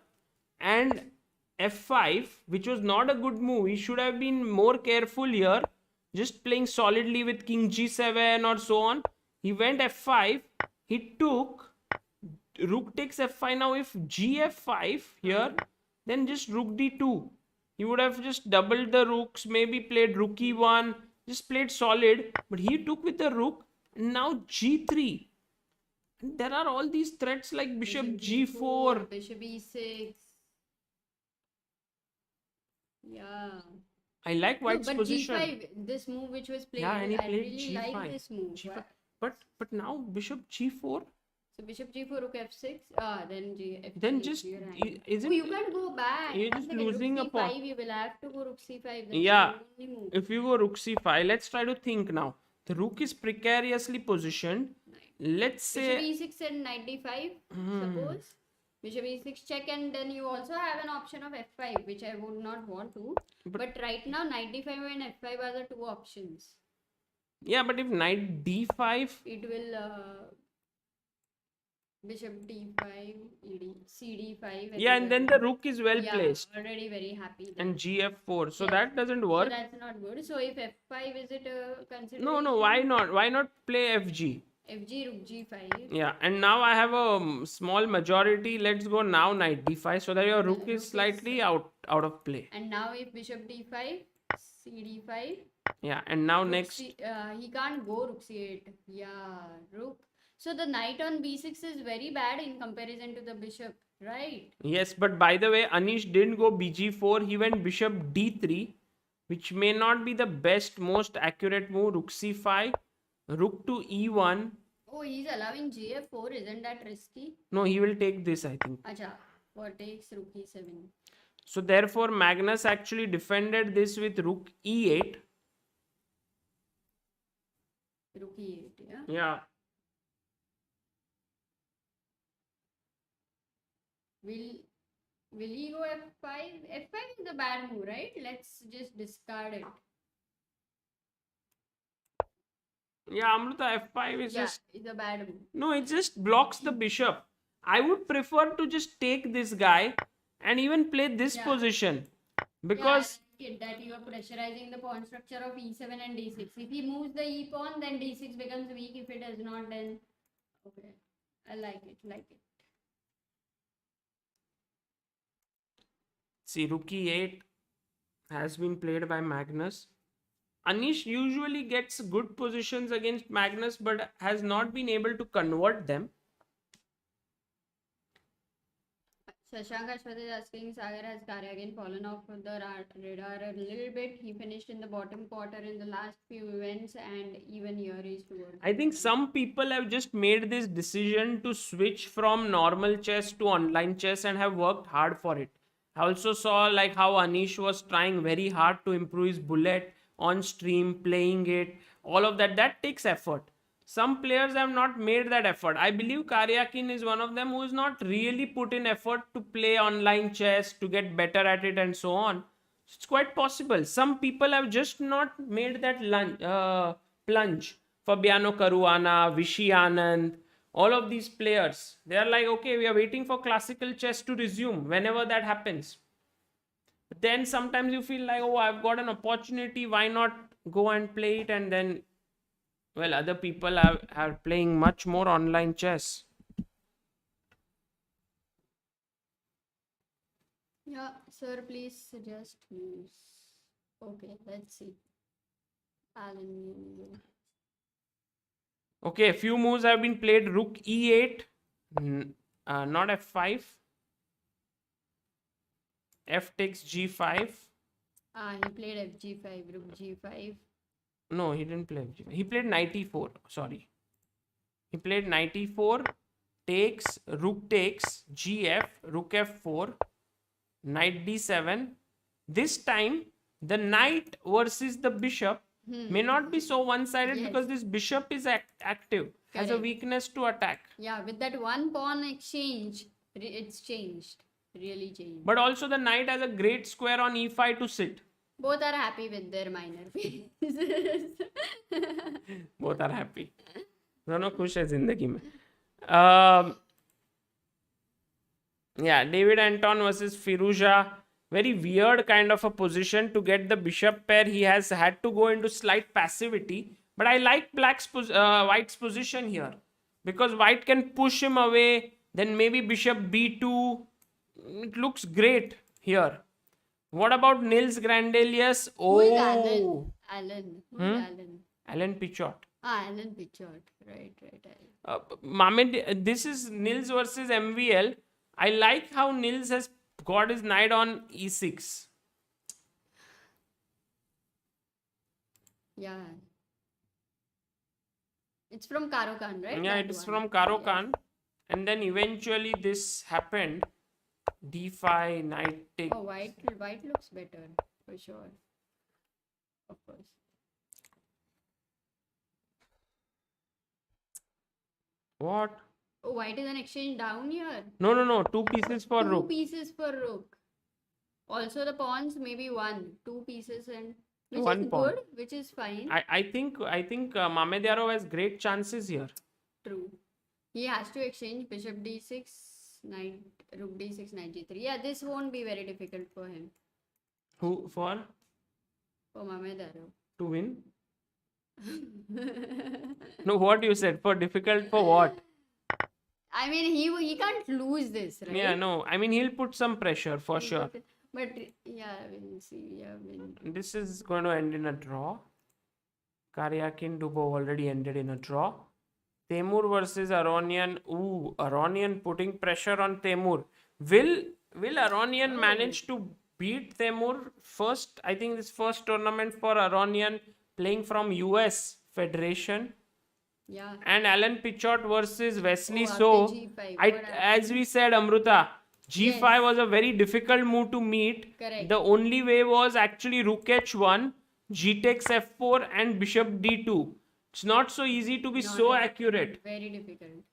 And F5, which was not a good move. He should have been more careful here. Just playing solidly with King G7 or so on. He went F5. He took... Rook takes F5. Now if GF5 here, then just Rook D2. He would have just doubled the rooks, maybe played Rook E1, just played solid. But he took with the Rook. And now G3. And there are all these threats like Bishop G4. Bishop E6. Yeah. I like White's but position. G5, this move which was played, Yeah, and he I played really G5. like this move. G5. But now Bishop G4. So Bishop G4, Rook F6. Then F3. Then just isn't you can't go back. You're just losing Rook a pawn. C5, you will have to go Rook C5. That's Yeah. the only move. If you go Rook C5, let's try to think now. The Rook is precariously positioned. Let's say Bishop E6 and Knight D5, suppose. bishop e6 check, and then you also have an option of f5, which I would not want to. But right now, knight d5 and f5 are the two options. Yeah, but if knight d5, it will bishop d5, ed, cd5. Yeah, and then the rook is well yeah, placed. already very happy. Then. And gf4. So yes. that doesn't work. So that's not good. So if f5 is it a consideration? No, why not? Why not play fg? fg, rook g5. Yeah, and now I have a small majority. Let's go now knight d5 so that your rook is slightly out of play. And now if bishop d5, cd5. Yeah, and now rook next. he can't go rook c8. Yeah, rook. So the knight on b6 is very bad in comparison to the bishop, right? Yes, but by the way, Anish didn't go bg4. He went bishop d3, which may not be the best, most accurate move. Rook c5, rook to e1. Oh, he's allowing gf4. Isn't that risky? No, he will take this, I think. Acha, what takes rook e7? So therefore, Magnus actually defended this with rook e8. Rook e8, yeah? Yeah. Will he go f5? f5 is the bad move, right? Let's just discard it. Yeah, Amruta, f5 is just... it's a bad move. No, it just blocks the bishop. I would prefer to just take this guy and even play this position. Because... that you are pressurizing the pawn structure of e7 and d6. If he moves the e pawn, then d6 becomes weak. If it does not, then... Okay. I like it. See, rook e8 has been played by Magnus. Anish usually gets good positions against Magnus but has not been able to convert them. Shashank Ashwath is asking, Sagar, has Karya again fallen off the radar a little bit? He finished in the bottom quarter in the last few events, and even here he's towards. I think some people have just made this decision to switch from normal chess to online chess and have worked hard for it. I also saw like how Anish was trying very hard to improve his bullet on stream, playing it, all of that. That takes effort. Some players have not made that effort. I believe Karyakin is one of them who has not really put in effort to play online chess, to get better at it and so on. It's quite possible. Some people have just not made that plunge. Fabiano Caruana, Vishy Anand, all of these players. They are like, okay, we are waiting for classical chess to resume whenever that happens. But then sometimes you feel like, oh, I've got an opportunity. Why not go and play it? And then... well, other people are playing much more online chess. Yeah, sir, please suggest moves. Okay, let's see. Alan. Okay, a few moves have been played. Rook e8, not f5. F takes g5. He played fg5, rook g5. No, he didn't play fg5. He played knight e4. Sorry. He played knight e4, takes, rook takes, gf, rook f4, knight d7. This time, the knight versus the bishop may not be so one-sided because this bishop is active, has a weakness to attack. Yeah, with that one pawn exchange, it's changed. Really changed. But also the knight has a great square on e5 to sit. Both are happy with their minor pieces. Both are happy. दोनों खुश है जिंदगी में. Yeah, David Anton versus Firuza. Very weird kind of a position to get the bishop pair. He has had to go into slight passivity. But I like White's position here. Because White can push him away. Then maybe bishop b2. It looks great here. What about Nils Grandelius? Oh. Who is Alan? Alan. Who is Alan? Alan Pichot. Alan Pichot. Right. Mamed, this is Nils versus MVL. I like how Nils has got his knight on e6. Yeah. It's from Karo Khan, right? Yeah, it is from Karo Khan. And then eventually this happened. d5, knight take. Oh, white looks better for sure. Of course. What? Oh, white is an exchange down here. No. 2 pieces for Two rook. pieces for rook. Also the pawns maybe one. 2 pieces and which One is pawn. good, which is fine. I think Mamedyarov has great chances here. True. He has to exchange bishop d6, knight, rook d6, knight g3. Yeah, this won't be very difficult for him. Who for Mamedaro. to win? No, what you said for difficult for what? I mean, he can't lose this, right? Yeah, no. I mean, he'll put some pressure for sure. But yeah, we'll see. Yeah, This is going to end in a draw. Karyakin Dubov already ended in a draw. Temur versus Aronian. Ooh, Aronian putting pressure on Temur. Will Aronian manage to beat Temur first? I think this first tournament for Aronian playing from US Federation. yeah. And Alan Pichot versus Wesley. Oh, So, after G5, what as we said, Amruta, G5 Yes. was a very difficult move to meet. Correct. The only way was actually Rook H1, G takes F4, and Bishop D2. It's not so easy to be Not so at- accurate. Very difficult.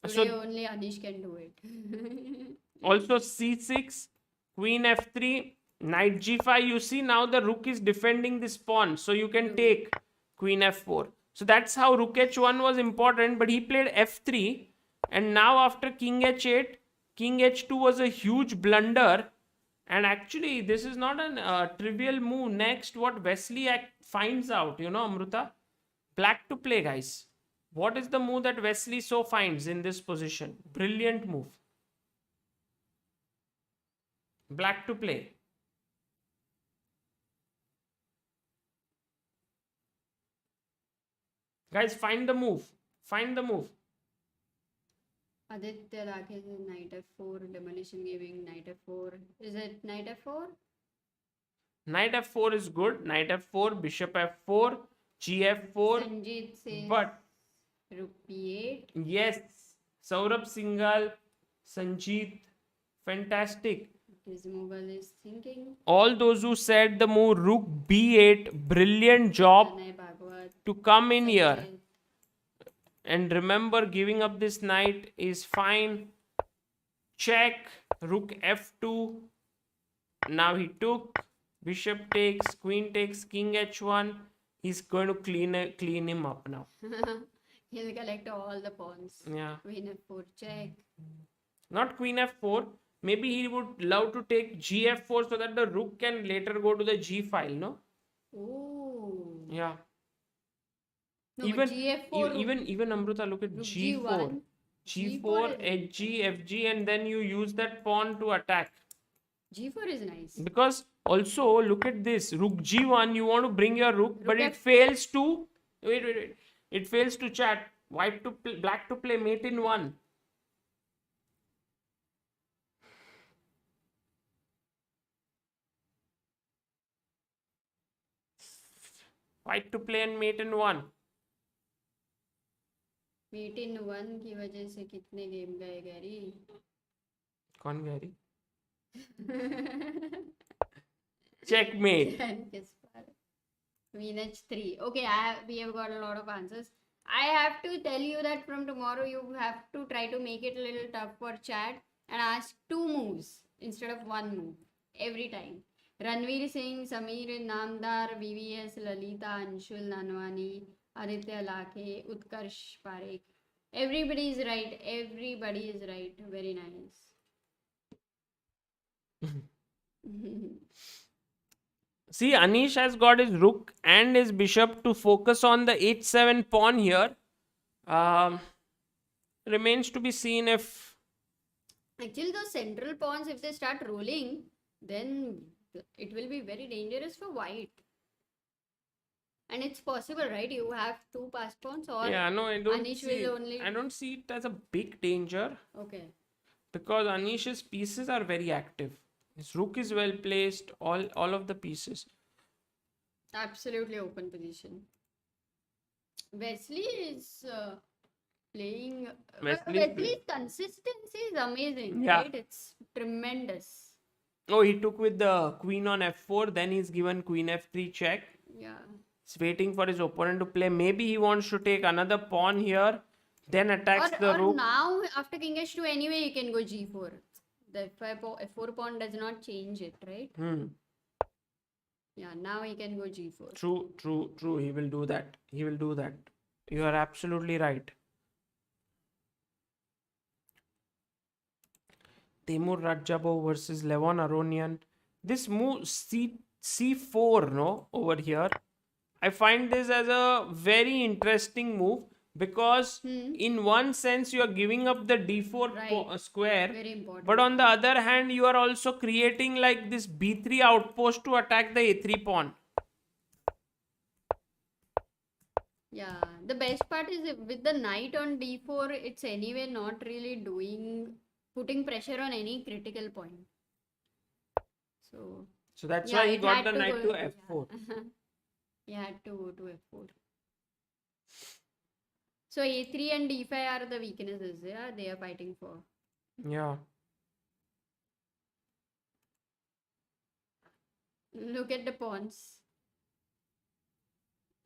So- Today only Anish can do it. Also C6, Queen F3, Knight G5. You see now the Rook is defending this pawn, so you can take Queen F4. So that's how Rook H1 was important, but he played F3, and now after King H8, King H2 was a huge blunder. And actually, this is not a trivial move. Next, what Wesley finds out, Amruta? Black to play, guys. What is the move that Wesley so finds in this position? Brilliant move. Black to play. Guys, find the move. Find the move. Aditya Rakesh is knight f4, demolition giving knight f4. Is it knight f4? Knight f4 is good. Knight f4, bishop f4, gf4. Sanjeet says But rook b8. yes, Saurabh Singhal, Sanjeet, fantastic. His Mughal is thinking. All those who said the move rook b8, brilliant job Pranay Bhagwat. to come in here. Sanjeet. And remember, giving up this knight is fine. Check, rook f2. Now he took, bishop takes, queen takes, king h1. He's going to clean him up now. He'll collect all the pawns. Yeah. Queen f4 check. Not queen f4. Maybe he would love to take gf4 so that the rook can later go to the g file, no? Ooh. Yeah. No, even but G4 even Amruta, look at rook g4. G1. G4, hg, fg, and then you use that pawn to attack. G4 is nice. Because also look at this, rook g1, you want to bring your rook, but Rook it fails to wait. It fails to chat. Black to play mate in one. White to play and mate in one. Mate in 1 की वजह से कितने game गए Gary? कौन Gary? Checkmate. Queen h3. Okay, we have got a lot of answers. I have to tell you that from tomorrow you have to try to make it a little tough for chat and ask 2 moves instead of 1 move every time. Ranveer Singh, Sameer Namdar, VVS, Lalita, Anshul Nanwani, Aditya Lakhe, Utkarsh Parekh. Everybody is right. Everybody is right. Very nice. See, Anish has got his rook and his bishop to focus on the h7 pawn here. Remains to be seen if... Actually, those central pawns, if they start rolling, then it will be very dangerous for white. And it's possible, right? You have 2 passed pawns or Yeah, no, I don't Anish see... will only... I don't see it as a big danger. Okay. Because Anish's pieces are very active. His rook is well placed, all of the pieces. Absolutely open position. Wesley is playing... Wesley's consistency is amazing, Yeah. right? It's tremendous. Oh, he took with the queen on f4, then he's given queen f3 check. Yeah. He's waiting for his opponent to play. Maybe he wants to take another pawn here. then attacks the Or rook. now after king h2 anyway you can go g4. The f4 pawn does not change it, right? Yeah, now he can go g4. True. He will do that. You are absolutely right. Temur Rajabov versus Levon Aronian. This move c4, no, over here. I find this as a very interesting move because in one sense you are giving up the d4 Right. square, Very important. but on the other hand you are also creating like this b3 outpost to attack the a3 pawn. Yeah, the best part is with the knight on d4, it's anyway not really putting pressure on any critical point. So that's yeah, why he it got had the to knight go. to f4. Yeah. He had to go to f4. So a3 and d5 are the weaknesses. Yeah, they are fighting for. Yeah. Look at the pawns.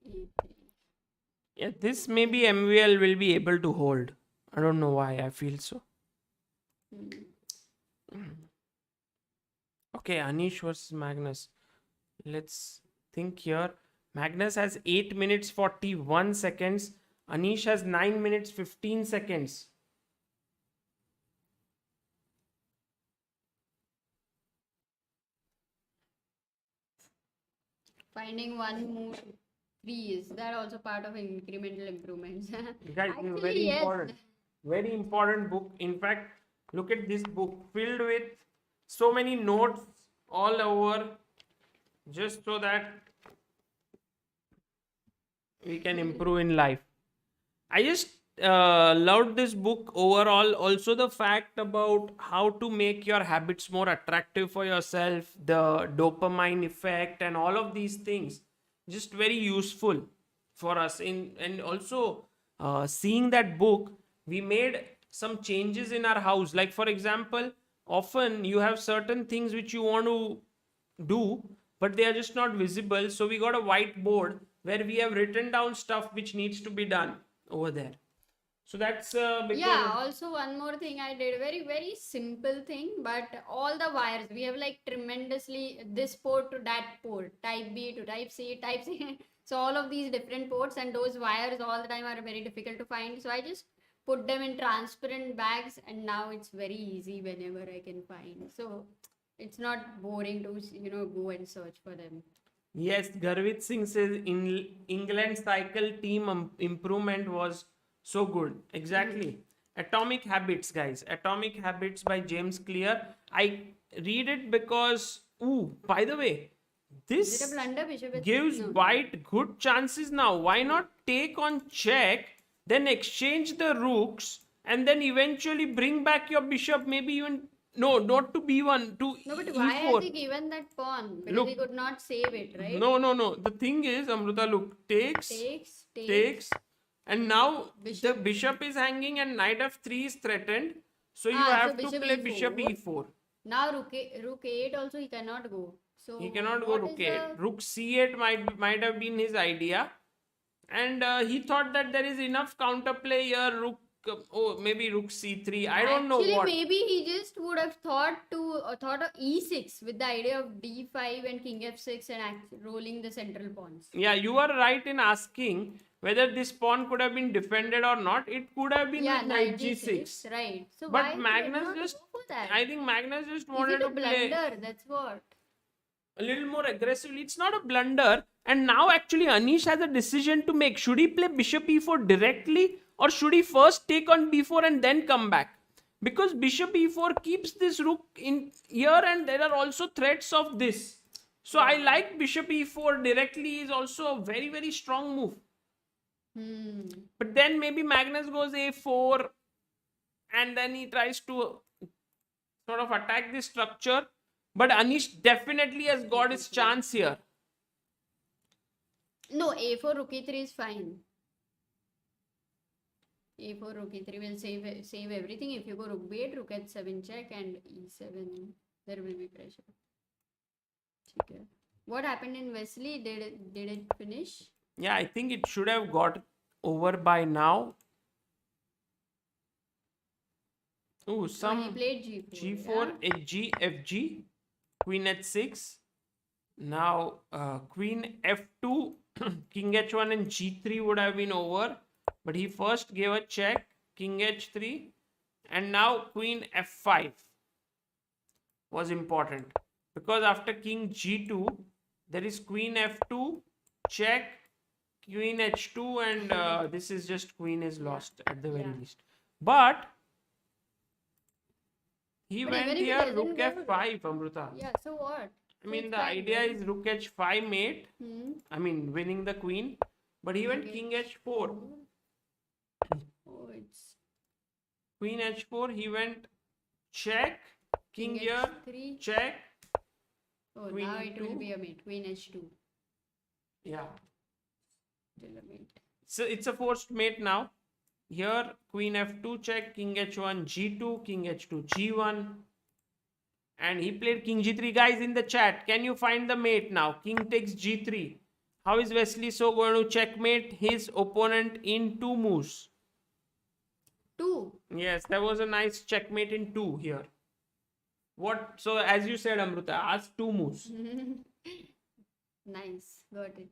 a3. Yeah, this maybe MVL will be able to hold. I don't know why I feel so. Okay, Anish versus Magnus. Let's think here. Magnus has 8 minutes 41 seconds. Anish has 9 minutes 15 seconds. Finding one move 3 is that also part of incremental improvements. Guys, Actually, very yes. important. Very important book. In fact, look at this book filled with so many notes all over just so that we can improve in life. I just loved this book overall. Also, the fact about how to make your habits more attractive for yourself, the dopamine effect, and all of these things, just very useful for us. And also, seeing that book, we made some changes in our house. Like for example, often you have certain things which you want to do, but they are just not visible. So we got a whiteboard where we have written down stuff which needs to be done over there. So that's because Yeah, also one more thing I did, very, very simple thing, but all the wires, we have like tremendously this port to that port, type B to type C, type C. So all of these different ports and those wires all the time are very difficult to find. So I just put them in transparent bags and now it's very easy whenever I can find. So it's not boring to, go and search for them. yes, Garvit Singh says in England cycle team improvement was so good. Exactly. Atomic Habits, guys. Atomic Habits by James Clear. I read it because, by the way, Is it a this blunder, Bishop? gives No. white good chances now. Why not take on check, then exchange the rooks, and then eventually bring back your bishop, maybe even, no, not to b1, to No, but why has e4. he given that pawn? Because he Look, could not save it, right? no. The thing is, Amruta, look, takes, and now the bishop is hanging and knight f3 is threatened. So you have to bishop play e4. bishop e4. Now rook a8 also he cannot go. So He cannot go what rook is a8. Rook c8 might have been his idea, and he thought that there is enough counterplay here. Maybe rook c3. I don't know Actually, what. maybe he just would have thought of e6 with the idea of d5 and king f6 and rolling the central pawns. Yeah, you are right in asking whether this pawn could have been defended or not. It could have been with knight g6. Right. So But why he did Magnus not just, go for that? I think Magnus just Is wanted it a to play blunder? That's what. a little more aggressively. It's not a blunder. And now actually Anish has a decision to make. Should he play bishop e4 directly, or should he first take on b4 and then come back? Because bishop e4 keeps this rook in here, and there are also threats of this. So I like bishop e4 directly is also a very, very strong move. But then maybe Magnus goes a4 and then he tries to sort of attack this structure. But Anish definitely has got his chance here. No, a4 rook e3 is fine. a4 rook e3 will save everything. If you go rook b8, rook h7 check, and e7, there will be pressure. Okay. What happened in Wesley? Did it finish? Yeah, I think it should have got over by now. Oh, Oh, he some played G4. G4, Yeah? Hg, Fg, Queen H6. Now Queen F2, King H1 and G3 would have been over. But he first gave a check, King H3, and now Queen F5 was important. Because after King G2, there is Queen F2, check, Queen H2, and this is just Queen is Yeah. lost at the very Yeah. least. But he But even went if he here doesn't Rook go, F5, Amruta. yeah, so what? I So mean, it's the fine, idea right? is Rook H5 mate. Hmm. I mean, winning the queen. But he went King H4. Oh, it's Queen H4. He went check. King King here. H3. Check. Oh, Queen now it will E2. be a mate. Queen H2. Yeah. Still a mate. So it's a forced mate now. Here, Queen F2 check. King H1 G2. King H2 G1. And he played King G3. Guys in the chat, can you find the mate now? King takes G3. How is Wesley So going to checkmate his opponent in 2 moves? 2. Yes, that was a nice checkmate in 2 here. What? So as you said, Amruta, ask 2 moves. Nice. Got it.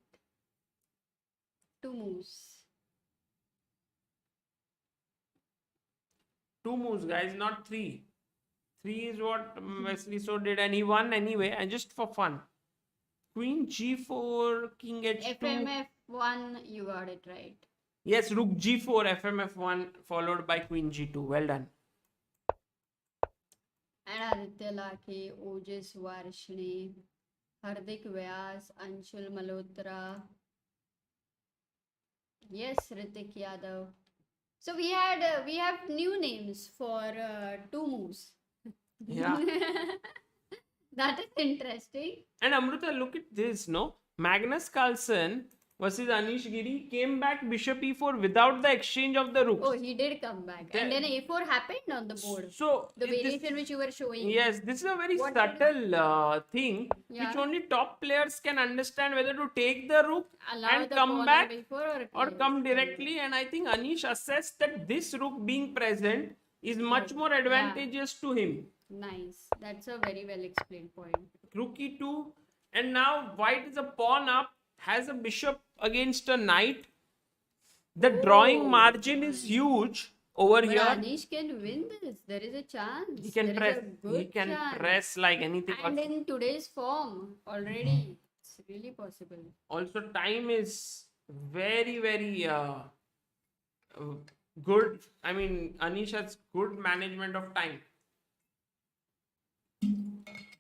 2 moves. 2 moves, guys, not 3. 3 is what Wesley So did, and he won anyway, and just for fun. Queen G4, King H2. FMF1, you got it right. Yes, Rook G4, FMF1, followed by Queen G2. Well done. And Aditya Lakhe, Ojas Varshini, Hardik Vyas, Anshul Malhotra. Yes, Ritik Yadav. So we have new names for 2 moves. Yeah. That is interesting. And Amruta, look at this, no? Magnus Carlsen versus Anish Giri came back bishop e4 without the exchange of the rooks. Oh, he did come back. And then A4 happened on the board. So, The variation which you were showing. yes, this is a very What subtle thing Yeah. which only top players can understand, whether to take the rook Allow and the come pawn back on B4 or yes, come directly. And I think Anish assessed that this rook being present is much more advantageous to him. Nice. That's a very well explained point. Rook e2, and now white is a pawn up, has a bishop against a knight. The drawing margin is huge over But here. Anish can win this. There is a chance. He can There press. is a good He can chance. press like anything. And in today's form, already, it's really possible. Also, time is very, very good. I mean, Anish has good management of time.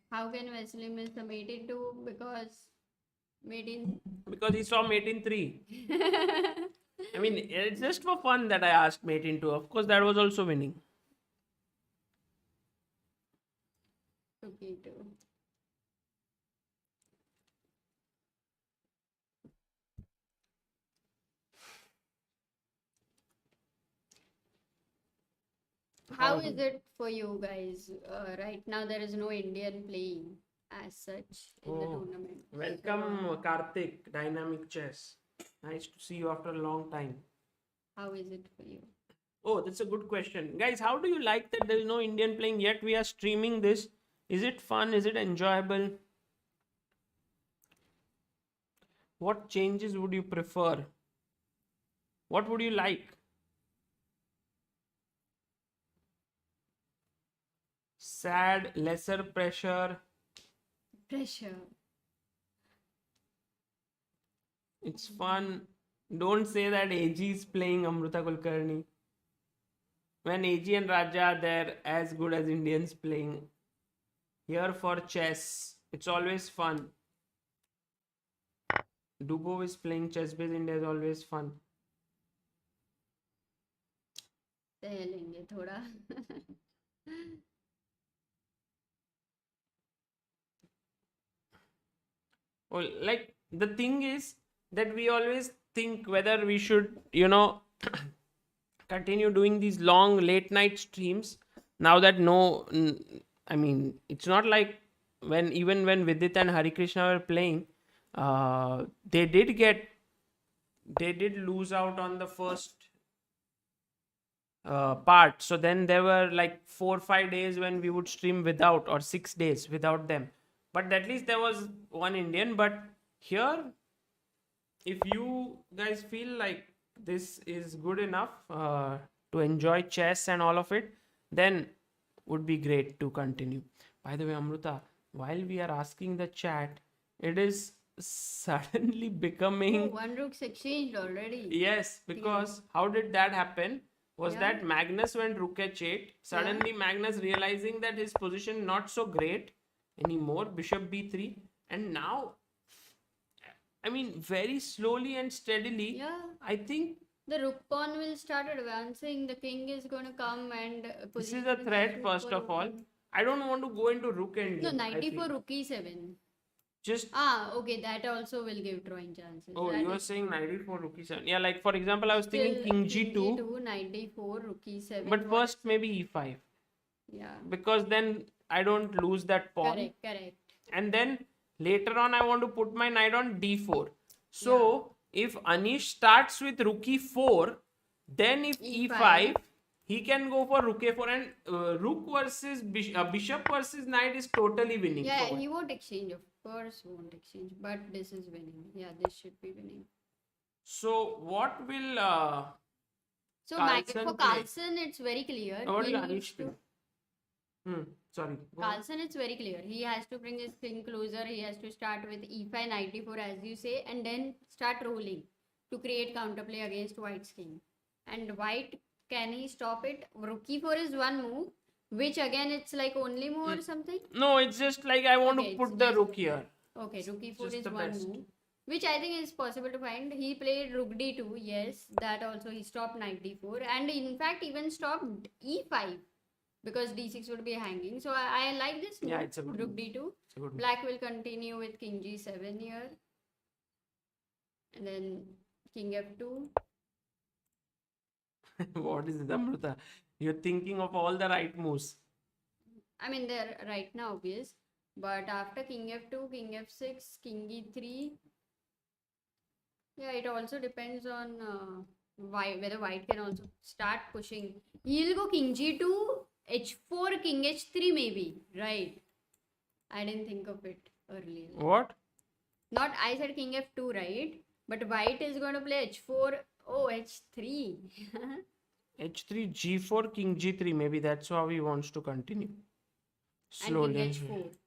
How can Wesley miss the mate in 2? Because mate in. Because he saw mate in 3. I mean, it's just for fun that I asked mate in 2. Of course, that was also winning. Okay, 2. How is it for you guys? Right now, there is no Indian playing as such in the tournament. Welcome, Karthik, Dynamic Chess. Nice to see you after a long time. How is it for you? Oh, that's a good question. Guys, how do you like that there is no Indian playing yet we are streaming this? Is it fun? Is it enjoyable? What changes would you prefer? What would you like? Sad, lesser pressure. Pressure. It's fun. Don't say that AG is playing Amruta Kulkarni. When AG and Raja are there, as good as Indians playing. Here for chess, it's always fun. Dubov is playing ChessBase India is always fun. सह लेंगे थोड़ा. Well, like the thing is that we always think whether we should, continue doing these long late night streams. Now that I mean, it's not like even when Vidit and Hari Krishna were playing, they did lose out on the first part. So then there were like 4 or 5 days when we would stream without, or 6 days without them. But at least there was one Indian. But here, if you guys feel like this is good enough to enjoy chess and all of it, then would be great to continue. By the way, Amruta, while we are asking the chat, it is suddenly Oh, becoming. one rook's exchanged already. Yes, because how did that happen? Was Yeah. that Magnus went rook h8. Suddenly, Magnus realizing that his position not so great anymore, bishop b3, and now, I mean, very slowly and steadily, Yeah. I think The rook pawn will start advancing. The king is going to come and this is position a is threat. First super of all, open. I don't want to go into rook No, endgame. knight I d4 feel rook e7. just. Okay, that also will give drawing chances. Oh, That you were is saying true. knight e4, rook e7. Yeah, like for example, I was Still, thinking king king g2, g2, knight d4, rook e7. but What first maybe e5, Yeah, because then I don't lose that pawn. correct, correct. And then later on I want to put my knight on d4. So if Anish starts with rook e4, then if e5, he can go for rook a4, and rook versus bishop versus knight is totally winning. Yeah, for he won't exchange, of course, won't exchange, but this is winning. Yeah, this should be winning. So what will So, Carlsen for play? Carlsen, it's very clear. What He will needs Anish to. play? Sorry. Go on. Carlsen, it's very clear. He has to bring his king closer. He has to start with e5, knight d4, as you say, and then start rolling to create counterplay against white's king. And white, can he stop it? Rook e4 is one move, which again it's like only move or something. No, it's just like I want Okay, to it's put the just- rook here. Okay, rook e4 Just is the one best. move, which I think is possible to find. He played rook d2, yes, that also he stopped knight d4, and in fact even stopped e5 because d6 would be hanging. So I like this move. Yeah, it's a good rook move. d2. It's a good move. Black will continue with king g7 here, and then king f2. What is it, Amruta? You're thinking of all the right moves. I mean, they're right now obvious, but after king f2, king f6, king e3. Yeah, it also depends on whether white can also start pushing. He'll go king g2, h4, king h3 maybe, right? I didn't think of it earlier. What? Not, I said king f2, right? But white is going to play h4, oh, h3. h3, g4, king g3. Maybe that's how he wants to continue. Slowly. And king h4.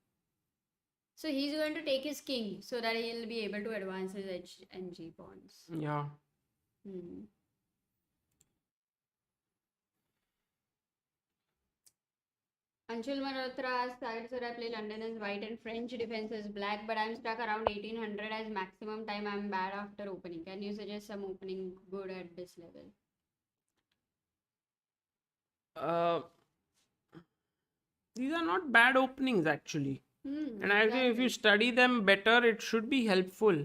So he's going to take his king so that he'll be able to advance his h and g pawns. Yeah. Anshul Malhotra asks, sir, I play London as white and French defense is black, but I'm stuck around 1800 as maximum time. I'm bad after opening. Can you suggest some opening good at this level? These are not bad openings actually. And I think if you study them better, it should be helpful.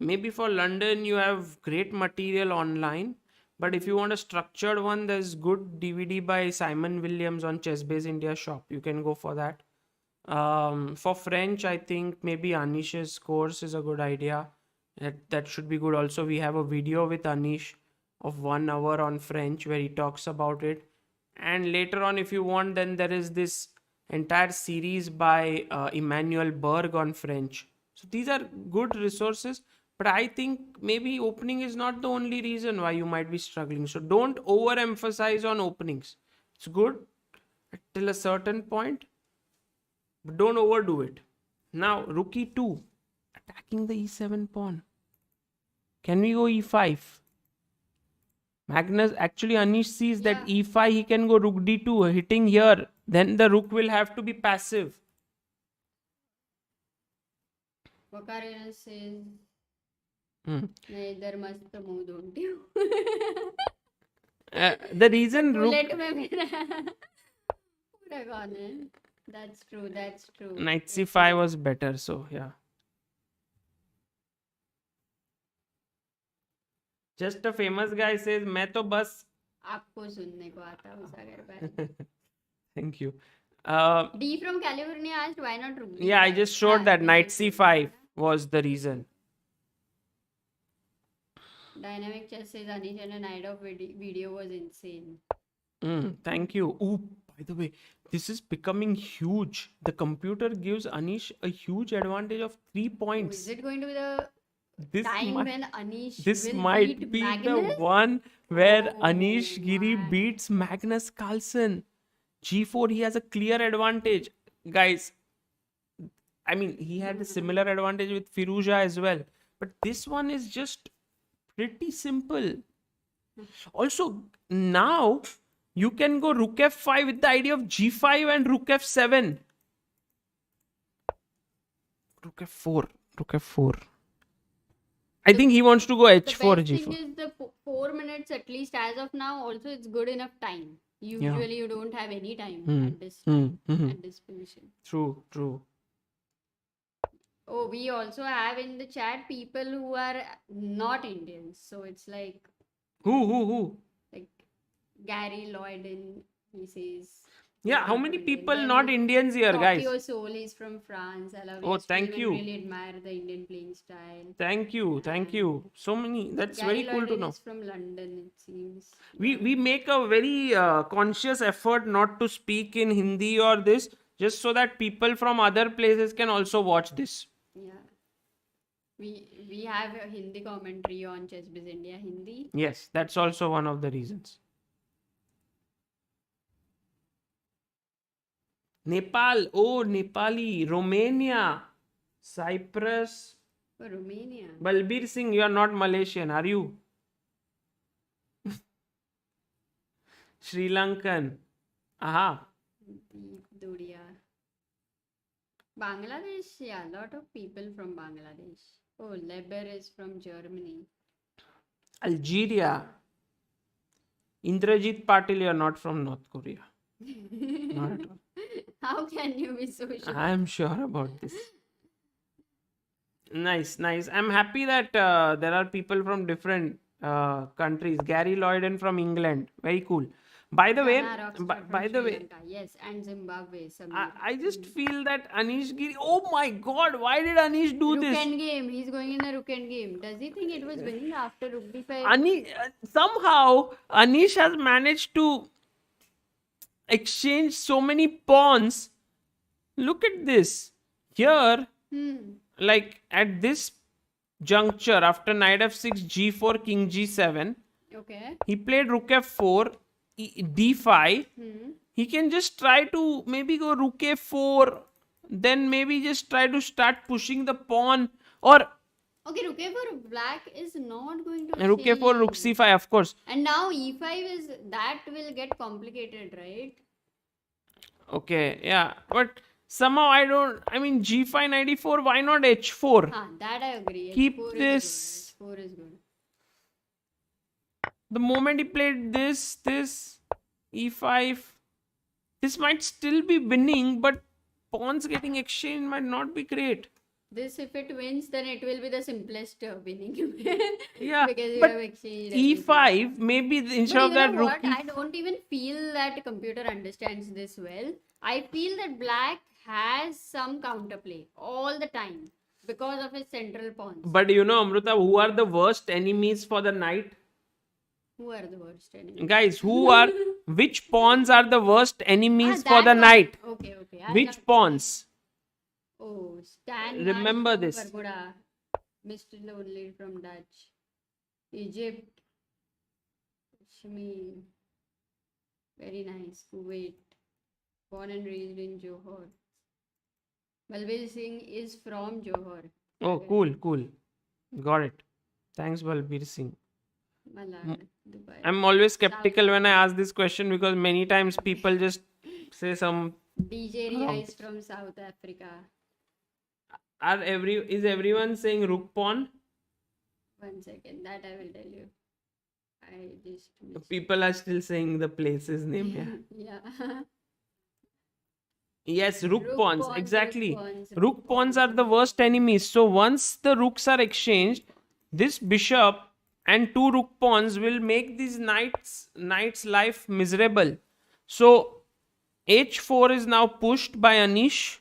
Maybe for London, you have great material online. But if you want a structured one, there's good DVD by Simon Williams on ChessBase India shop. You can go for that. For French, I think maybe Anish's course is a good idea. That should be good. Also, we have a video with Anish of 1 hour on French where he talks about it. And later on, if you want, then there is this entire series by Emmanuel Berg on French. So these are good resources. But I think maybe opening is not the only reason why you might be struggling. So don't overemphasize on openings. It's good till a certain point, but don't overdo it. Now, rook e2, attacking the e7 pawn. Can we go e5? Magnus, actually Anish sees that e5 he can go rook d2, hitting here. Then the rook will have to be passive. Vakarina says, neither must the move, don't you? The reason rook... That's true, that's true. Knight c5 was better, so yeah. Just a famous guy says, मैं तो बस आपको सुनने को आता हूँ सागर भाई. Thank you. D from California asked, why not rook? Yeah, I just showed that knight c5 was the reason. Dynamic Chess says Anish and a night of video was insane. Thank you. Oh, by the way, this is becoming huge. The computer gives Anish a huge advantage of 3 Oh, is points. it going to be the This time might when Anish this will might beat be the Magnus? one where Oh Anish Giri my. beats Magnus Carlsen. G4, he has a clear advantage. Guys, I mean, he had a similar advantage with Firuza as well. But this one is just pretty simple. Also, now you can go rook f5 with the idea of g5 and rook f7. Rook f4. Rook f4. I think he wants to go The h4, best thing g4. is the 4 minutes, at least as of now. Also, it's good enough time. Yeah. Usually, you don't have any time Hmm. at this Hmm. time, Hmm. at this position. True, true. Oh, we also have in the chat people who are not Indians. So it's like Who? like Gary Lloyd and he says Yeah, he's how not many from India. people Then not Indians here, guys? Tokyo Soul is from France. I love Oh, yesterday thank when you. really admire the Indian playing style. Thank you. Thank And you. So many. That's Gary very cool to Lloyd know. is from London, it seems. We make a very conscious effort not to speak in Hindi or this, just so that people from other places can also watch this. Yeah. We have a Hindi commentary on ChessBase India Hindi. Yes, that's also one of the reasons. Nepal. Oh, Nepali. Romania. Cyprus. For Romania. Balbir Singh, you are not Malaysian, are you? Sri Lankan. Aha. Deep Dudia. Bangladesh, yeah, a lot of people from Bangladesh. Oh, Leber is from Germany. Algeria. Indrajit Patil, you are not from North Korea. Not at all. How can you be so sure? I am sure about this. Nice, nice. I'm happy that there are people from different countries. Gary Lloyden from England. Very cool. By the way, Ghana, Rockstar by from the Sri way, Lanka. Yes, and Zimbabwe. I just feel that Anish Giri. Oh my God! Why did Anish do Rook this? end game. He's going in a rook end game. Does he think it was winning after rook d5? Somehow Anish has managed to exchange so many pawns. Look at this. Here, like at this juncture, after knight f6, g4, king g7, Okay. he played rook f4, d5. He can just try to maybe go rook a4, then maybe just try to start pushing the pawn, or Okay, rook a4 black is not going to rook a4, rook change. c5, of course. And now e5 is that will get complicated, right? Okay, yeah, but somehow I mean g5 knight e4, why not h4? That I agree. Keep H4 this. Is good. H4 is good. The moment he played this, e5, this might still be winning, but pawns getting exchanged might not be great. This, if it wins, then it will be the simplest winning. Yeah, because you but have exchanged e5, maybe instead but of you that know rook. what? I don't even feel that computer understands this well. I feel that black has some counterplay all the time because of his central pawns. But you know, Amruta, who are the worst enemies for the knight? Who are the worst enemies? Guys, which pawns are the worst enemies for that the one. knight? Okay. Which pawns? Oh, Stan Remember Marsh from this. Bermuda. Mr. Lonely from Dutch. Egypt. Kashmir. Very nice. Kuwait. Born and raised in Johor. Balbir Singh is from Johor. Oh, cool. Got it. Thanks, Balbir Singh. Malad, Dubai. I'm always skeptical when I ask this question because many times people just say some. DJ Ria is from South Africa. Is everyone saying rook pawn? 1 second, that I will tell you. I just missed. People are still saying the place's name. Yeah. Yeah. Yes, rook pawns. Exactly. Rook Rook pawns are the worst enemies. So once the rooks are exchanged, this bishop and two rook pawns will make these knight's life miserable. So h4 is now pushed by Anish.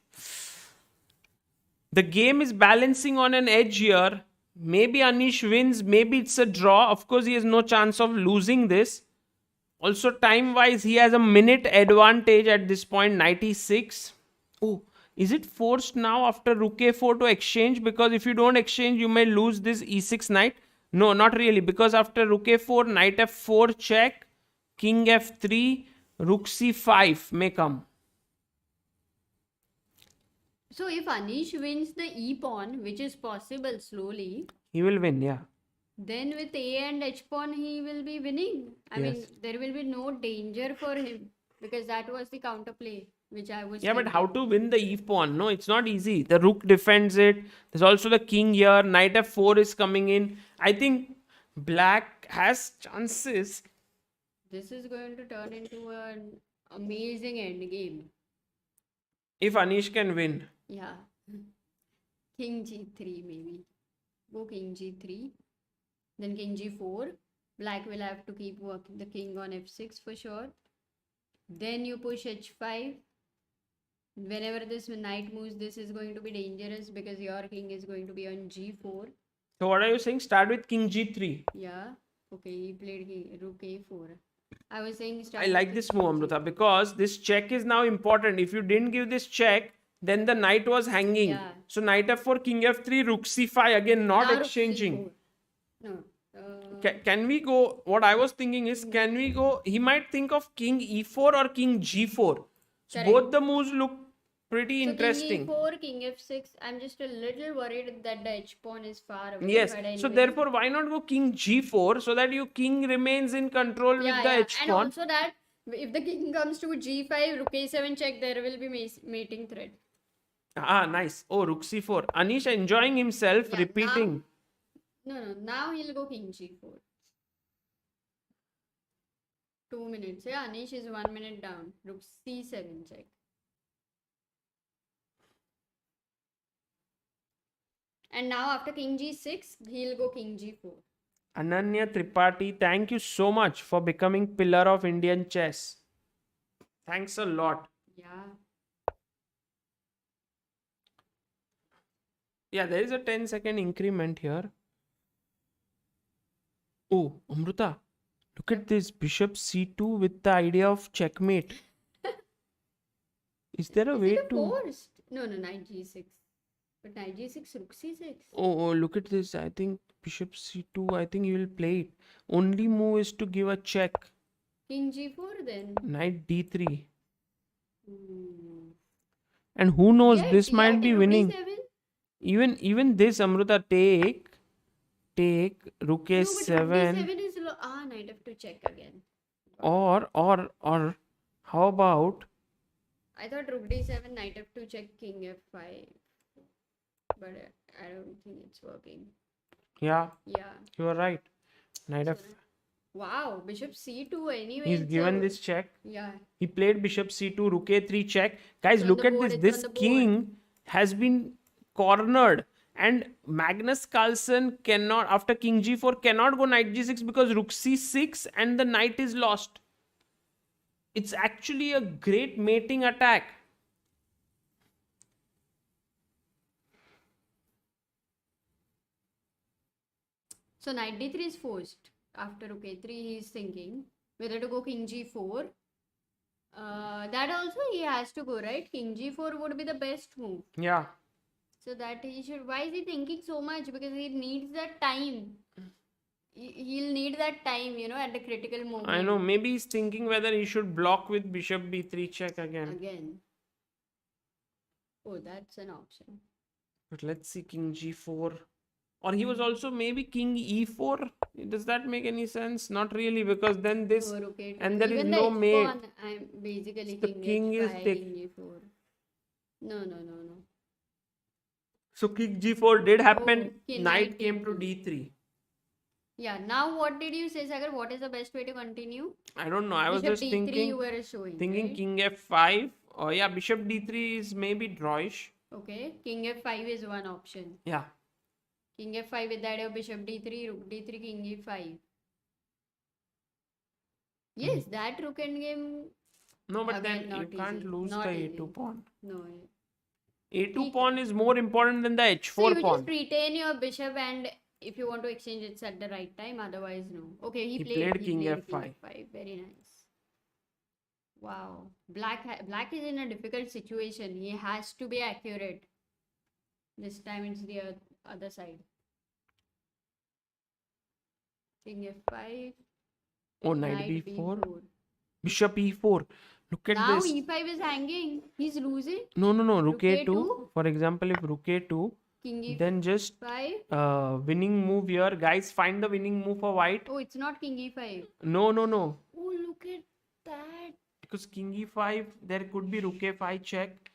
The game is balancing on an edge here. Maybe Anish wins, maybe it's a draw. Of course, he has no chance of losing this. Also, time wise, he has a minute advantage at this point, 96. Oh, is it forced now after rook a4 to exchange? Because if you don't exchange, you may lose this e6 knight. No, not really. Because after rook a4, knight f4 check, king f3, rook c5 may come. So if Anish wins the e pawn, which is possible slowly, He will win, yeah. then with a and h pawn he will be winning. I mean, Yes. there will be no danger for him because that was the counterplay which I was Yeah, but how thinking. to win the e pawn? No, it's not easy. The rook defends it. There's also the king here. Knight f4 is coming in. I think black has chances. This is going to turn into an amazing end game. If Anish can win. Yeah. King g3 maybe. Go king g3. Then king g4. Black will have to keep working the king on f6 for sure. Then you push h5. Whenever this knight moves, this is going to be dangerous because your king is going to be on g4. So what are you saying? Start with king g3. Yeah. Okay, he played rook a4. I was saying I like this move, Amruta, because this check is now important. If you didn't give this check, then the knight was hanging. Yeah. So knight f4, king f3, rook c5, again not Now rook exchanging. c4. No. Can we go? What I was thinking is, can we go? He might think of king e4 or king g4. So Correct. both the moves look pretty So interesting. king e4, king f6. I'm just a little worried that the h pawn is far away. Yes. But So anyway. therefore, why not go king g4 so that your king remains in control with the h And pawn? also that if the king comes to g5, rook a7 check, there will be mating threat. Ah, nice. Oh, rook c4. Anish enjoying himself, Yeah, repeating. No. Now he'll go king g4. 2 minutes. Yeah, Anish is 1 minute down. Rook c7 check. And now after king g6, he'll go king g4. Ananya Tripathi, thank you so much for becoming pillar of Indian chess. Thanks a lot. Yeah. Yeah, there is a 10-second increment here. Oh, Amruta, look at this bishop c2 with the idea of checkmate. Is there a way Is it to? forced? No, knight g6. But knight g6, rook c6. Oh, look at this. I think bishop c2. I think he will play it. Only move is to give a check. King g4 then. Knight d3. Hmm. And who knows? Yet, This might be rook winning. d7. Even this, Amruta, take rook No, but a7. rook d7 is knight f2 check again. Or how about I thought rook d7, knight f2 check, king f5. But I don't think it's working. yeah, Yeah. you are right. Knight f. Wow, bishop c2 anyway. He's it's given a- this check. Yeah. He played bishop c2, rook a3 check. Guys, It's on look the at board, this. it's This on the king has been cornered. And Magnus Carlsen cannot, after king g4, cannot go knight g6 because rook c6 and the knight is lost. It's actually a great mating attack. So knight d3 is forced. After rook a3, he is thinking whether to go king g4. That also he has to go, right? King g4 would be the best move. Yeah. So that he should. Why is he thinking so much? Because he needs that time. He'll need that time, at the critical moment. I know. Maybe he's thinking whether he should block with bishop b3 check again. Oh, that's an option. But let's see king g4. Or he was also maybe king e4. Does that make any sense? Not really, because then this Oh, okay. and there is Even no the mate. h-pawn, I'm basically The king is h5, thick. king e4. No. So king g4 did happen. Okay, Knight knight came to d2. d3. Yeah, now what did you say, Sagar? What is the best way to continue? I don't know. I was Bishop just d3 you were showing, thinking right? king f5. Oh yeah, bishop d3 is maybe drawish. Okay, king f5 is one option. Yeah. King f5 with the idea of bishop d3, rook d3, king e5. Yes, that rook endgame. No, but Again, then not you can't easy. lose Not the easy. a2 pawn. No. A2 pawn is more important than the h4 So you pawn. just retain your bishop, and if you want to exchange, it's at the right time. Otherwise, no. Okay, he He played king played f5. king f5. Very nice. Wow. Black is in a difficult situation. He has to be accurate. This time it's the other side. King F5, Oh, knight knight b4, B4. bishop e4. Look at Now this. E5 is hanging. He's losing. No. Rook Rook a2. A2, For example, if rook a2, King then just E5. winning move here. Guys, find the winning move for white. Oh, it's not King E5. No. Oh, look at that. Because king e5, there could be rook a5 check.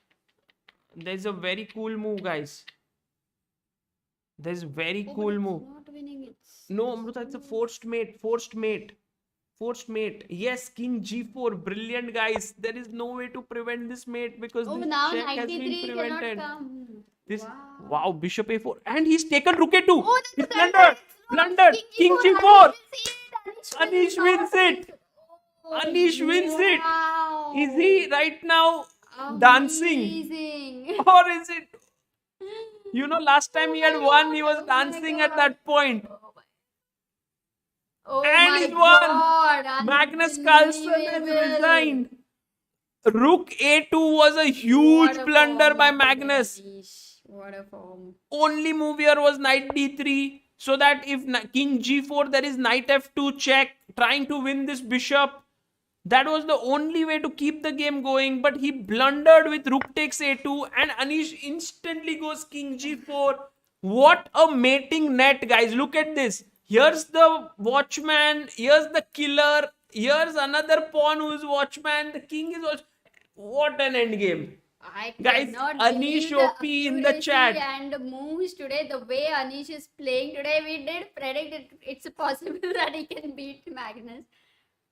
There's a very cool move, guys. There's very Oh, but cool it's move. not winning. It's No, Amruta, it's a forced mate. Forced mate. Yes, king g4. Brilliant, guys. There is no way to prevent this mate because oh, this now check knight has been D3 cannot prevented. come. This Wow. wow, bishop a4, and he's taken rook a2. Oh, He's that's a blunder. blundered. King King g4. G4. Anish wins it. Oh, Anish wins it. wow. Is he right now dancing, Amazing. or is it? You know, last time he had won, he was Oh my dancing at God. that point, Oh and my he won. God. Magnus Carlsen has Unbelievable. resigned. Rook a2 was a huge What a blunder form by of Magnus. Anish. What a form. Only move here was knight d3, so that if king g4, there is knight f2 check, trying to win this bishop. That was the only way to keep the game going, but he blundered with rook takes a2, and Anish instantly goes king g4. What a mating net, guys. Look at this. Here's the watchman, here's the killer, here's another pawn who's watchman. The king is also. What an end game. I Guys, cannot Anish believe the OP in the accuracy chat. and moves today. The way Anish is playing today, we did predict it's possible that he can beat Magnus.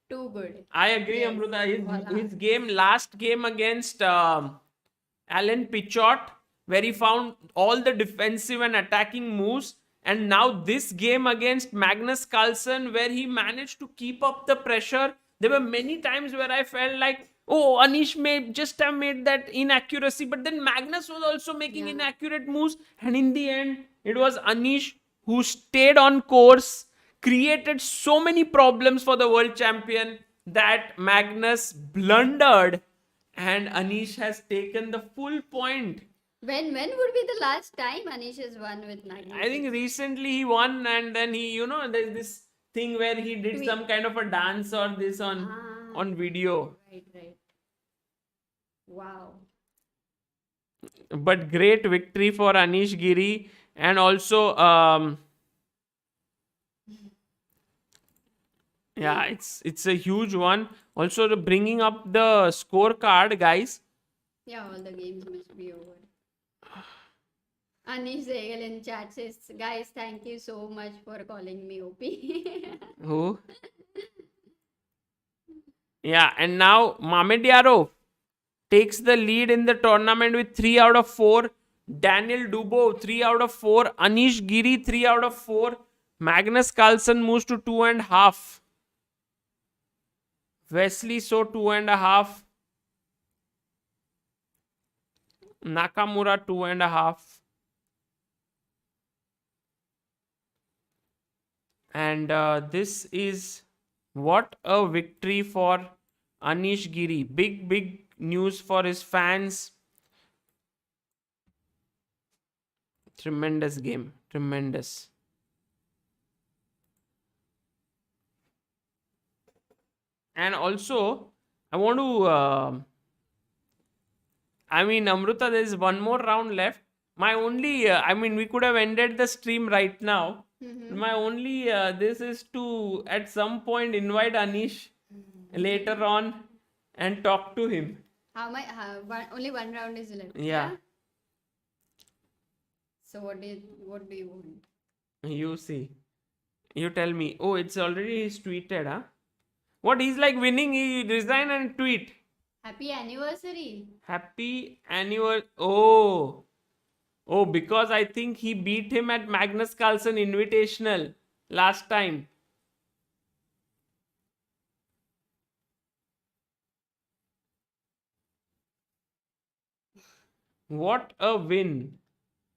Too good. I agree, Yes. Amruta. Voila. His game, last game against Alan Pichot, where he found all the defensive and attacking moves. And now this game against Magnus Carlsen, where he managed to keep up the pressure. There were many times where I felt like, oh, Anish may just have made that inaccuracy. But then Magnus was also making inaccurate moves. And in the end, it was Anish who stayed on course, created so many problems for the world champion that Magnus blundered, and Anish has taken the full point. When would be the last time Anish has won with Magnus? I think recently he won, and then he, there's this thing where he did some kind of a dance or this on video. Right. Wow. But great victory for Anish Giri, and also yeah, it's a huge one. Also, bringing up the scorecard, guys. Yeah, all the games must be over. Anish Sehgal in chat says, guys, thank you so much for calling me OP. Who? Yeah, and now Mamedyarov takes the lead in the tournament with 3 out of 4. Daniel Dubov 3 out of 4. Anish Giri 3 out of 4. Magnus Carlsen moves to 2.5. Wesley So 2.5. Nakamura 2.5. And this is what a victory for Anish Giri. Big news for his fans. Tremendous game. Tremendous. And also, I want to... Amruta, there is one more round left. My only... we could have ended the stream right now. My only... this is to, at some point, invite Anish later on and talk to him. Only one round is left. Yeah. So what do you want? You see. You tell me. Oh, it's already he's tweeted, huh? What, he's like winning, he resign and tweet. Happy anniversary. Happy anniversary. Oh, because I think he beat him at Magnus Carlsen Invitational last time. What a win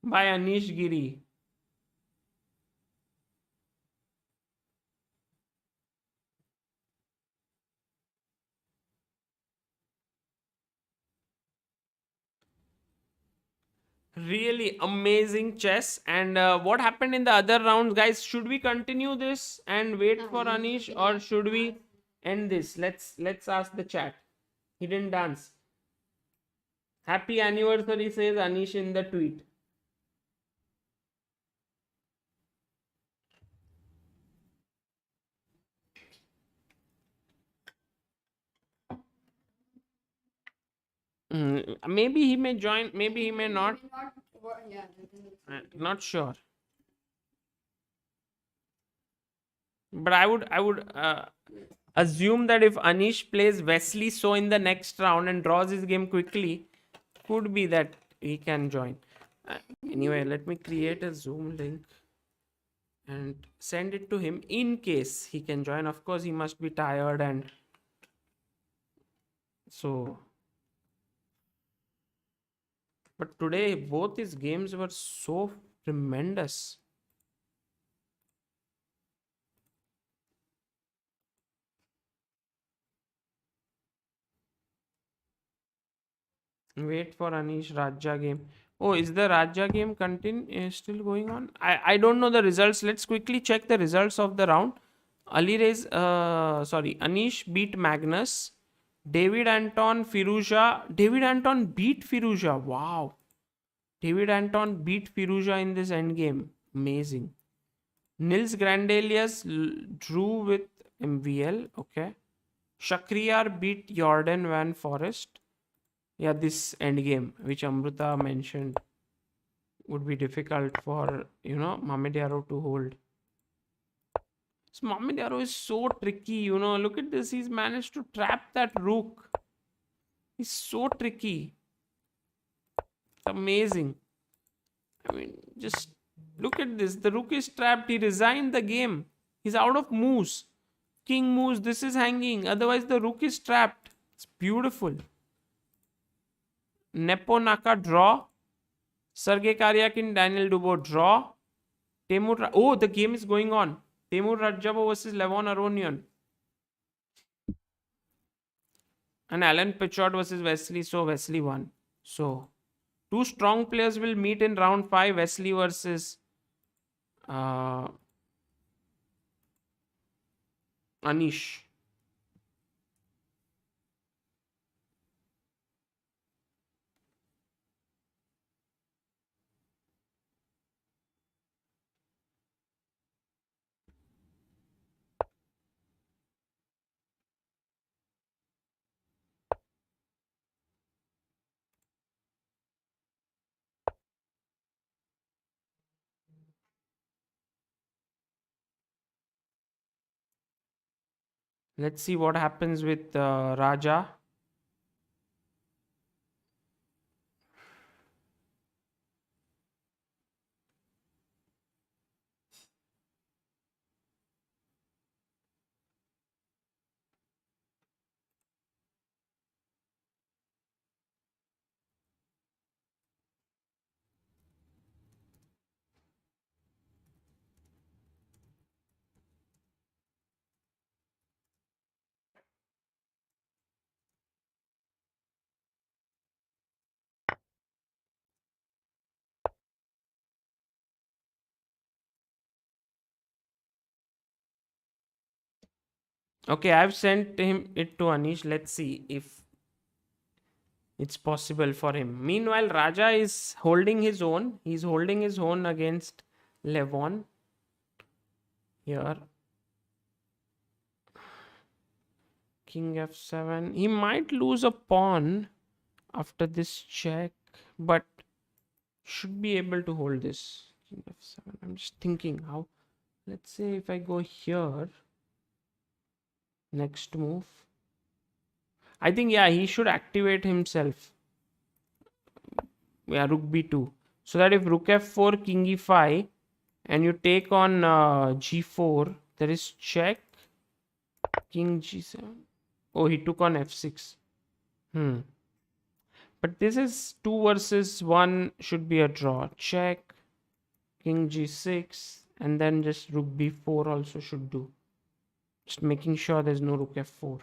by Anish Giri. really amazing chess. And what happened in the other rounds, guys? Should we continue this and wait for Anish, or should we end this? Let's ask the chat. He didn't dance. Happy anniversary, says Anish in the tweet. Maybe he may join, maybe he may not. Not sure. But I would assume that if Anish plays Wesley so in the next round and draws his game quickly, could be that he can join. Anyway, let me create a Zoom link and send it to him in case he can join. Of course, he must be tired, and so. But today, both his games were so tremendous. Wait for Anish Raja game. Oh, is the Raja game still going on? I don't know the results. Let's quickly check the results of the round. Anish beat Magnus. David Anton Firuza. David Anton beat Firuza. Wow. David Anton beat Firuza in this endgame. Amazing. Nils Grandelius drew with MVL. Okay. Shakriyar beat Jordan Van Forest. Yeah, this endgame, which Amruta mentioned, would be difficult for, Mamediaro to hold. So Mamediaro is so tricky, Look at this. He's managed to trap that rook. He's so tricky. It's amazing. I mean, just look at this. The rook is trapped. He resigned the game. He's out of moves. King moves. This is hanging. Otherwise, the rook is trapped. It's beautiful. Nepo Naka draw. Sergey Karyakin, Daniel Dubois draw. Oh, the game is going on. Temur Rajabo versus Levon Aronian. And Alan Pichot versus Wesley. So Wesley won. So two strong players will meet in round 5. Wesley versus Anish. Let's see what happens with Raja. Okay, I've sent it to Anish. Let's see if it's possible for him. Meanwhile, Raja is holding his own. He's holding his own against Levon. Here. King f7. He might lose a pawn after this check, but should be able to hold this. King f7. I'm just thinking how. Let's say if I go here. Next move. I think, yeah, he should activate himself. Yeah, rook b2. So that if rook f4, king e5, and you take on g4, there is check. King g7. Oh, he took on f6. But this is 2 versus 1, should be a draw. Check. King g6. And then just rook b4 also should do. Just making sure there's no rook f4.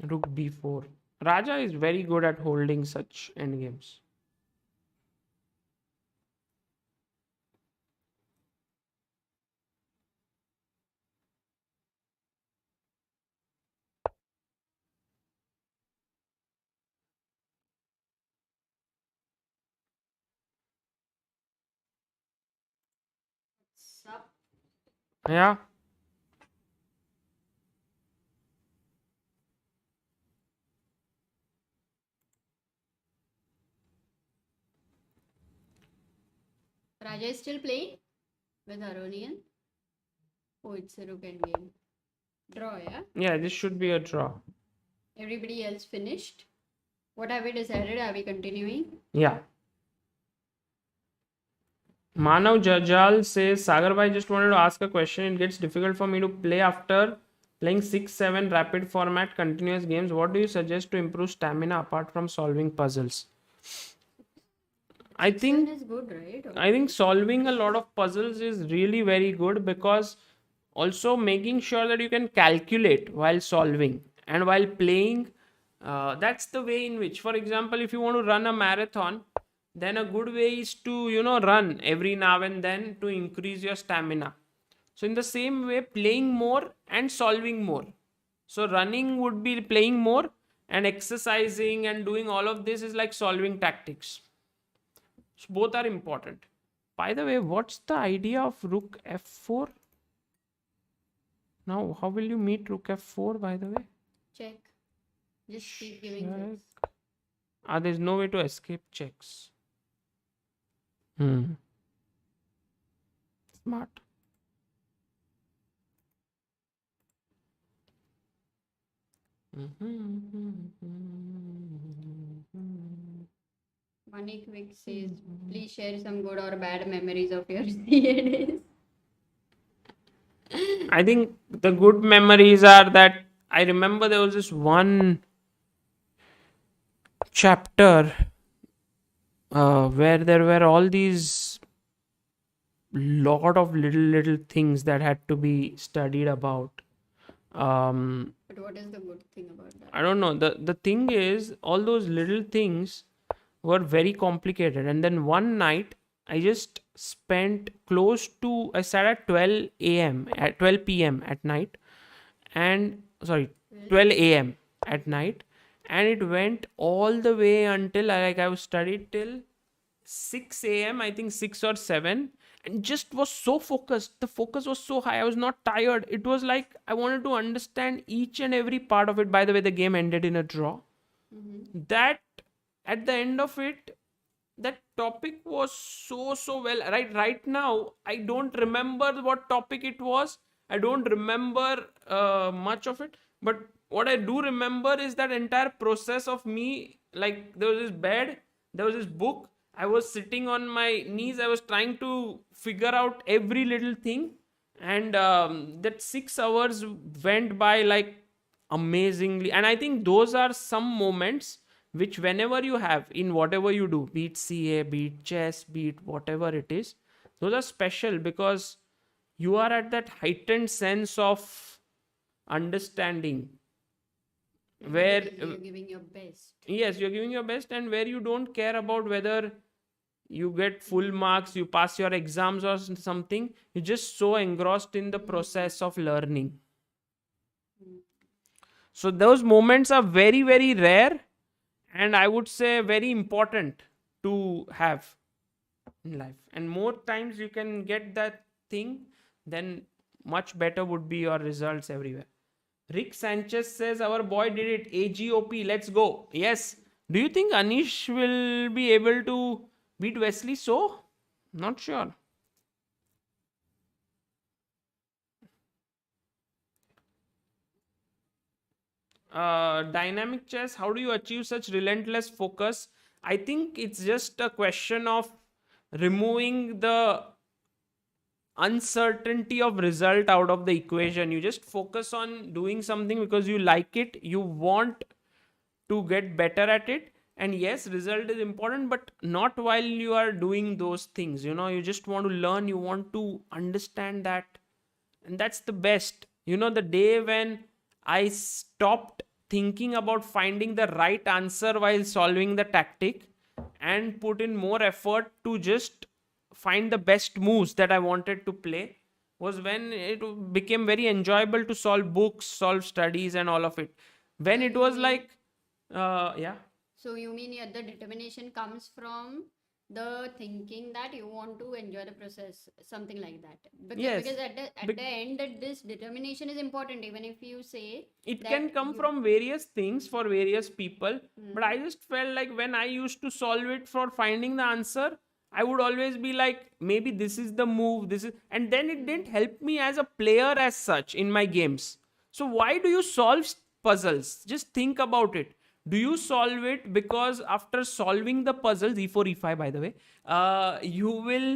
Rook b4. Raja is very good at holding such endgames. Sup? Yeah. Raja is still playing with Aronian. Oh, it's a rook endgame. Draw, yeah? Yeah, this should be a draw. Everybody else finished. What have we decided? Are we continuing? Yeah. Manav Jajal says, Sagar bhai, just wanted to ask a question. It gets difficult for me to play after playing 6-7 rapid format continuous games. What do you suggest to improve stamina apart from solving puzzles? I 6-1 think is good, right? I think solving a lot of puzzles is really very good, because also making sure that you can calculate while solving and while playing. That's the way in which, for example, if you want to run a marathon, then a good way is to, run every now and then to increase your stamina. So in the same way, playing more and solving more. So running would be playing more, and exercising and doing all of this is like solving tactics. So both are important. By the way, what's the idea of rook f4? Now, how will you meet rook f4, by the way? Check. Just keep giving checks. There's no way to escape checks. Hmm. Smart. Money Quick says, please share some good or bad memories of your CA days. I think the good memories are that I remember there was this one chapter where there were all these lot of little things that had to be studied about. But what is the good thing about that? I don't know. The thing is, all those little things were very complicated. And then one night, I just spent close to, I sat at 12 a.m. at 12 p.m. at night, and sorry, 12 a.m. at night, and it went all the way until I was studied till 6 a.m. I think 6 or 7, and just was so focused. The focus was so high. I was not tired. It was like I wanted to understand each and every part of it. By the way, the game ended in a draw. That at the end of it, that topic was so well. Right now, I don't remember what topic it was. I don't remember much of it. But what I do remember is that entire process of me. Like, there was this bed, there was this book, I was sitting on my knees, I was trying to figure out every little thing. And that 6 hours went by like amazingly. And I think those are some moments which, whenever you have in whatever you do, be it CA, be it chess, be it whatever it is, those are special, because you are at that heightened sense of understanding where You're giving your best. yes, you're giving your best, and where you don't care about whether you get full marks, you pass your exams or something. You're just so engrossed in the process of learning. So those moments are very rare, and I would say very important to have in life. And more times you can get that thing, then much better would be your results everywhere. Rick Sanchez says, our boy did it. AGOP, let's go. Yes. Do you think Anish will be able to beat Wesley So? Not sure. Dynamic chess, how do you achieve such relentless focus? I think it's just a question of removing the uncertainty of result out of the equation. You just focus on doing something because you like it, you want to get better at it. And yes, result is important, but not while you are doing those things. You just want to learn, you want to understand that. And that's the best. The day when I stopped thinking about finding the right answer while solving the tactic, and put in more effort to just find the best moves that I wanted to play, was when it became very enjoyable to solve books, solve studies, and all of it. When it You was mean, like, yeah. so you mean the determination comes from the thinking that you want to enjoy the process, something like that. Because Yes. at the end, that this determination is important. Even if you say It that can come you, from various things for various people, but hmm, I just felt like when I used to solve it for finding the answer, I would always be like, maybe this is the move, this is, and then it didn't help me as a player as such in my games. So why do you solve puzzles? Just think about it. Do you solve it because after solving the puzzles, e4 e5 by the way, you will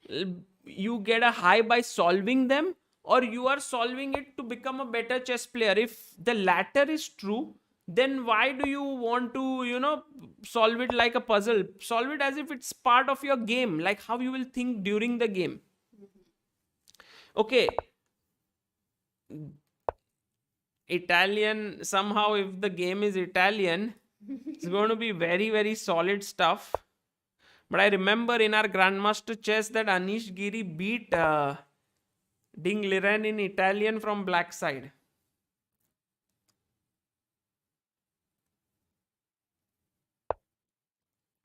uh, you get a high by solving them, or you are solving it to become a better chess player? If the latter is true, then why do you want to, solve it like a puzzle? Solve it as if it's part of your game, like how you will think during the game. Okay. Italian, somehow if the game is Italian, it's going to be very, very solid stuff. But I remember in our Grandmaster chess that Anish Giri beat Ding Liren in Italian from black side.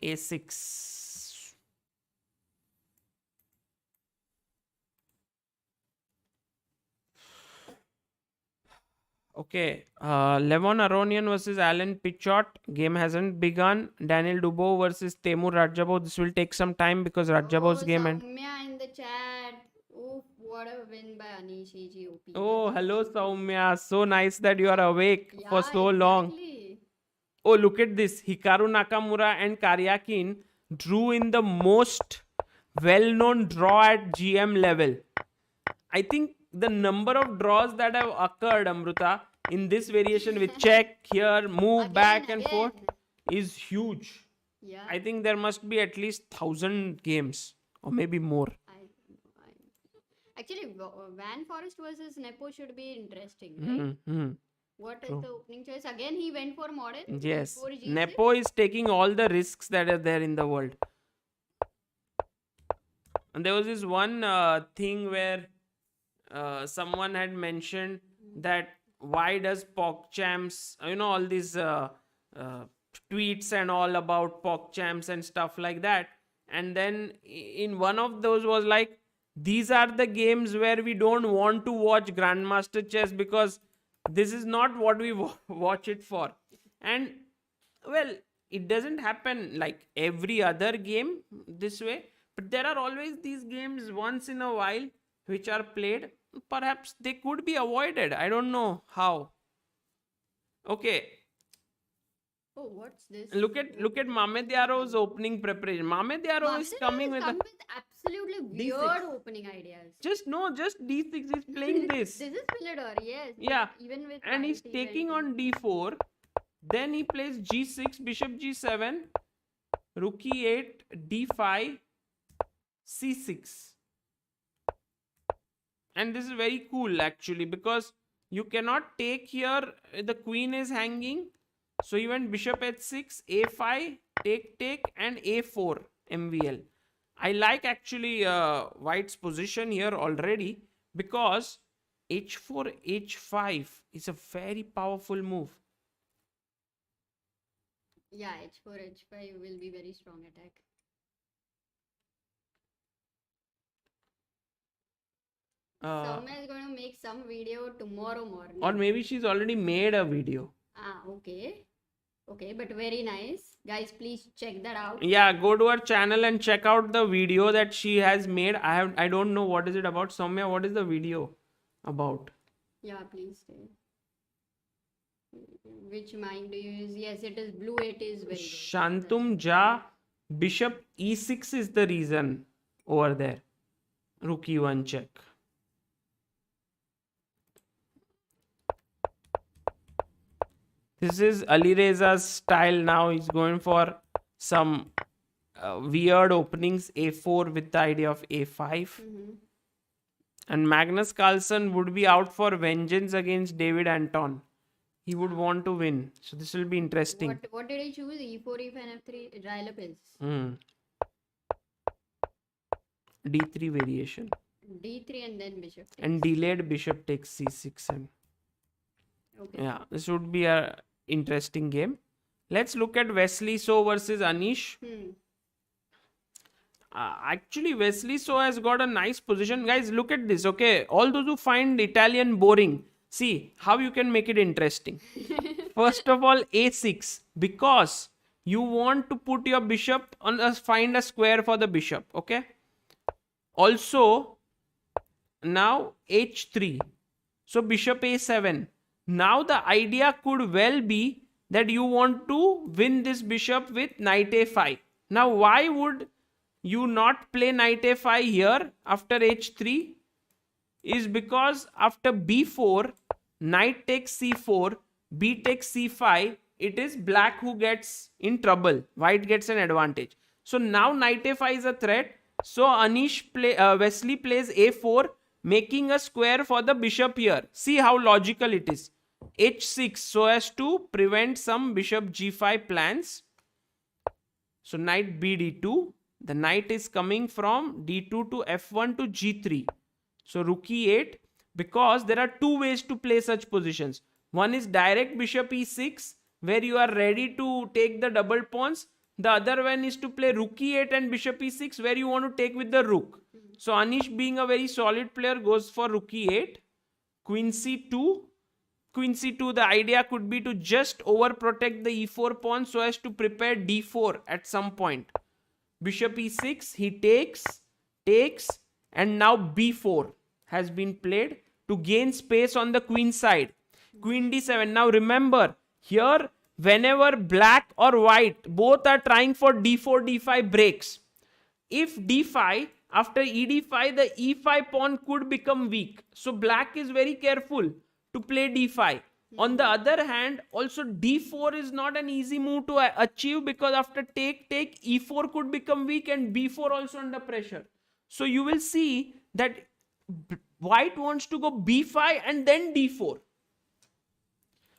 A6. Okay. Levon Aronian versus Alan Pichot. Game hasn't begun. Daniel Dubois versus Temur Rajabo. This will take some time because Rajabo's oh, game and. Soumya in the chat. Oh, what a win by Anishi GOP. Oh, hello Soumya. So nice that you are awake for Yeah, so long. exactly. Oh, look at this. Hikaru Nakamura and Karyakin drew in the most well known draw at GM level. I think the number of draws that have occurred, Amruta, in this variation with check, here, move back and forth is huge. Yeah. I think there must be at least 1,000 games or maybe more. Actually, Van Forest versus Nepo should be interesting, right? Mm-hmm. What is True. the opening choice? Again, he went for modern. Yes. E4, G6. Nepo is taking all the risks that are there in the world. And there was this one thing where someone had mentioned that why does PogChamps, all these uh, tweets and all about PogChamps and stuff like that. And then in one of those was like, these are the games where we don't want to watch Grandmaster Chess because this is not what we watch it for. And well, it doesn't happen like every other game this way, but there are always these games once in a while which are played. Perhaps they could be avoided. I don't know how. Okay. Oh, what's this? Look at Mamed Yarov's opening preparation. Mamed Yarov is coming with absolutely D6. weird opening ideas. just D6. He's playing this. This is Philidor, yes. Yeah. Even with And he's white, taking went on D4. Then he plays G6, Bishop G7, Rook E8, D5, C6. And this is very cool actually because you cannot take here, the queen is hanging, so he went bishop h6, a5, take, and a4 MVL. I like actually white's position here already because h4 h5 is a very powerful move. Yeah, h4 h5 will be very strong attack. Soumya is going to make some video tomorrow morning. Or maybe she's already made a video. Okay. Okay, but very nice. Guys, please check that out. Yeah, go to her channel and check out the video that she has made. I don't know what is it about. Soumya, what is the video about? Yeah, please say. Which mind do you use? Yes, it is blue. It is very good. Shantum Ja, bishop e6 is the reason over there. Rook e1 check. This is Ali Reza's style now. He's going for some weird openings. A4 with the idea of A5. And Magnus Carlsen would be out for vengeance against David Anton. he would want to win. So this will be interesting. What did I choose? E4, E5, and F3. Dial up is D3 variation. D3 and then bishop takes. And delayed bishop takes C6. And Okay. yeah, this would be a interesting game. Let's look at Wesley So versus Anish. Actually, Wesley So has got a nice position. Guys, look at this, okay? All those who find Italian boring, see how you can make it interesting. First of all, A6, because you want to put your bishop on find a square for the bishop, okay? Also, now H3. So bishop A7. Now the idea could well be that you want to win this bishop with knight A5. Now why would you not play knight A5 here after H3? Is because after B4, knight takes C4, B takes C5, it is black who gets in trouble. White gets an advantage. So now knight A5 is a threat. So Wesley plays A4, making a square for the bishop here. See how logical it is. H6 so as to prevent some bishop G5 plans. So knight BD2. The knight is coming from D2 to F1 to G3. So rook E8, because there are two ways to play such positions. One is direct bishop E6, where you are ready to take the double pawns. The other one is to play rook E8 and bishop E6, where you want to take with the rook. So Anish, being a very solid player, goes for rook E8. Queen C2. Queen C2, the idea could be to just overprotect the E4 pawn so as to prepare D4 at some point. Bishop E6, he takes, and now B4 has been played to gain space on the queen side. Queen D7. Now remember, here whenever black or white both are trying for D4, D5 breaks, if D5, after ED5, the E5 pawn could become weak. So black is very careful to play D5. On the other hand, also D4 is not an easy move to achieve, because after take, E4 could become weak and B4 also under pressure. So you will see that white wants to go B5 and then D4.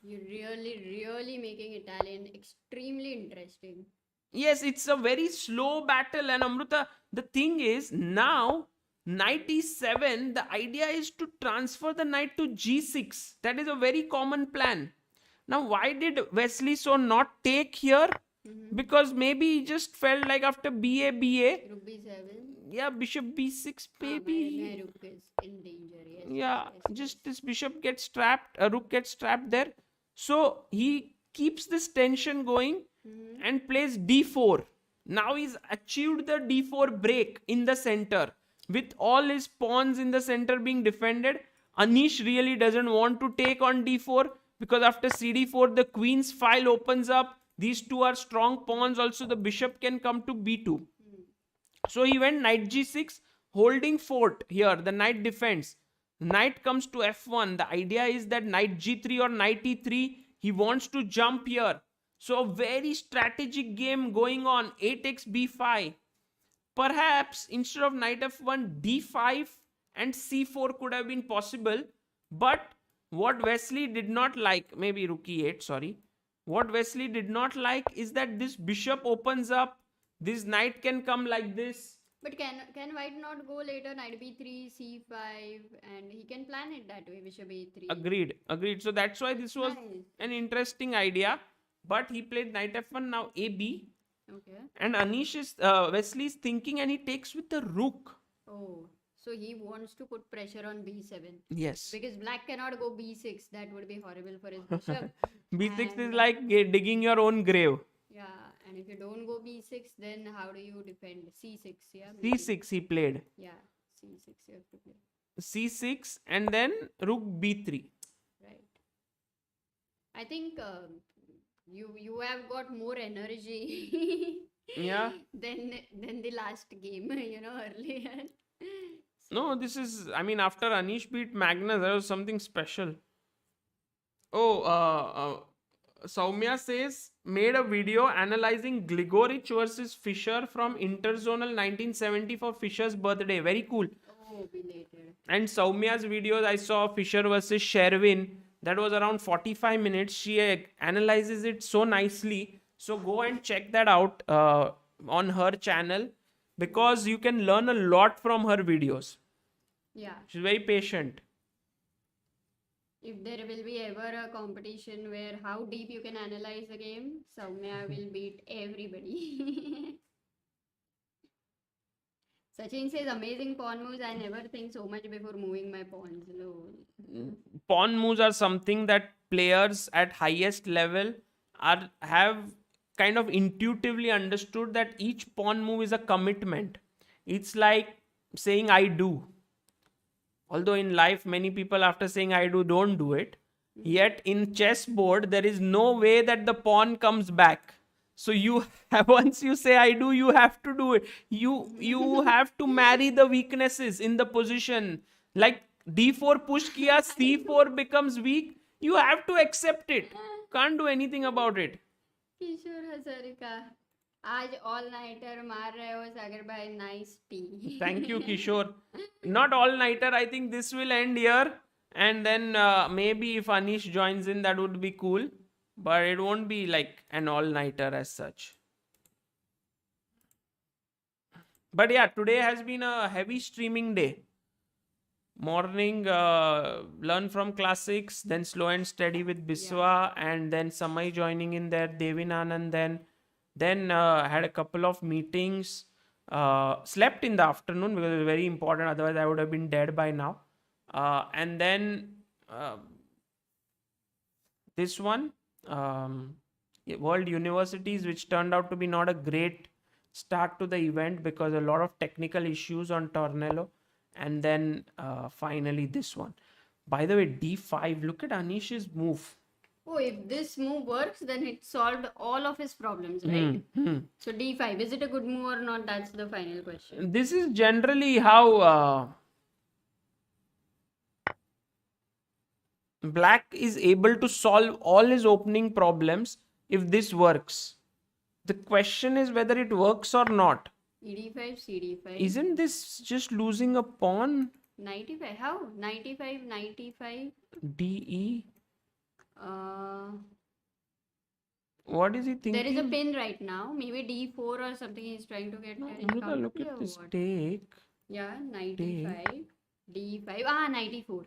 You're really making Italian extremely interesting. Yes, it's a very slow battle. And Amruta, the thing is, now knight E7, the idea is to transfer the knight to G6. That is a very common plan. Now, why did Wesley So not take here? Because maybe he just felt like after BA. Rook B7. Yeah, bishop B6, maybe. My rook is in danger. Yes. Yeah, yes. just this bishop gets trapped, a rook gets trapped there. So he keeps this tension going and plays D4. Now he's achieved the D4 break in the center. With all his pawns in the center being defended, Anish really doesn't want to take on D4, because after CD4 the queen's file opens up. These two are strong pawns. Also the bishop can come to B2. So he went knight G6, holding fort here. The knight defends. Knight comes to F1. The idea is that knight G3 or knight E3, he wants to jump here. So a very strategic game going on. A takes B5. Perhaps instead of knight F1, D5 and C4 could have been possible. But what Wesley did not like, maybe rook E8, sorry. What Wesley did not like is that this bishop opens up. This knight can come like this. But can white not go later, knight B3, C5, and he can plan it that way, bishop A3. Agreed. So that's why this was an interesting idea. But he played knight F1, now AB. Okay. And Anish is, Wesley is thinking, and he takes with the rook. Oh, so he wants to put pressure on B7. Yes. Because black cannot go B6. That would be horrible for his bishop. B6 is like digging your own grave. Yeah, and if you don't go B6, then how do you defend? C6, yeah? Maybe. C6 he played. Yeah, C6 you have to play. C6 and then rook B3. Right. I think you have got more energy Yeah. than the last game, earlier. No, this is, I mean, after Anish beat Magnus, there was something special. Oh, Soumya says, made a video analyzing Gligorich versus Fischer from Interzonal 1970 for Fischer's birthday. Very cool. Oh, belated. And Soumya's videos, I saw Fischer versus Sherwin. That was around 45 minutes. She analyzes it so nicely. So go and check that out on her channel, because you can learn a lot from her videos. Yeah. She's very patient. If there will be ever a competition where how deep you can analyze a game, Soumya will beat everybody. Sachin says amazing pawn moves. I never think so much before moving my pawns. Lol. Pawn moves are something that players at highest level have kind of intuitively understood, that each pawn move is a commitment. It's like saying I do. Although in life many people after saying I do don't do it. Yet in chessboard there is no way that the pawn comes back. So you have, once you say I do, you have to do it. You have to marry the weaknesses in the position. Like d4 push kiya, c4 becomes weak. You have to accept it. Can't do anything about it. किशोर हजारिका आज all nighter मार रहे हो सागर भाई nice T Thank you, Kishore. Not all nighter. I think this will end here. And then maybe if Anish joins in, that would be cool. But it won't be like an all nighter as such. But yeah, today has been a heavy streaming day. Morning, learn from classics, then slow and steady with Biswa, and then Samay joining in there, Devin Anand, then had a couple of meetings. Slept in the afternoon because it was very important, otherwise I would have been dead by now. And then this one, World Universities, which turned out to be not a great start to the event because a lot of technical issues on Tornello. And then finally this one. By the way, d5, look at Anish's move. Oh, if this move works, then it solved all of his problems, right? So d5, is it a good move or not? That's the final question. This is generally how Black is able to solve all his opening problems if this works. The question is whether it works or not. ed5, cd5. Isn't this just losing a pawn? 95, how? 95, 95. DE? What is he thinking? There is a pin right now. Maybe d4 or something he's trying to get. Look at this take. Yeah, 95. d5. Ah, 94.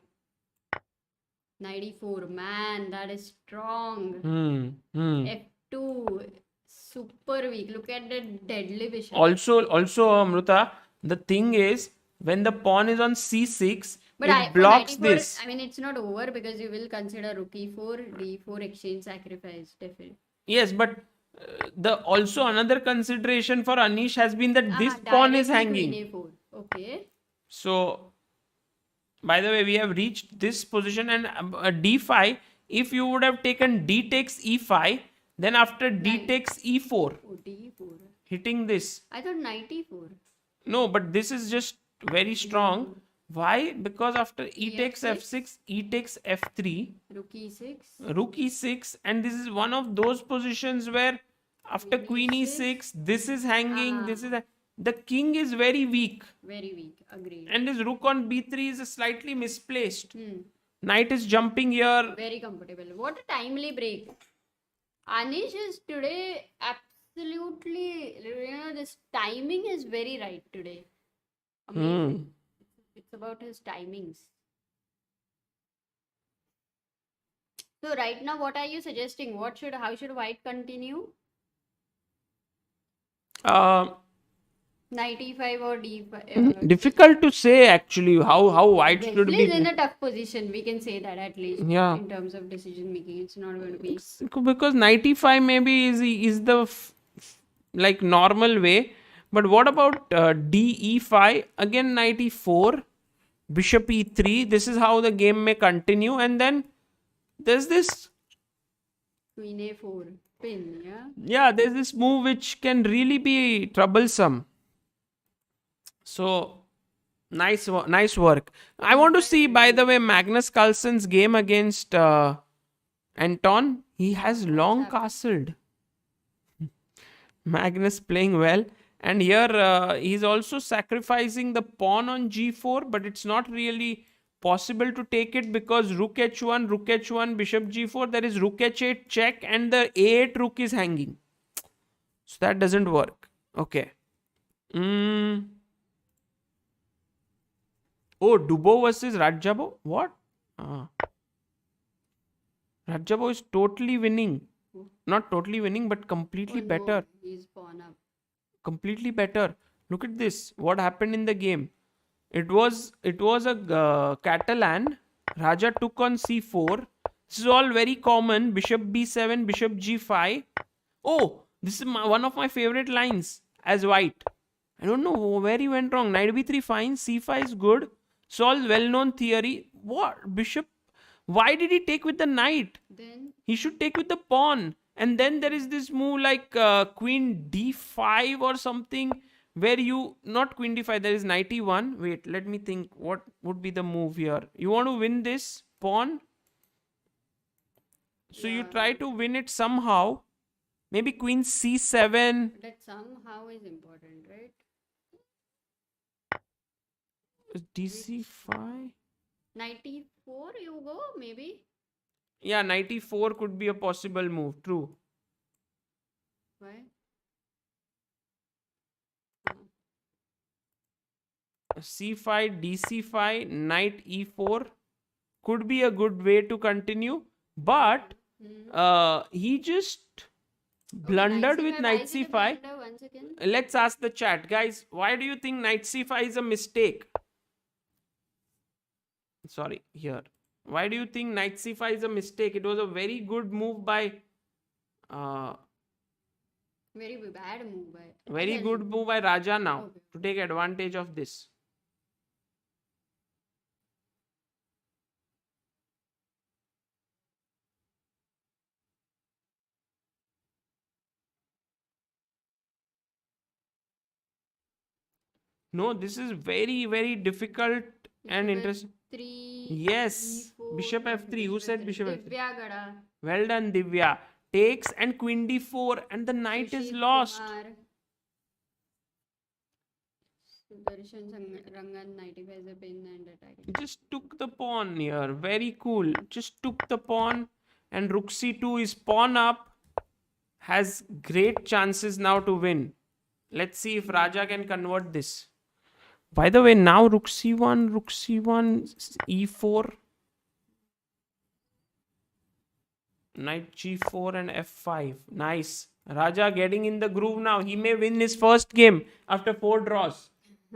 94. Man, that is strong. F2. Super weak. Look at the deadly bishop. Also, Amruta, the thing is, when the pawn is on c6, but it blocks 94, this. I mean, it's not over because you will consider rook e4, d4 exchange sacrifice, definitely. Yes, but the also another consideration for Anish has been that this pawn is hanging. A4. Okay. So, by the way, we have reached this position, and d5, if you would have taken d takes e5, then after d takes e4, oh, d4, hitting this. I thought 94. No, but this is just very strong. Why? Because after e takes f6, e takes f3, rook e6, rook e6, and this is one of those positions where after queen e6, this is hanging, this is the king is very weak. Very weak, agreed. And his rook on b3 is slightly misplaced. Knight is jumping here. Very comfortable. What a timely break. Anish is today absolutely, this timing is very right today. Amazing. It's about his timings. So right now, what are you suggesting? How should white continue? 95 or d5? Difficult to say actually how white should be. He's in a tough position. We can say that at least. Yeah. In terms of decision making, it's not going to be. Because 95 maybe is the like normal way. But what about d e5? Again 94. Bishop e3. This is how the game may continue. And then there's this. Queen a4. Pin, yeah? Yeah, there's this move which can really be troublesome. So, nice work. I want to see, by the way, Magnus Carlsen's game against Anton. He has long castled. Magnus playing well. And here he's also sacrificing the pawn on g4, but it's not really possible to take it because rook h1, bishop g4, there is rook h8 check and the a8 rook is hanging. So that doesn't work. Okay. Oh, Dubo versus Rajabo? What? Rajabo is totally winning. Not totally winning, but completely better. He's pawn up. Completely better. Look at this. What happened in the game? It was a Catalan. Raja took on c4. This is all very common. Bishop b7, bishop g5. Oh, this is one of my favorite lines as white. I don't know where he went wrong. Knight b3 fine. c5 is good. It's all well-known theory. What? Bishop? Why did he take with the knight? Then He should take with the pawn. And then there is this move like queen d5 or something where you, not queen d5, there is knight e1. Wait, let me think. What would be the move here? You want to win this pawn? So you try to win it somehow. Maybe queen c7. that somehow is important, right? dc5. Knight e4 you go, maybe? Yeah, knight e4 could be a possible move. True. Why? c5, dc5, knight e4 could be a good way to continue. But he just blundered with knight c5. Let's ask the chat. Guys, why do you think knight c5 is a mistake? Sorry, here. Why do you think knight c5 is a mistake? It was a very good move by... very bad move by... Very good move by Raja now to take advantage of this. No, this is very, very difficult and interesting. Yes, bishop f3. Who said bishop f3? Well done, Divya. Takes and queen d4 and the knight is lost. Just took the pawn here. Very cool. Just took the pawn and rook c2 is pawn up. Has great chances now to win. Let's see if Raja can convert this. By the way, now rook c1, e4, knight g4 and f5. Nice. Raja getting in the groove now. He may win his first game after 4 draws.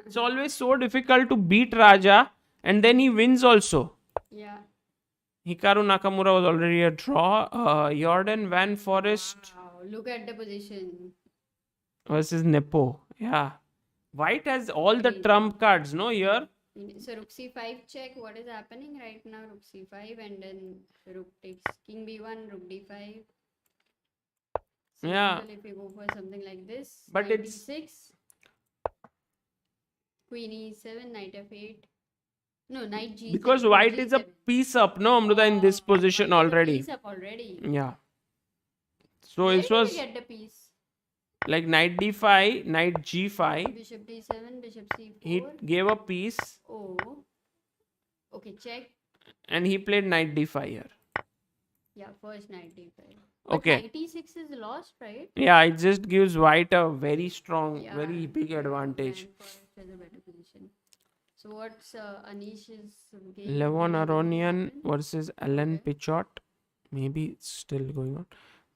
It's always so difficult to beat Raja and then he wins also. Yeah. Hikaru Nakamura was already a draw. Jordan Van Forest. Wow, look at the position. Versus Nepo. Yeah. White has all the trump cards, no, here? So rook c5 check. What is happening right now? Rook c5 and then rook takes king b1, rook d5. Yeah. If you go for something like this. But knight it's... d6. Queen e7, knight f8. No, knight g7. Because white is a piece up, no, Amruta, in this position already. Piece up already. Yeah. So Where it was... did you get the piece? Like knight d5, knight g5. Bishop d7, bishop c4. He gave a piece. Oh. Okay, check. And he played knight d5 here. Yeah, first knight d5. But Okay. knight e6 is lost, right? Yeah, it just gives white a very strong, very big advantage. A better position. So what's Anish's game? Levon Aronian versus Alan Pichot. Maybe it's still going on.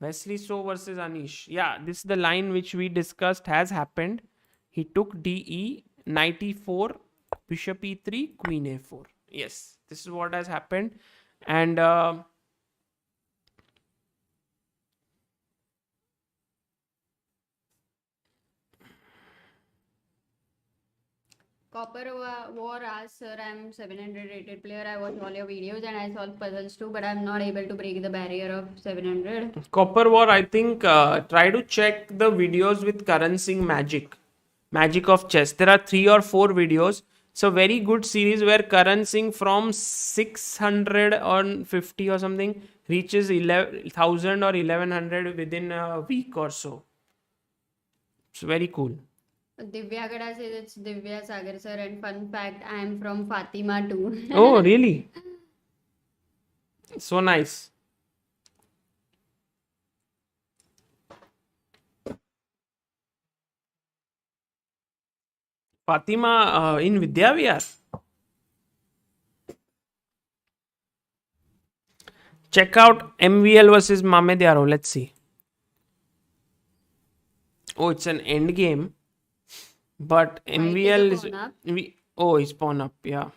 Wesley So versus Anish. Yeah, this is the line which we discussed has happened. He took DE, knight e4, bishop e3, queen a4. Yes, this is what has happened. And Copper War asks, sir, I'm 700 rated player. I watch all your videos and I solve puzzles too, but I'm not able to break the barrier of 700. Copper War, I think, try to check the videos with Karan Singh Magic of Chess. There are 3 or 4 videos. It's a very good series where Karan Singh from 650 or something reaches 1,000 or 1,100 within a week or so. It's very cool. Divya Gada says it's Divya Sagar sir, and fun fact, I am from Fatima too. Oh, really? So nice. Fatima in Vidya Vihar. Check out MVL versus Mamed Yaro. Let's see. Oh, it's an end game. But White is a MVL is. pawn up. Oh, it's pawn up. Yeah.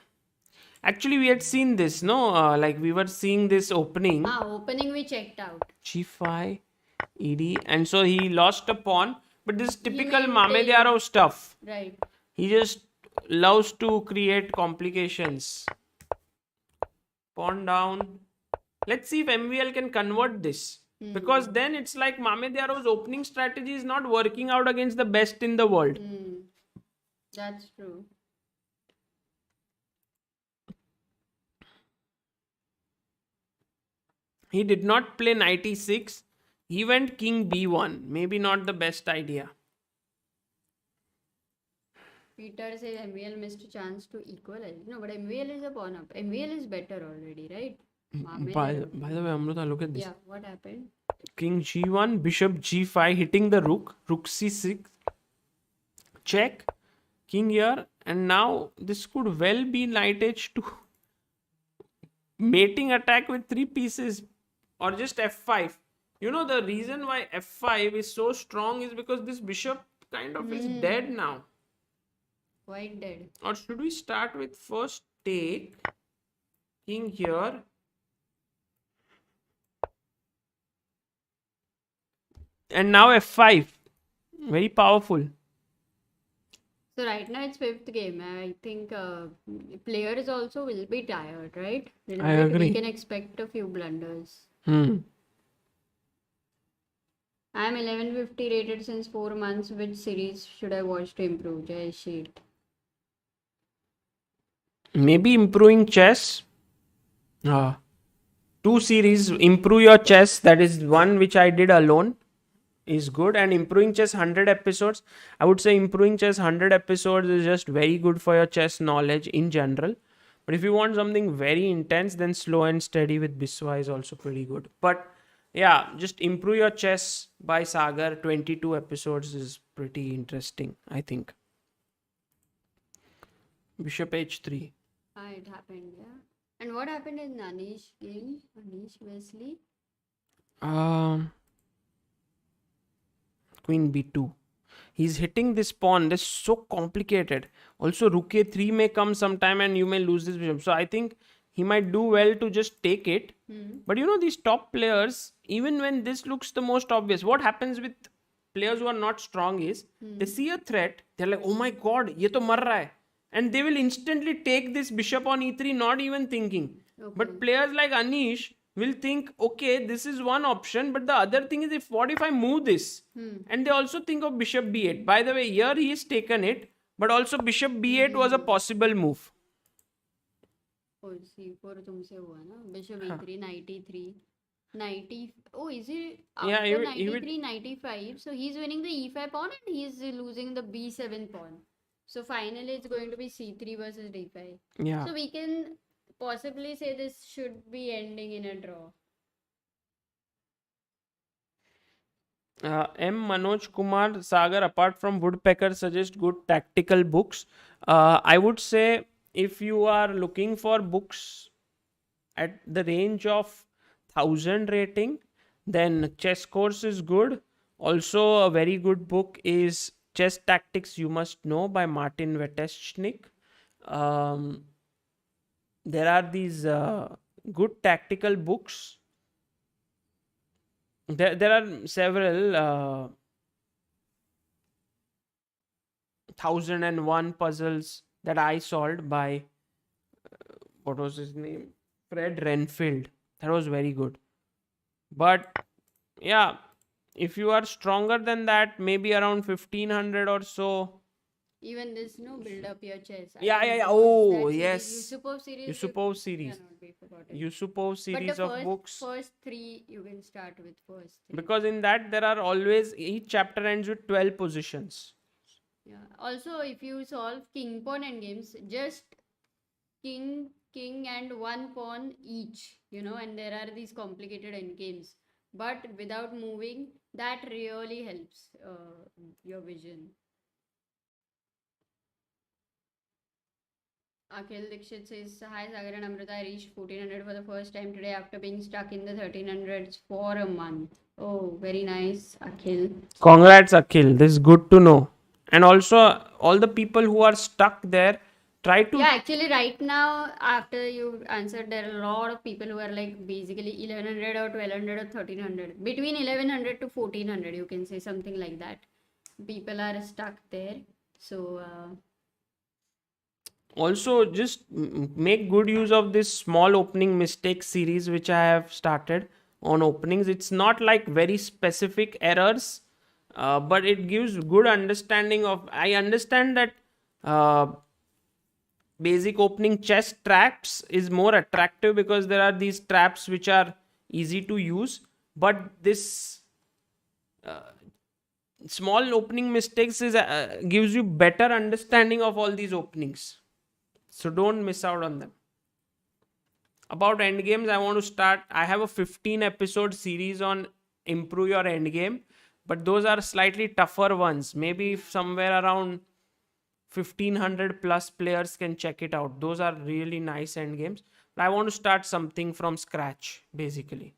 Actually, we had seen this, no? Like we were seeing this opening. Opening we checked out. G5, ED. And so he lost a pawn. But this is typical Mamed maintained. Yarov stuff. Right. He just loves to create complications. Pawn down. Let's see if MVL can convert this. Because then it's like Mamed Yarov's opening strategy is not working out against the best in the world. That's true. He did not play knight e6. He went king b1. Maybe not the best idea. Peter says MVL missed a chance to equalize. No, but MVL is a pawn up. MVL is better already, right? By the way, Amruta, look at this. Yeah, what happened? King g1, bishop g5, hitting the rook. Rook c6. Check. King here. And now this could well be knight h2. Mating attack with 3 pieces. Or just f5. You know, the reason why f5 is so strong is because this bishop kind of is dead now. Quite dead. Or should we start with first take, king here, and now f5. Very powerful. So right now it's fifth game. I think players also will be tired, right? I agree. We can expect a few blunders. I'm 1150 rated since 4 months. Which series should I watch to improve? Jai shit. Maybe improving chess. 2 series, improve your chess. That is one which I did alone. Is good. And improving chess 100 episodes. I would say improving chess 100 episodes is just very good for your chess knowledge in general. But if you want something very intense, then slow and steady with Biswa is also pretty good. But yeah, just improve your chess by Sagar. 22 episodes is pretty interesting, I think. Bishop h3. It happened, yeah. And what happened in Anish game? Anish Wesley? Queen b2. He's hitting this pawn. This is so complicated. Also, rook a3 may come sometime and you may lose this bishop. So I think he might do well to just take it. But you know, these top players, even when this looks the most obvious, what happens with players who are not strong is they see a threat. They're like, oh my god, ye to mar raha hai. And they will instantly take this bishop on e3, not even thinking. Okay. But players like Anish will think, okay, this is one option, but the other thing is, what if I move this? And they also think of bishop b8. By the way, here he has taken it, but also bishop b8 was a possible move. Oh, c4 तुमसे हुआ ना? Bishop e3, knight e3, knight e. Oh, is it after Yeah, knight e3, knight e5? So he's winning the e5 pawn and he's losing the b7 pawn. So finally, it's going to be c3 versus d5. Yeah. So we can possibly say this should be ending in a draw. M. Manoj Kumar Sagar, apart from Woodpecker, suggest good tactical books. I would say if you are looking for books at the range of 1000 rating, then Chess Course is good. Also, a very good book is Chess Tactics You Must Know by Martin Weteshnik. There are these good tactical books. There are several 1001 puzzles that I solved by what was his name? Fred Renfield. That was very good. But yeah, if you are stronger than that, maybe around 1500 or so. Even this, no, build up your chess. Yeah. Oh, yes. Yusupov series. Yusupov series. Cannot be forgotten. Yusupov series but the of books. First 3 you can start with first 3. Because in that there are always, each chapter ends with 12 positions. Yeah. Also, if you solve king pawn endgames, just king and one pawn each, and there are these complicated endgames. But without moving, that really helps your vision. Akhil Dixit says, Hi Sagar and Amrita, I reached 1400 for the first time today after being stuck in the 1300s for a month. Oh, very nice, Akhil. Congrats, Akhil. This is good to know. And also, all the people who are stuck there, try to. Yeah, actually, right now, after you answered, there are a lot of people who are like basically 1100 or 1200 or 1300. Between 1100 to 1400, you can say something like that. People are stuck there. So, Also, just make good use of this small opening mistake series which I have started on openings. It's not like very specific errors, but it gives good understanding of. I understand that uh, basic opening chess traps is more attractive because there are these traps which are easy to use, but this small opening mistakes is gives you better understanding of all these openings, so don't miss out on them. About endgames, I want to start. I have a 15 episode series on improve your endgame, but those are slightly tougher ones. Maybe if somewhere around 1500 plus players can check it out. Those are really nice endgames. But I want to start something from scratch, basically.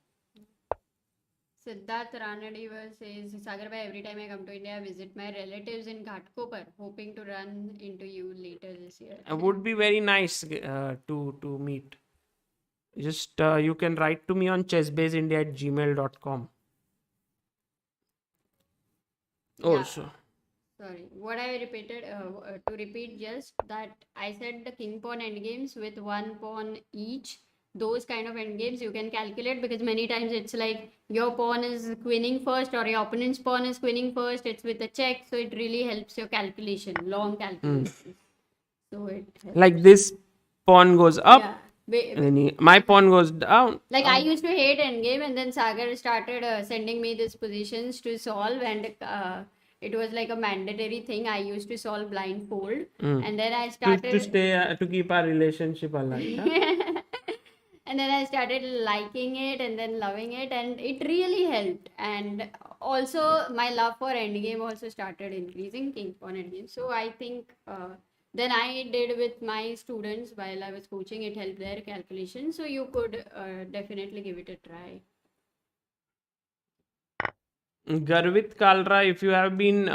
Siddharth Ranadiva says, Sagar bhai, every time I come to India, I visit my relatives in Ghatkopar, hoping to run into you later this year. It would be very nice to meet. Just you can write to me on chessbaseindia@gmail.com. Oh, Yeah, so sorry. What I repeated, to repeat just that I said the king pawn endgames with one pawn each. Those kind of endgames you can calculate because many times it's like your pawn is queening first or your opponent's pawn is queening first. It's with a check, so it really helps your calculation, long calculations. So it like helps. this pawn goes up, Yeah. and then my pawn goes down. Like I used to hate endgame, and then Sagar started sending me these positions to solve, and it was like a mandatory thing. I used to solve blindfold, and then I To started, stay to keep our relationship alive. Huh? and then I started liking it, and then loving it, and it really helped. And also, my love for endgame also started increasing king pawn endgame. So I think. Then I did with my students while I was coaching. It helped their calculation. So you could definitely give it a try. Garvit Kalra, if you have been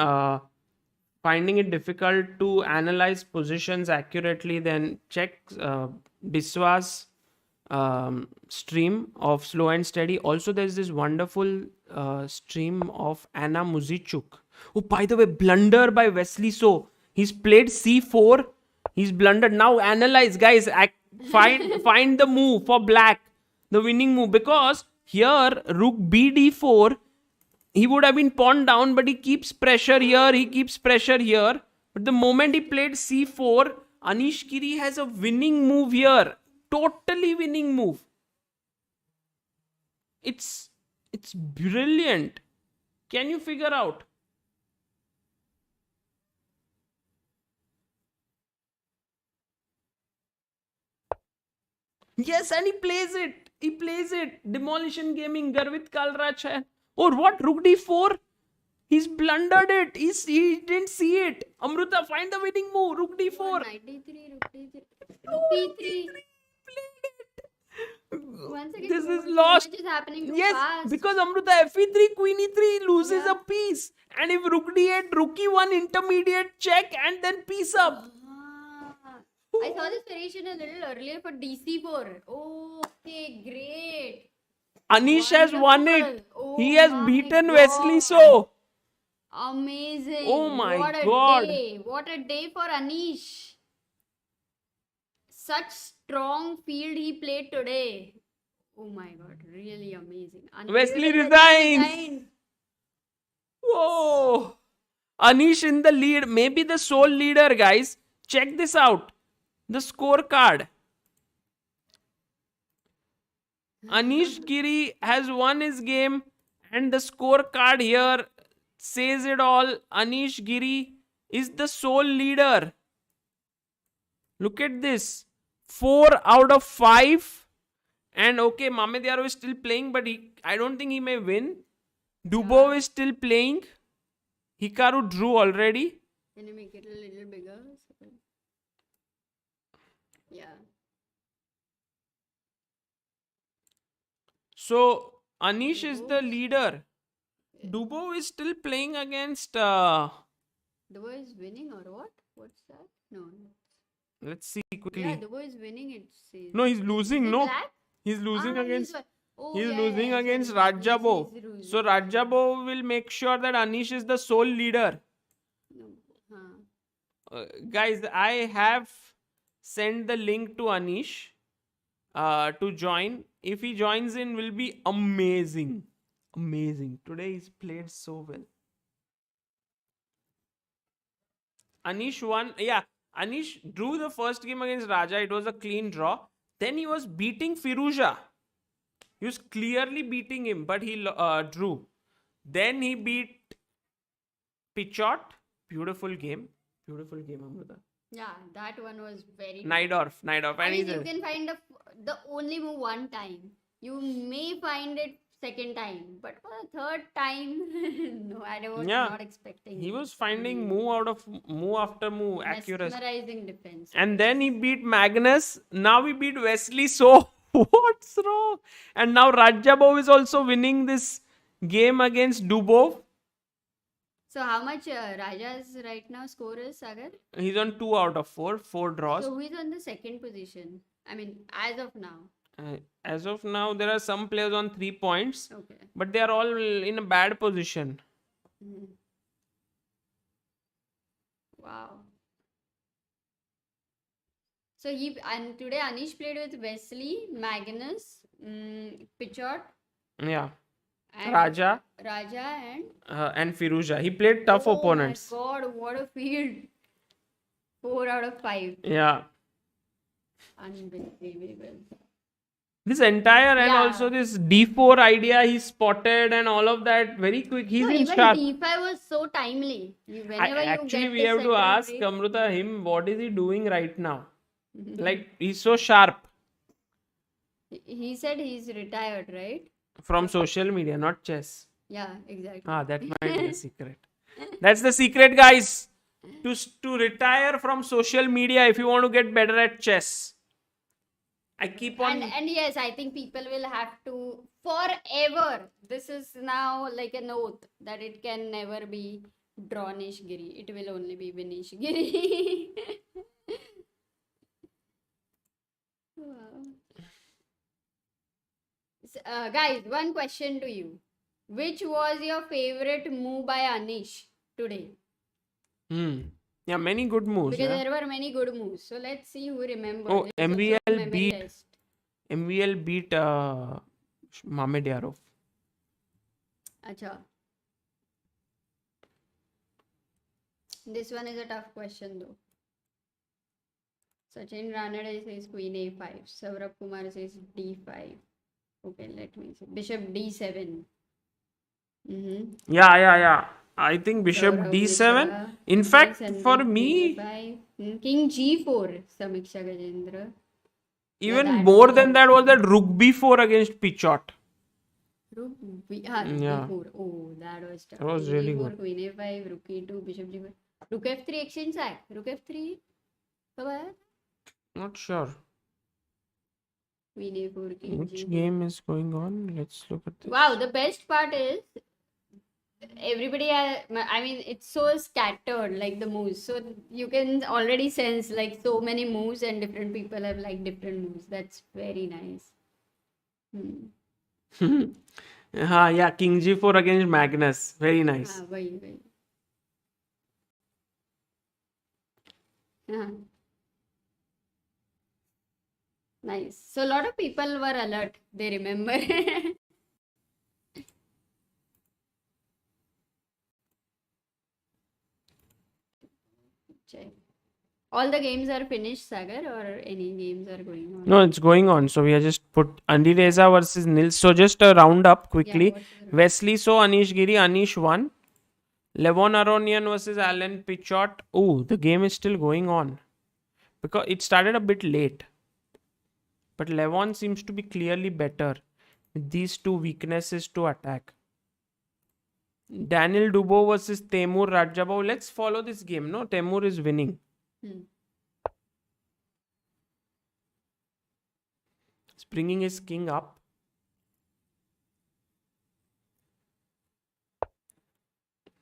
finding it difficult to analyze positions accurately, then check Biswa's stream of Slow and Steady. Also, there's this wonderful stream of Anna Muzichuk. Oh, by the way, blunder by Wesley. So he's played c4. He's blundered. Now analyze, guys. Find the move for black, the winning move, because here rook bd4, he would have been pawned down, but he keeps pressure here, he keeps pressure here. But the moment he played c4, Anish Giri has a winning move here. Totally winning move. It's brilliant. Can you figure out? Yes, and he plays it. He plays it. Demolition Gaming, Garvit Kalraj hai. Or what? Rook d4? He's blundered it. He didn't see it. Amruta, find the winning move. Rook What, d4. 93, rook d3, rook e3. Once again, This is so lost. much is happening too Yes, fast. because Amruta fe3, queen e3 loses Yeah. a piece. And if rook d8, rook e1 intermediate check and then piece up. Ah. I saw this variation a little earlier for DC4. Okay, great. Anish has won it. Wonderful. He Oh has my beaten Wesley god. So. Oh Amazing. my What a god. day. What a day for Anish. Such strong field he played today. Oh my god, really amazing. Wesley Wesley resigns. Whoa. Anish in the lead. Maybe the sole leader, guys. Check this out. The scorecard. Anish Giri has won his game, and the scorecard here says it all. Anish Giri is the sole leader. Look at this. 4 out of 5. And okay, Mamedyarov is still playing, but I don't think he may win. Dubov is still playing. Hikaru drew already. Can you make it a little bigger? Yeah. So Anish is the leader. Dubov is still playing against. Dubov is winning or what? What's that? No. Let's see quickly. Yeah, Dubov is winning. It says. No, he's losing. No, Black? he's losing against. He's yeah, losing against Rajabov. So Rajabov will make sure that Anish is the sole leader. Guys, I have sent the link to Anish to join. If he joins in, will be amazing. Amazing. Today he's played so well. Anish won. Yeah, Anish drew the first game against Raja. It was a clean draw. Then he was beating Firuza. He was clearly beating him, but he drew. Then he beat Pichot. Beautiful game. Beautiful game, Amruta. Yeah, that one was very Naidorf. I mean, you can find the only move one time. You may find it second time, but for the third time, no, I was not expecting. He was finding move after move, accuracy. Mesmerizing defense. And then he beat Magnus. Now he beat Wesley. So what's wrong? And now Rajabov is also winning this game against Dubov. So how much Raja's right now score is, Sagar? He's on 2 out of 4, 4 draws. So who is on the second position? I mean, as of now. As of now, there are some players on 3 points. Okay. But they are all in a bad position. Wow. So today Anish played with Wesley, Magnus, Pichot. Yeah. And Raja and Firuza. He played tough opponents. Oh my god, what a field. 4 out of 5. Yeah. Unbelievable. This entire and also this D4 idea he spotted and all of that very quick. He's in sharp. D5 was so timely. Actually, we have to ask Amruta him what is he doing right now. Like he's so sharp. He said he's retired, right? From social media, not chess. Yeah, exactly. That might be the secret. That's the secret, guys. To retire from social media if you want to get better at chess. I keep on. And yes, I think people will have to forever. This is now like an oath that it can never be Drawnish Giri. It will only be Vinish Giri. Wow. Guys, one question to you. Which was your favorite move by Anish today? Yeah, many good moves. Because there were many good moves. So let's see who remembers. Oh, MVL beat Mamedyarov. Acha. This one is a tough question though. Sachin Ranade says Queen A5. Saurabh Kumar says D5. Okay, let me see. Bishop D7. Yeah. I think Bishop D7. In fact, for me, King G4. Samiksha Gajendra. Even more than that was that Rook B4 against Pichot. Rook B4. Oh, that was tough. That was really good. Queen A5, Rook E2, Bishop G5. Rook F3 exchange sack. Rook F3. Not sure. Queen A4, King Which G4. game is going on? Let's look at this. Wow, the best part is everybody it's so scattered, like the moves, so you can already sense like so many moves and different people have like different moves. That's very nice. Yeah, King G4 against Magnus. Very nice. Nice. So a lot of people were alert. They remember. Check. All the games are finished, Sagar, or any games are going on? No, it's going on. So we are just put Andireza versus Nils. So just a round up quickly. Yeah, Wesley so Anish Giri. Anish won. Levon Aronian versus Alan Pichot. Oh, the game is still going on because it started a bit late. But Levon seems to be clearly better with these two weaknesses to attack. Daniel Dubo versus Temur Rajabov. Let's follow this game. No, Temur is winning. Hmm. He's bringing his king up.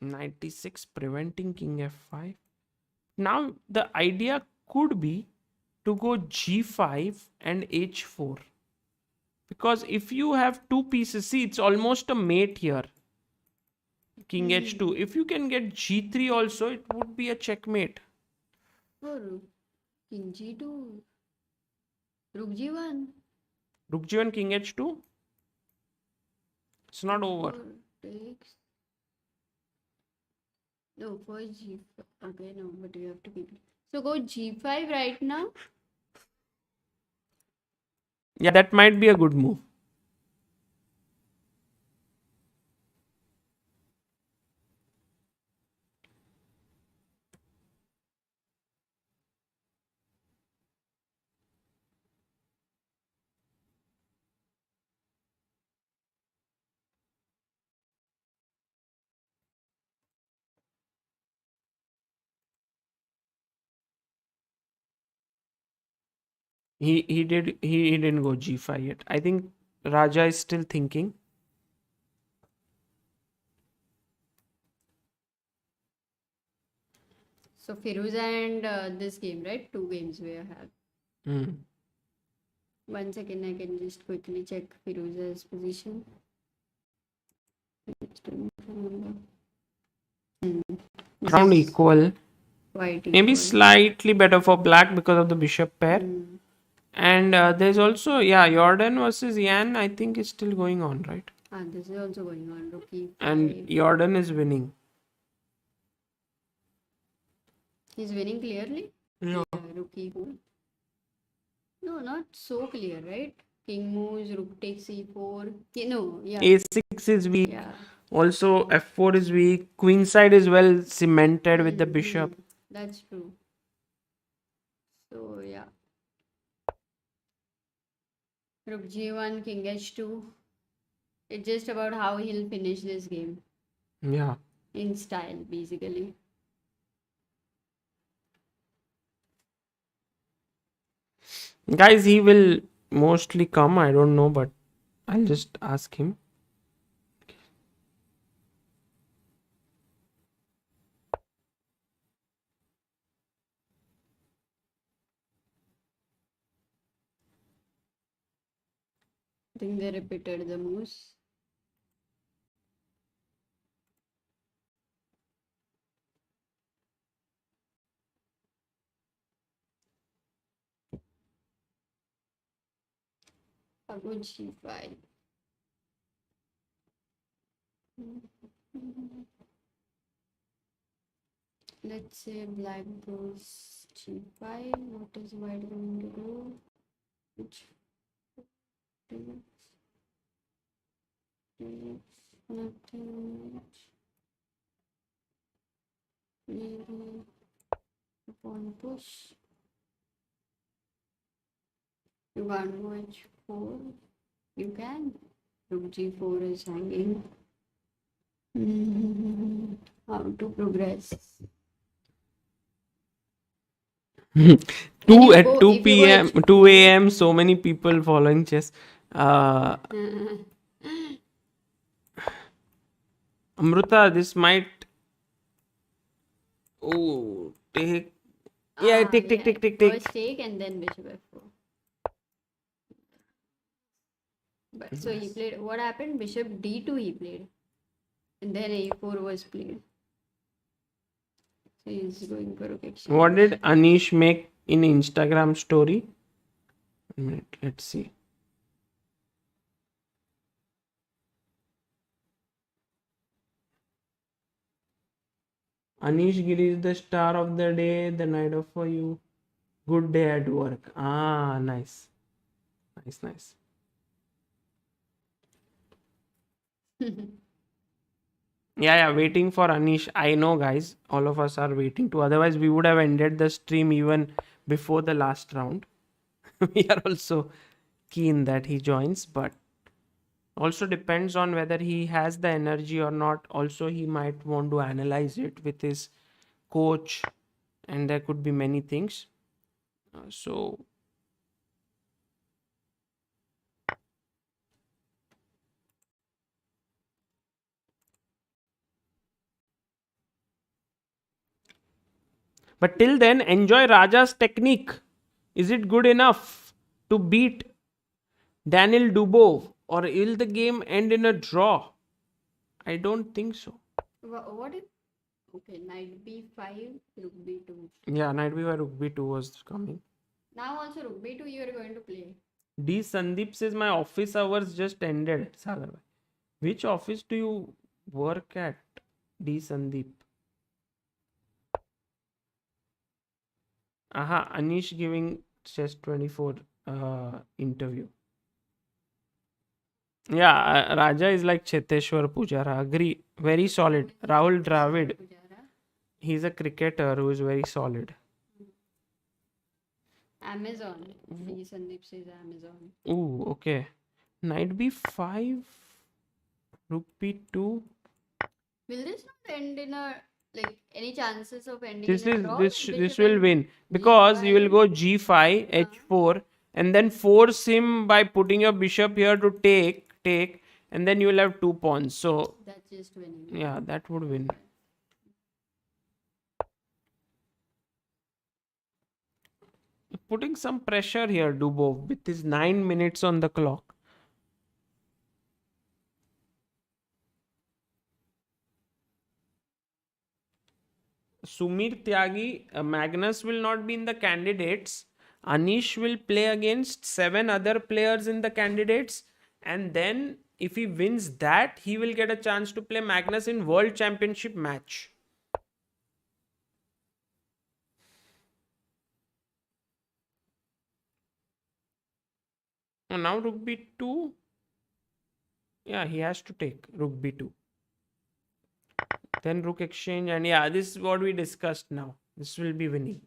(96) preventing king f5. Now the idea could be to go g5 and h4. Because if you have two pieces, see, it's almost a mate here. King h2. If you can get g3 also, it would be a checkmate. Oh, king g2. Rook g1. Rook g1, king h2. It's not over. Takes. No, first g5. Okay, no, but you have to keep it. So go g5 right now. Yeah, that might be a good move. He didn't go g5 yet. I think Raja is still thinking. So Firuza and this game, right? Two games we have. Hmm. 1 second, I can just quickly check Firuza's position. Just don't remember. This Around is equal. quite Maybe equal. slightly better for black because of the bishop pair. And there's also, yeah, Jordan versus Yan, I think is still going on, right? This is also going on. Rook e5. And Jordan is winning. He's winning clearly? Yeah. Rook e4. No, not so clear, right? King moves, rook takes e4. No, yeah. A6 is weak. Yeah. Also, f4 is weak. Queen side is well cemented with the bishop. That's true. So, yeah. Rook g1, king h2. It's just about how he'll finish this game. Yeah. In style, basically. Guys, he will mostly come. I don't know, but I'll just ask him. I think they repeated the moves. I'll go g5. Let's say black goes g5. What is white going to do? Which nothing. Maybe upon push. You can't go h4. You can. Rook g4 is hanging. How to progress? 2 at 2 p.m. 2 a.m. So many people following chess. Amruta, this might. Oh, take. Yeah, take. First take and then bishop f4. But so he played. What happened? Bishop d2 he played, and then a4 was played. So he's going for rook exchange. What did Anish make in Instagram story? A minute, let's see. Anish Giri is the star of the day, the night of for you. Good day at work. Ah, nice. Yeah, waiting for Anish. I know, guys. All of us are waiting to. Otherwise, we would have ended the stream even before the last round. We are also keen that he joins, but also depends on whether he has the energy or not. Also, he might want to analyze it with his coach, and there could be many things. So, but till then, enjoy Raja's technique. Is it good enough to beat Daniel Dubov, or will the game end in a draw? I don't think so. What is okay? Knight b5, rook b2. Yeah, knight b5 rook b2 was coming. Now also rook b2 you are going to play. D Sandeep says my office hours just ended. Sagar, which office do you work at? D Sandeep. Aha, Anish giving chess 24 interview. Yeah, Raja is like Cheteshwar Pujara. Agree. Very solid. Rahul Dravid. He's a cricketer who is very solid. Amazon. D Sandeep says Amazon. Ooh, okay. Knight b5, rook b2. Will this not end in a like any chances of ending This in a is draw? this will win because you will go g5, h4, and then force him by putting your bishop here to take, and then you will have 2 pawns. So that's just winning. yeah, that would win. Putting some pressure here, Dubov, with his 9 minutes on the clock. Sumir Tyagi, Magnus will not be in the candidates. Anish will play against 7 other players in the candidates. And then, if he wins that, he will get a chance to play Magnus in World Championship match. And now Rook B2. Yeah, he has to take Rook B2. Then Rook exchange. And yeah, this is what we discussed now. This will be winning.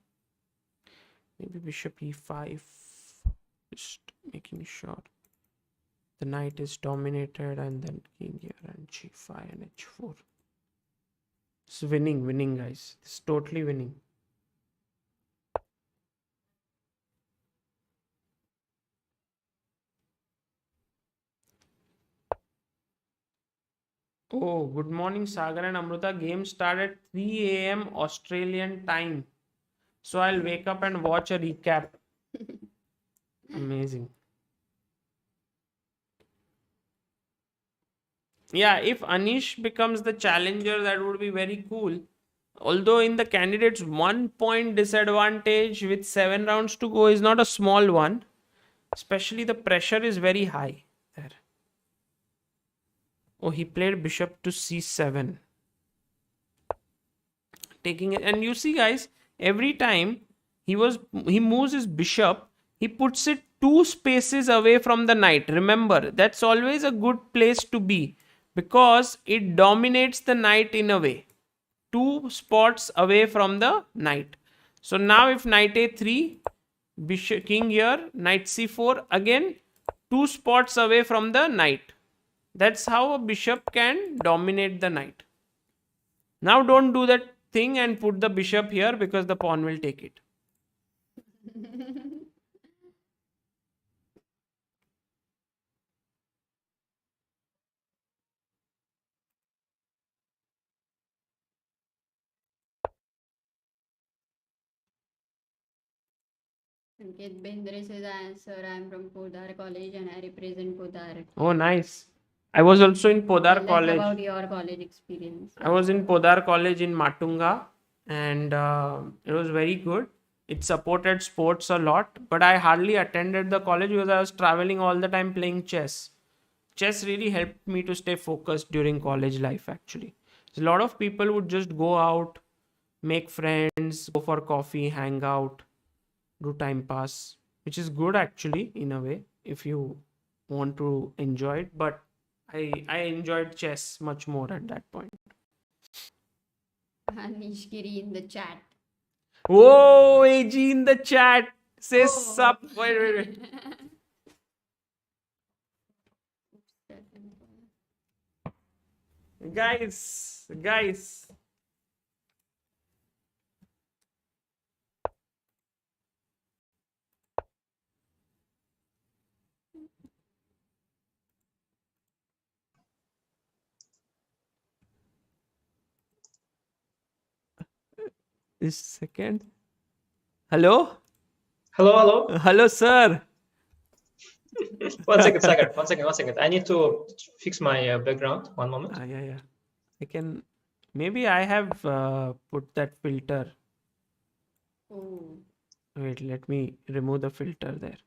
Maybe Bishop E5. Just making sure the knight is dominated, and then king here and g5 and h4. It's winning, guys. It's totally winning. Oh, good morning, Sagar and Amruta. Game started 3 a.m. Australian time. So I'll wake up and watch a recap. Amazing. Yeah, if Anish becomes the challenger, that would be very cool. Although in the candidates, 1 point disadvantage with 7 rounds to go is not a small one. Especially the pressure is very high there. Oh, he played bishop to c7. Taking it, and you see, guys, every time he moves his bishop, he puts it 2 spaces away from the knight. Remember, that's always a good place to be because it dominates the knight in a way. 2 spots away from the knight. So now if knight a3, bishop king here, knight c4, again 2 spots away from the knight. That's how a bishop can dominate the knight. Now don't do that thing and put the bishop here because the pawn will take it. Ankit Bendre says, sir, I'm from Podar College and I represent Podar. Oh, nice. I was also in Podar Tell us College. about your college experience. I was in Podar College in Matunga, and it was very good. It supported sports a lot, but I hardly attended the college because I was traveling all the time playing chess. Chess really helped me to stay focused during college life, actually. So a lot of people would just go out, make friends, go for coffee, hang out, do time pass, which is good actually in a way if you want to enjoy it. But I enjoyed chess much more at that point. Anish Giri in the chat. Oh, AG in the chat says Oh. sup. Wait. Guys. This second. Hello? Hello, Sir. One second, Sagar. One second. I need to fix my background. One moment. Yeah. I can. Maybe I have put that filter. Oh. Wait, let me remove the filter there.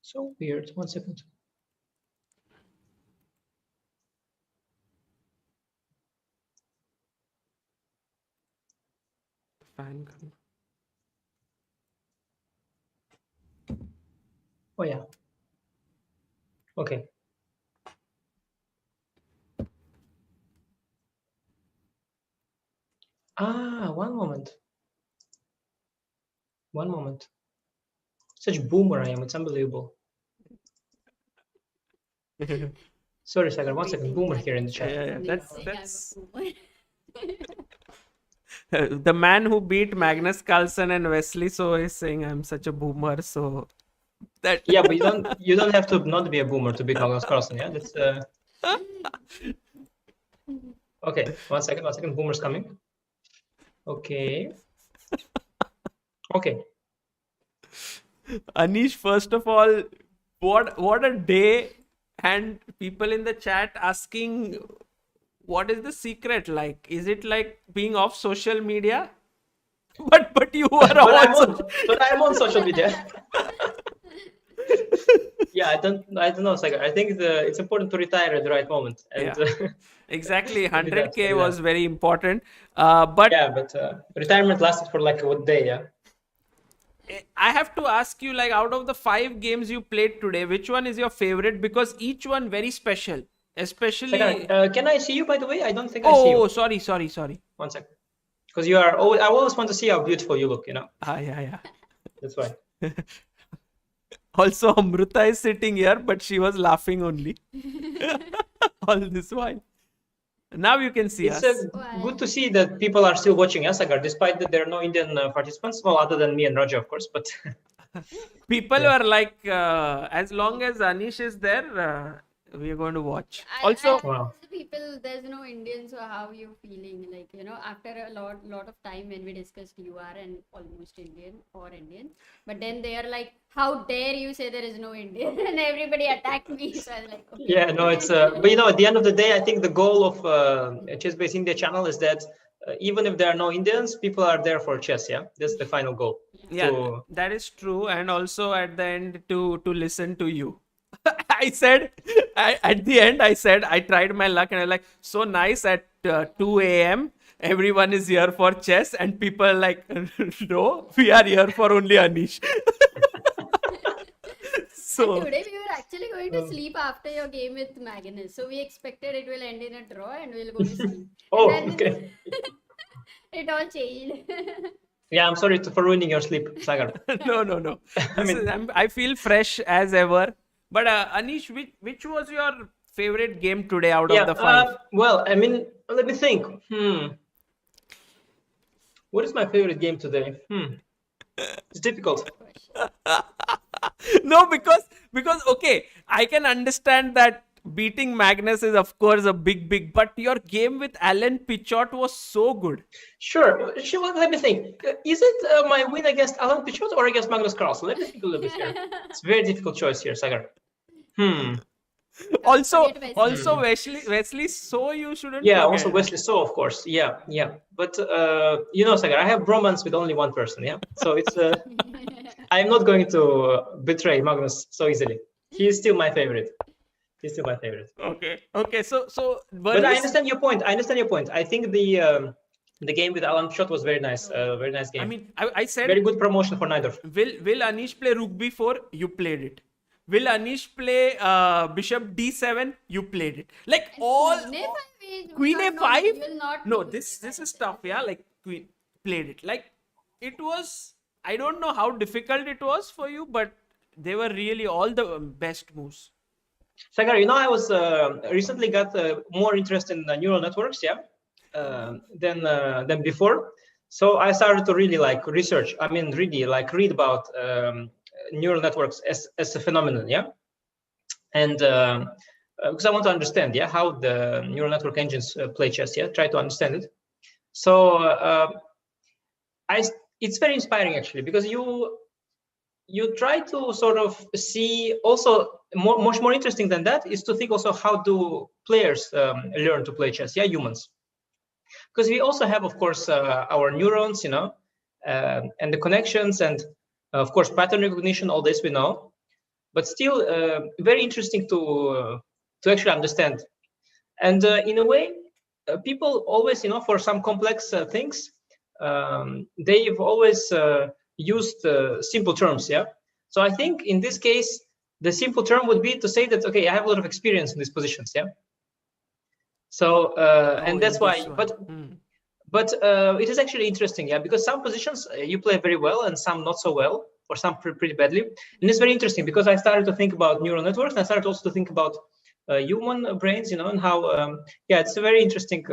So weird. One second. Fan. Oh yeah. Okay. One moment. Such boomer I am. It's unbelievable. Sorry, Sagar. One second. Boomer here in the chat. Yeah. That's the man who beat Magnus Carlsen and Wesley. So is saying I'm such a boomer. So that. Yeah, but you don't have to not be a boomer to beat Magnus Carlsen. Yeah, that's. Okay. One second. Boomer's coming. Okay. Anish, first of all, what a day, and people in the chat asking what is the secret, like is it like being off social media? But you are But I'm on social media. Yeah, I don't know, Sagar. I think it's important to retire at the right moment. And exactly, maybe 100K was that. very important. But retirement lasted for like a day. Yeah. I have to ask you, like, out of the 5 games you played today, which one is your favorite? Because each one very special, especially. Sagar, can I see you, by the way? I don't think I see you. Oh, sorry. 1 second. Because you are always, I always want to see how beautiful you look, Yeah. That's why. Also, Amruta is sitting here, but she was laughing only all this while. Now you can see us. It's good to see that people are still watching us, Sagar, despite that there are no Indian participants. Well, other than me and Raja, of course. But people are like, as long as Anish is there, we are going to watch. Also, People, there's no Indian, so how are you feeling? Like, after a lot of time when we discussed, you are an almost Indian or Indian, but then they are like, how dare you say there is no Indian? And everybody attacked me. So I was like, okay. Yeah, no, it's but at the end of the day, I think the goal of ChessBase India channel is that even if there are no Indians, people are there for chess. Yeah, that's the final goal. Yeah, that is true, and also at the end to listen to you. I said, at the end, I said, I tried my luck and I like, so nice at 2 a.m. Everyone is here for chess, and people are like, no, we are here for only Anish. So and today we were actually going to sleep after your game with Magnus. So we expected it will end in a draw and we'll go to sleep. Okay. It all changed. Yeah, I'm sorry for ruining your sleep, Sagar. No. I feel fresh as ever. But Anish, which was your favorite game today out of the 5? Well, I mean, let me think. What is my favorite game today? It's difficult. No, because okay, I can understand that beating Magnus is of course a big, but your game with Alan Pichot was so good. Sure. Let me think. Is it my win against Alan Pichot or against Magnus Carlsen? Let me think a little bit here. It's a very difficult choice here, Sagar. Also Wesley So you shouldn't forget. Also Wesley So, of course. Yeah. But Sagar, I have bromance with only one person. Yeah. So it's I'm not going to betray Magnus so easily. He is still my favorite. Okay. So but I understand your point. I think the game with Alan Pichot was very nice. Very nice game. I mean, I said very good promotion for neither. Will Anish play Rook B4? You played it. Will Anish play Bishop D7? You played it. Like all. If Queen we are a5. we will not No, do this it. is tough. Yeah, like queen played it. Like it was. I don't know how difficult it was for you, but they were really all the best moves. Sagar, I was recently got more interest in neural networks, yeah, than before. So I started to really like research. I mean, really like read about neural networks as a phenomenon, yeah, and because I want to understand, yeah, how the neural network engines play chess, yeah, try to understand it. So it's very inspiring actually, because you try to sort of see also much more interesting than that is to think also how do players learn to play chess, yeah, humans, because we also have of course our neurons, and the connections, and of course pattern recognition, all this we know, but still very interesting to actually understand. And in a way, people always, for some complex things, they've always used simple terms, yeah. So I think in this case, the simple term would be to say that, okay, I have a lot of experience in these positions, yeah. So Oh, and in that's this why, one. but it is actually interesting, yeah, because some positions you play very well and some not so well, or some pretty badly. And it's very interesting because I started to think about neural networks, and I started also to think about human brains, and how, yeah, it's a very interesting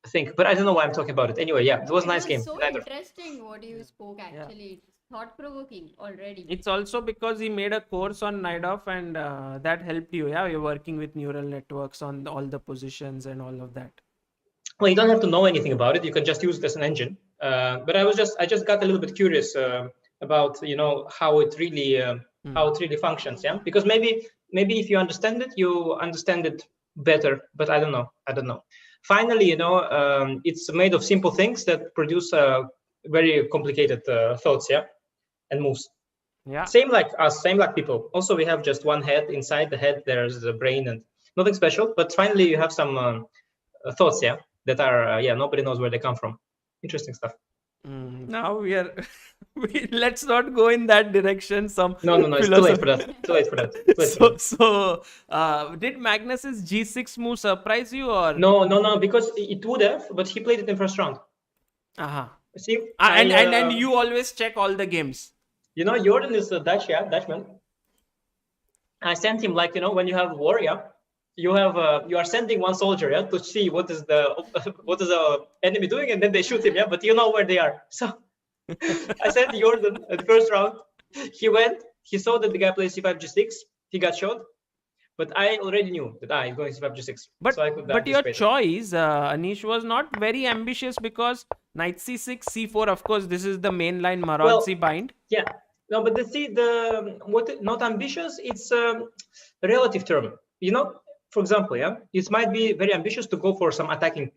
thing. But I don't know why I'm talking about it. Anyway, yeah, it No, was a it nice was game. so Neither. interesting what you spoke Yeah. actually. It's thought provoking already. It's also because he made a course on Nidoff, and that helped you. Yeah, you're working with neural networks on all the positions and all of that. Well, you don't have to know anything about it. You can just use it as an engine. But I just got a little bit curious about how it really functions. Yeah, because maybe if you understand it, you understand it better. But I don't know. Finally, it's made of simple things that produce very complicated thoughts. Yeah, and moves. Yeah. Same like us, same like people. Also, we have just one head. Inside the head, there's a brain and nothing special. But finally, you have some thoughts, yeah, that are nobody knows where they come from. Interesting stuff. Now we are. Let's not go in that direction. Some No, it's too late for philosophy. that. Too late for that. Too late for that. Did Magnus's G6 move surprise you or? No, because it would have, but he played it in first round. Uh-huh. See, And you always check all the games. Jordan is a Dutchman. I sent him, like, when you have war, yeah, you are sending one soldier, yeah, to see what is the enemy doing, and then they shoot him, yeah, but you know where they are. So I sent Jordan at the first round. He went, he saw that the guy plays c5 g6, he got shot, but I already knew that he's going c5 g6, so I could But your anticipate it. choice, Anish, was not very ambitious because knight c6, c4. Of course, this is the mainline Marodzi bind. Yeah, no, but not ambitious. It's a relative term. For example, yeah, it might be very ambitious to go for some attacking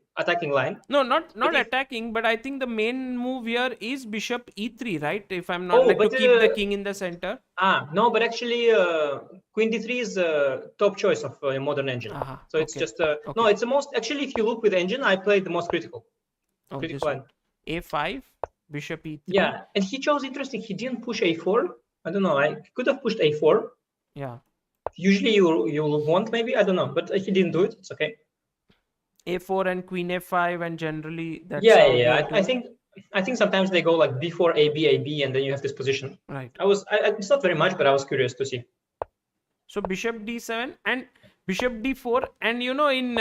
line. No, not attacking, but I think the main move here is bishop e3, right? If I'm not to keep the king in the center. No, but actually, queen d3 is top choice of a modern engine. So it's just no, it's the most. Actually, if you look with engine, I played the most critical. Critical line. A5, bishop e3. Yeah, and he chose interesting. He didn't push a4. I don't know. I could have pushed a4. Yeah. Usually you'll want, maybe, I don't know, but he didn't do it. It's okay. A4 and queen a5, and generally that's yeah. I think sometimes they go like b4 ab, and then you have this position. Right. It's not very much, but I was curious to see. So bishop d7 and bishop d4, and in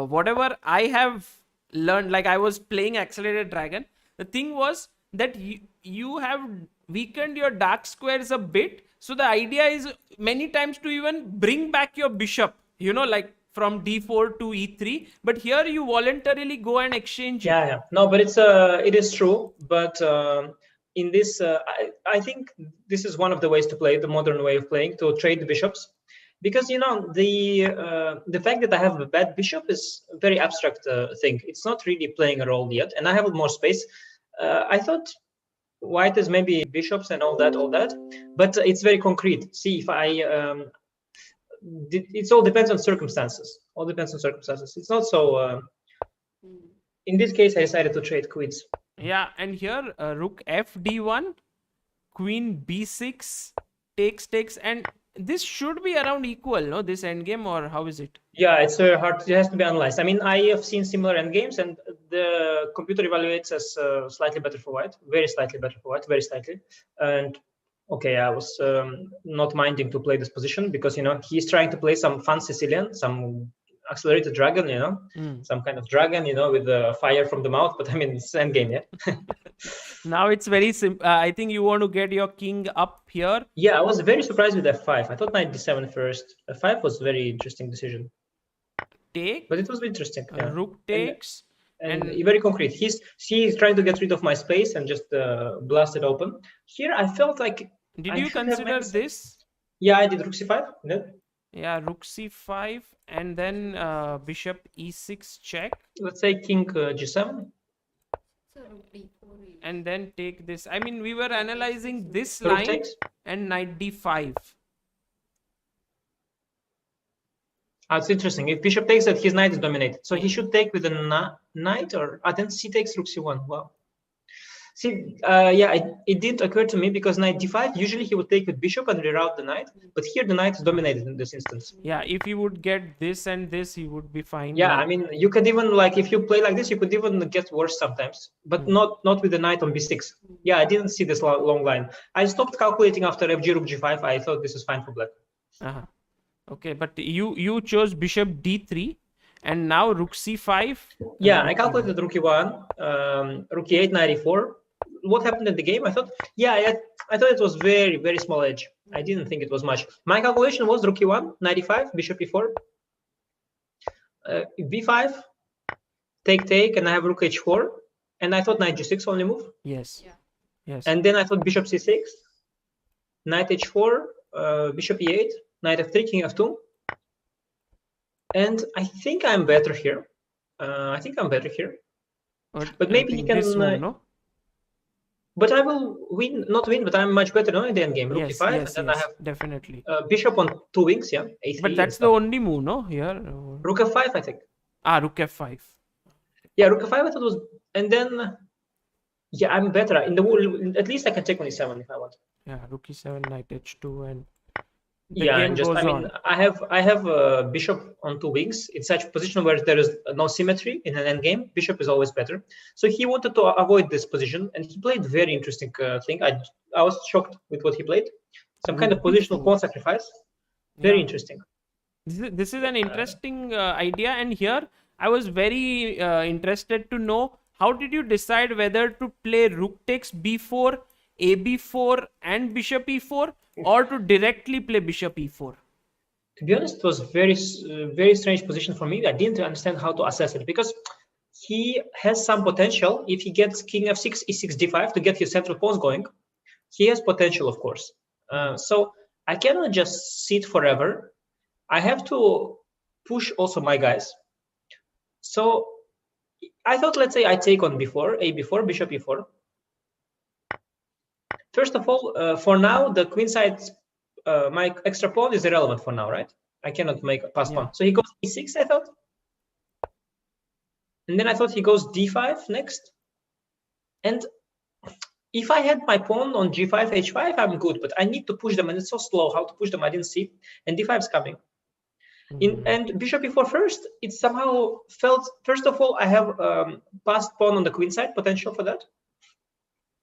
whatever I have learned, like I was playing Accelerated Dragon, the thing was that you have weakened your dark squares a bit. So the idea is many times to even bring back your bishop, like from d4 to e3. But here you voluntarily go and exchange. Yeah. No, but it is true. But in this, I think this is one of the ways to play, the modern way of playing, to trade the bishops. Because the fact that I have a bad bishop is a very abstract thing. It's not really playing a role yet, and I have more space. I thought white is maybe bishops and all that, but it's very concrete. See, if I it all depends on circumstances. It's not so. In this case, I decided to trade queens. Yeah, and here rook f d1, queen b6 takes, and this should be around equal, no? This endgame, or how is it? Yeah, it's hard. It has to be analyzed. I mean, I have seen similar endgames, and the computer evaluates as slightly better for white, very slightly better for white, very slightly. And okay, I was not minding to play this position because he's trying to play some fun Sicilian, some accelerated dragon, some kind of dragon, with fire from the mouth. But I mean, it's endgame, yeah. Now it's very simple. I think you want to get your king up here. Yeah, I was very surprised with f5. I thought knight d7 first. f5 was a very interesting decision. Take. But it was interesting. Yeah. Rook takes. And very concrete. He's trying to get rid of my space and just blast it open. Here, I felt like. Did you consider this? Yeah, I did rook c5. Yeah, rook c5 and then bishop e6 check. Let's say king g7. And then take this. I mean, we were analyzing this Rook line takes. and knight d5. It's interesting. If bishop takes that, his knight is dominated. So he should take with a knight, or then c takes rook c1. Wow. See, it didn't occur to me because knight d5, usually he would take with bishop and reroute the knight. But here the knight is dominated in this instance. Yeah, if he would get this and this, he would be fine. Yeah, I mean, you could even, if you play like this, you could even get worse sometimes. But not with the knight on b6. Yeah, I didn't see this long line. I stopped calculating after fg rook g5. I thought this is fine for black. Okay, but you chose bishop d3 and now rook c5. Yeah, I calculated rook e1, rook e8, knight e4. What happened in the game? I thought, I thought it was very, very small edge. I didn't think it was much. My calculation was rook e1, knight e5, bishop e4, b5, take, and I have rook h4. And I thought knight g6 only move. Yes. Yeah. Yes. And then I thought bishop c6, knight h4, bishop e8, knight f3, king f2. And I think I'm better here. But maybe he can. Move, no? But I will win, not win, but I'm much better in the endgame. Rook e5, and then I have definitely bishop on two wings, yeah. A3, but that's the only move, no? Here. Rook f5, I think. Rook f5. Yeah, rook f5. I thought it was, and then I'm better in the wall. At least I can take on e7 if I want. Yeah, rook e7, knight h2, and I have a bishop on two wings in such a position where there is no symmetry in an endgame. Bishop is always better. So he wanted to avoid this position, and he played very interesting thing. I was shocked with what he played. Some kind of positional pawn sacrifice. Very interesting. This is an interesting idea, and here I was very interested to know how did you decide whether to play rook takes b4, ab4, and bishop e4, or to directly play bishop e4? To be honest, it was very, very strange position for me. I didn't understand how to assess it because he has some potential. If he gets king f6, e6, d5 to get his central pawns going, he has potential, of course. So I cannot just sit forever. I have to push also my guys. So I thought, let's say I take on b4, a4, bishop e4. First of all, for now, the queen side, my extra pawn is irrelevant for now, right? I cannot make a pass pawn. So he goes e6, I thought. And then I thought he goes d5 next. And if I had my pawn on g5, h5, I'm good. But I need to push them, and it's so slow. How to push them, I didn't see. And d5 is coming. And bishop e4 first, it somehow felt, first of all, I have passed pawn on the queen side, potential for that.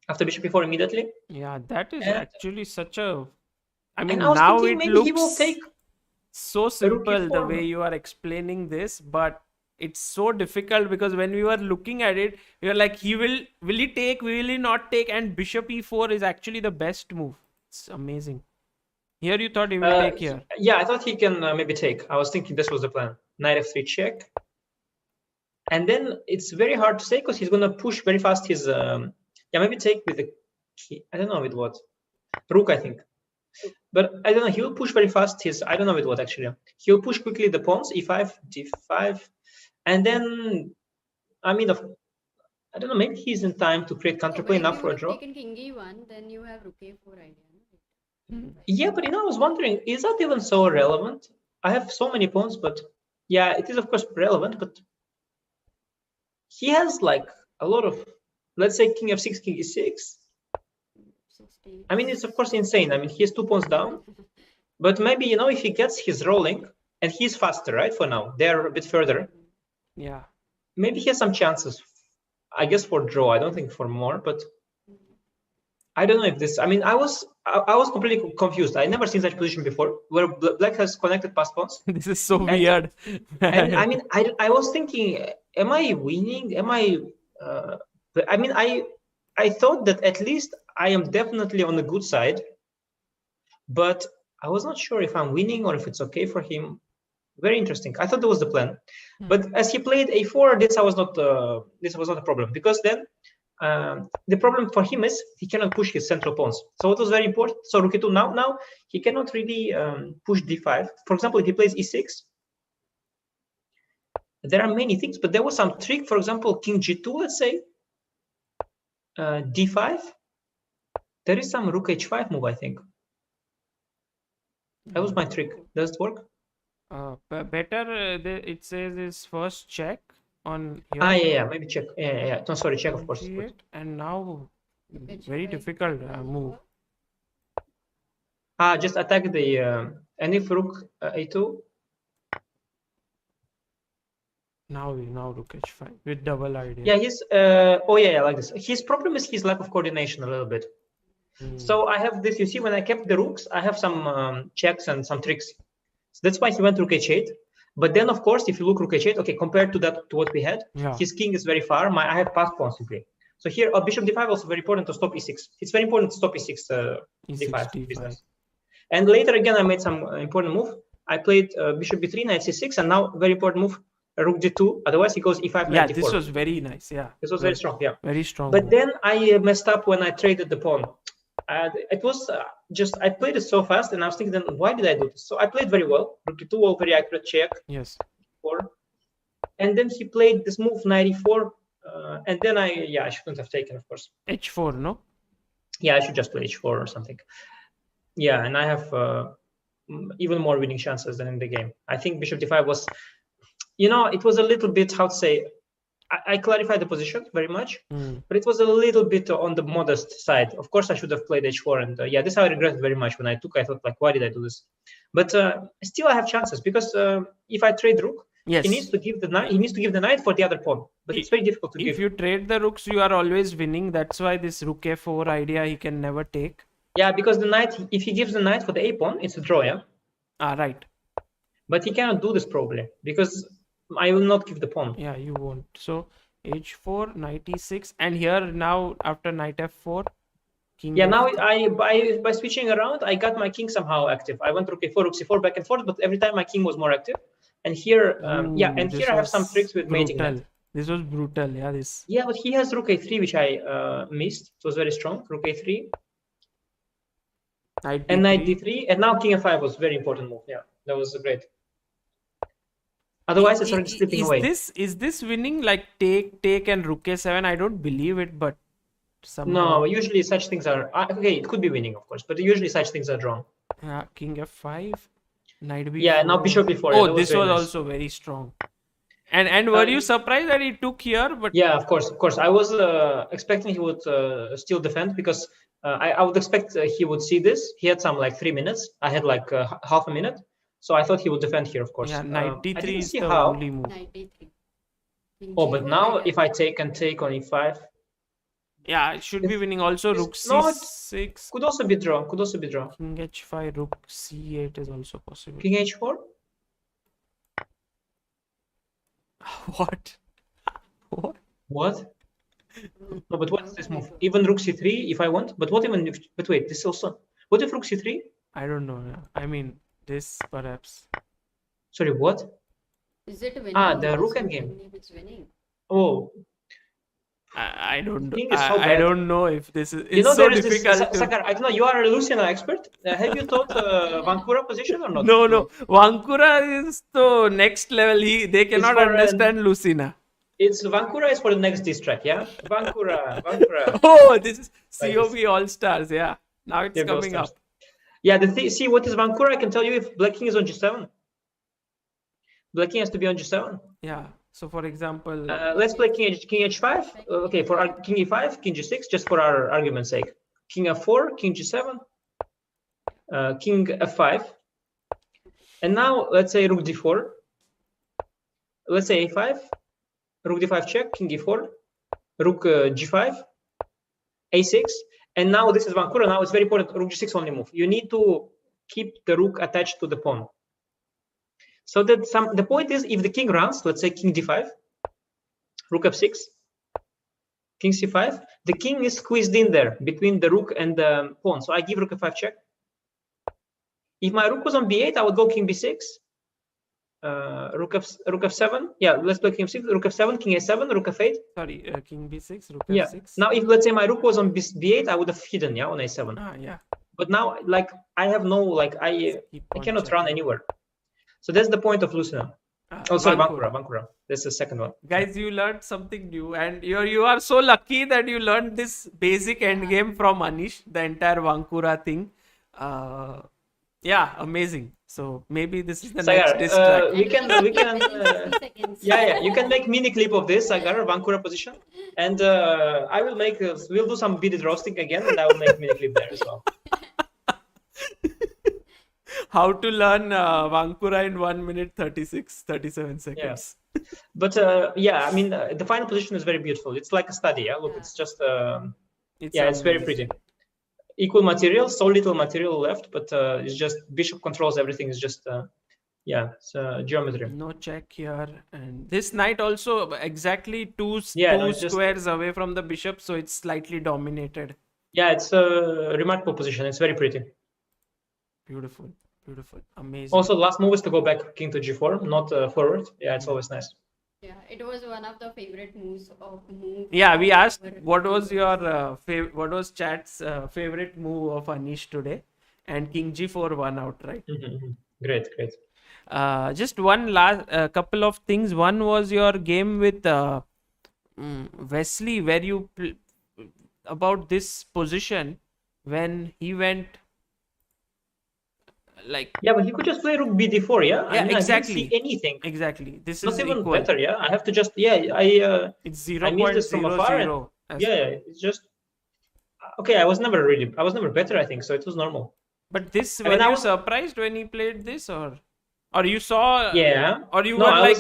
After bishop e4 immediately. Yeah, that is actually such a. I mean, I now it maybe looks he will take so simple the way you are explaining this, but it's so difficult because when we were looking at it, we were like, will he take? Will he not take? And bishop e4 is actually the best move. It's amazing. Here you thought he will take here. Yeah, I thought he can maybe take. I was thinking this was the plan. Knight f3 check. And then it's very hard to say because he's going to push very fast his. Maybe take with the key. I don't know with what. Rook, I think. But I don't know. He will push very fast his. I don't know with what actually. He'll push quickly the pawns, e5, d5, and then. I mean, I don't know. Maybe he's in time to create counterplay enough for a draw. If you have taken king e1, then you have rook a4 idea. Yeah, but I was wondering, is that even so relevant? I have so many pawns, but yeah, it is of course relevant. But he has like a lot of. Let's say king f6, king e6. I mean, it's of course insane. I mean, he has 2 pawns down. But maybe, you know, if he gets his rolling, and he's faster, right? For now, they're a bit further. Yeah. Maybe he has some chances, I guess, for draw. I don't think for more, but I don't know if this. I mean, I was completely confused. I never seen such position before, where black has connected pass pawns. This is so weird. And I mean, I was thinking, am I winning? Am I? I mean, I thought that at least I am definitely on the good side, but I was not sure if I'm winning or if it's okay for him. Very interesting. I thought that was the plan, but as he played a4, this was not a problem, because then the problem for him is he cannot push his central pawns. So it was very important. So rook e2 now he cannot really push d5. For example, if he plays e6, there are many things, but there was some trick. For example, king g2, let's say, d5. There is some rook h5 move, I think. That was my trick. Does it work? Better, it says is first check on here. Yeah, maybe check. Yeah. No, sorry, check, of course. And now, very difficult move. Just attack the and if rook a2. Now rook h5 with double idea. Yeah, he's I like this. His problem is his lack of coordination a little bit. So I have this. You see, when I kept the rooks, I have some checks and some tricks. So that's why he went rook h8. But then, of course, if you look rook h8, okay, compared to what we had, his king is very far. I have pass pawns to play. So here, bishop d5 also very important to stop e6. It's very important to stop e6, d5 business. And later again, I made some important move. I played bishop b3, knight c6, and now very important move, rook d2. Otherwise, he goes e5, yeah, knight d4. this was very nice. Yeah, this was very strong. Yeah, very strong. But then I messed up when I traded the pawn. It was just I played it so fast, and I was thinking, then why did I do this? So I played very well. Rook d2, all very accurate check. Yes. 4. And then he played this move, knight e4, and then I shouldn't have taken, of course. h4, no? Yeah, I should just play h4 or something. Yeah, and I have even more winning chances than in the game. I think bishop d5 was, it was a little bit, how to say, I clarified the position very much, but it was a little bit on the modest side. Of course, I should have played h4, and this I regretted very much when I took. I thought, like, why did I do this? But still, I have chances, because if I trade rook, he needs to give the knight. He needs to give the knight for the other pawn, but it's very difficult to give. If you trade the rooks, you are always winning. That's why this rook a4 idea he can never take. Yeah, because the knight, if he gives the knight for the a pawn, it's a draw. Yeah. Right. But he cannot do this probably, because I will not give the pawn. Yeah, you won't. So h4, knight e6, and here now after knight f4, king. Yeah, now by switching around, I got my king somehow active. I went rook a4, rook c4, back and forth, but every time my king was more active. And here, here I have some tricks with mating. This was brutal. Yeah, this. Yeah, but he has rook a3, which I missed. It was very strong. Rook a3. And knight d3, and now king f5 was very important move. Yeah, that was great. Otherwise, it's already slipping away. Is this winning, like take and rook a7? I don't believe it, but somehow. No, usually such things are okay. It could be winning, of course, but usually such things are drawn. Yeah, king f5, knight b4. Yeah, now bishop b4. Oh, this was also very strong. And were you surprised that he took here? But yeah, of course. I was expecting he would still defend, because I would expect he would see this. He had some like 3 minutes. I had like half a minute. So I thought he would defend here, of course. Yeah, knight d3 is the only move. Knight d3. Oh, but now if I take on e5. Yeah, it should be winning also. Rook c6. Could also be drawn. King h5, rook c8 is also possible. King h4? What? What? No, but what's this move? Even rook c3 if I want? But what even if... But wait, this also... What if rook c3? I don't know. I mean, this perhaps. Sorry, what? Is it winning? The rook endgame. It's winning. Oh. I don't know. So I don't know if this is. It's so difficult. Sagar, I don't know. You are a Lucena expert. Have you taught Vancouver position or not? No. Vancouver is the next level. They cannot understand Lucena. It's Vancouver is for the next district, yeah? Vancouver. Oh, this is COB All Stars, yeah. Now it's coming up. Yeah, see what is Vancouver? I can tell you if Black King is on G7. Black King has to be on G7. Yeah. So, for example, let's play King H5. Okay, for our King E5, King G6, just for our argument's sake. King F4, King G7, King F5. And now let's say rook d4. Let's say a5, rook d5 check, king e4, rook g5, a6. And now this is Vancouver. Now it's very important. Rook g6 only move. You need to keep the rook attached to the pawn. So that the point is, if the king runs, let's say king d5, rook f6, king c5, the king is squeezed in there between the rook and the pawn. So I give rook f5 check. If my rook was on b8, I would go king b6, rook f7. Yeah, let's play king f6, rook f7, king a7, rook f8. Sorry, king b6, rook Yeah. f6. Now, if let's say my rook was on b8, I would have hidden, yeah, on a7. Ah, yeah. But now, like, I have no, like, I cannot run anywhere. So that's the point of Lucina. Oh, sorry, Vancouver. That's the second one. Guys, you learned something new, and you are so lucky that you learned this basic endgame from Anish, the entire Vancouver thing. Yeah, amazing. So maybe this is the Sagar, next diss track. we can yeah, you can make mini clip of this Sagar Vancouver position, and I will make we'll do some beaded roasting again, and I will make mini clip there as well. How to learn Vancouver in 1 minute 37 seconds. Yeah. But yeah, I mean the final position is very beautiful. It's like a study. Yeah, look, it's just it's very pretty. Equal material, so little material left, but it's just bishop controls everything. It's just it's geometry. No check here, and this knight also exactly two squares away from the bishop, so it's slightly dominated. Yeah, it's a remarkable position. It's very pretty. Beautiful, amazing. Also, the last move is to go back king to g4, not forward. Yeah, it's always nice. Yeah, it was one of the favorite moves of move. Yeah, we asked what was your what was chat's favorite move of Anish today, and king g4 won outright. Great. Just one last couple of things. One was your game with Wesley, where you about this position when he went. But he could just play rook bd4, yeah? I mean, exactly. I didn't see anything. Exactly. This not is even equal. better, yeah? I have to just, it's 0.00. It's just, okay, I was never better, I think, so it was normal. But this, were you surprised when he played this, or you saw? Yeah. Or you were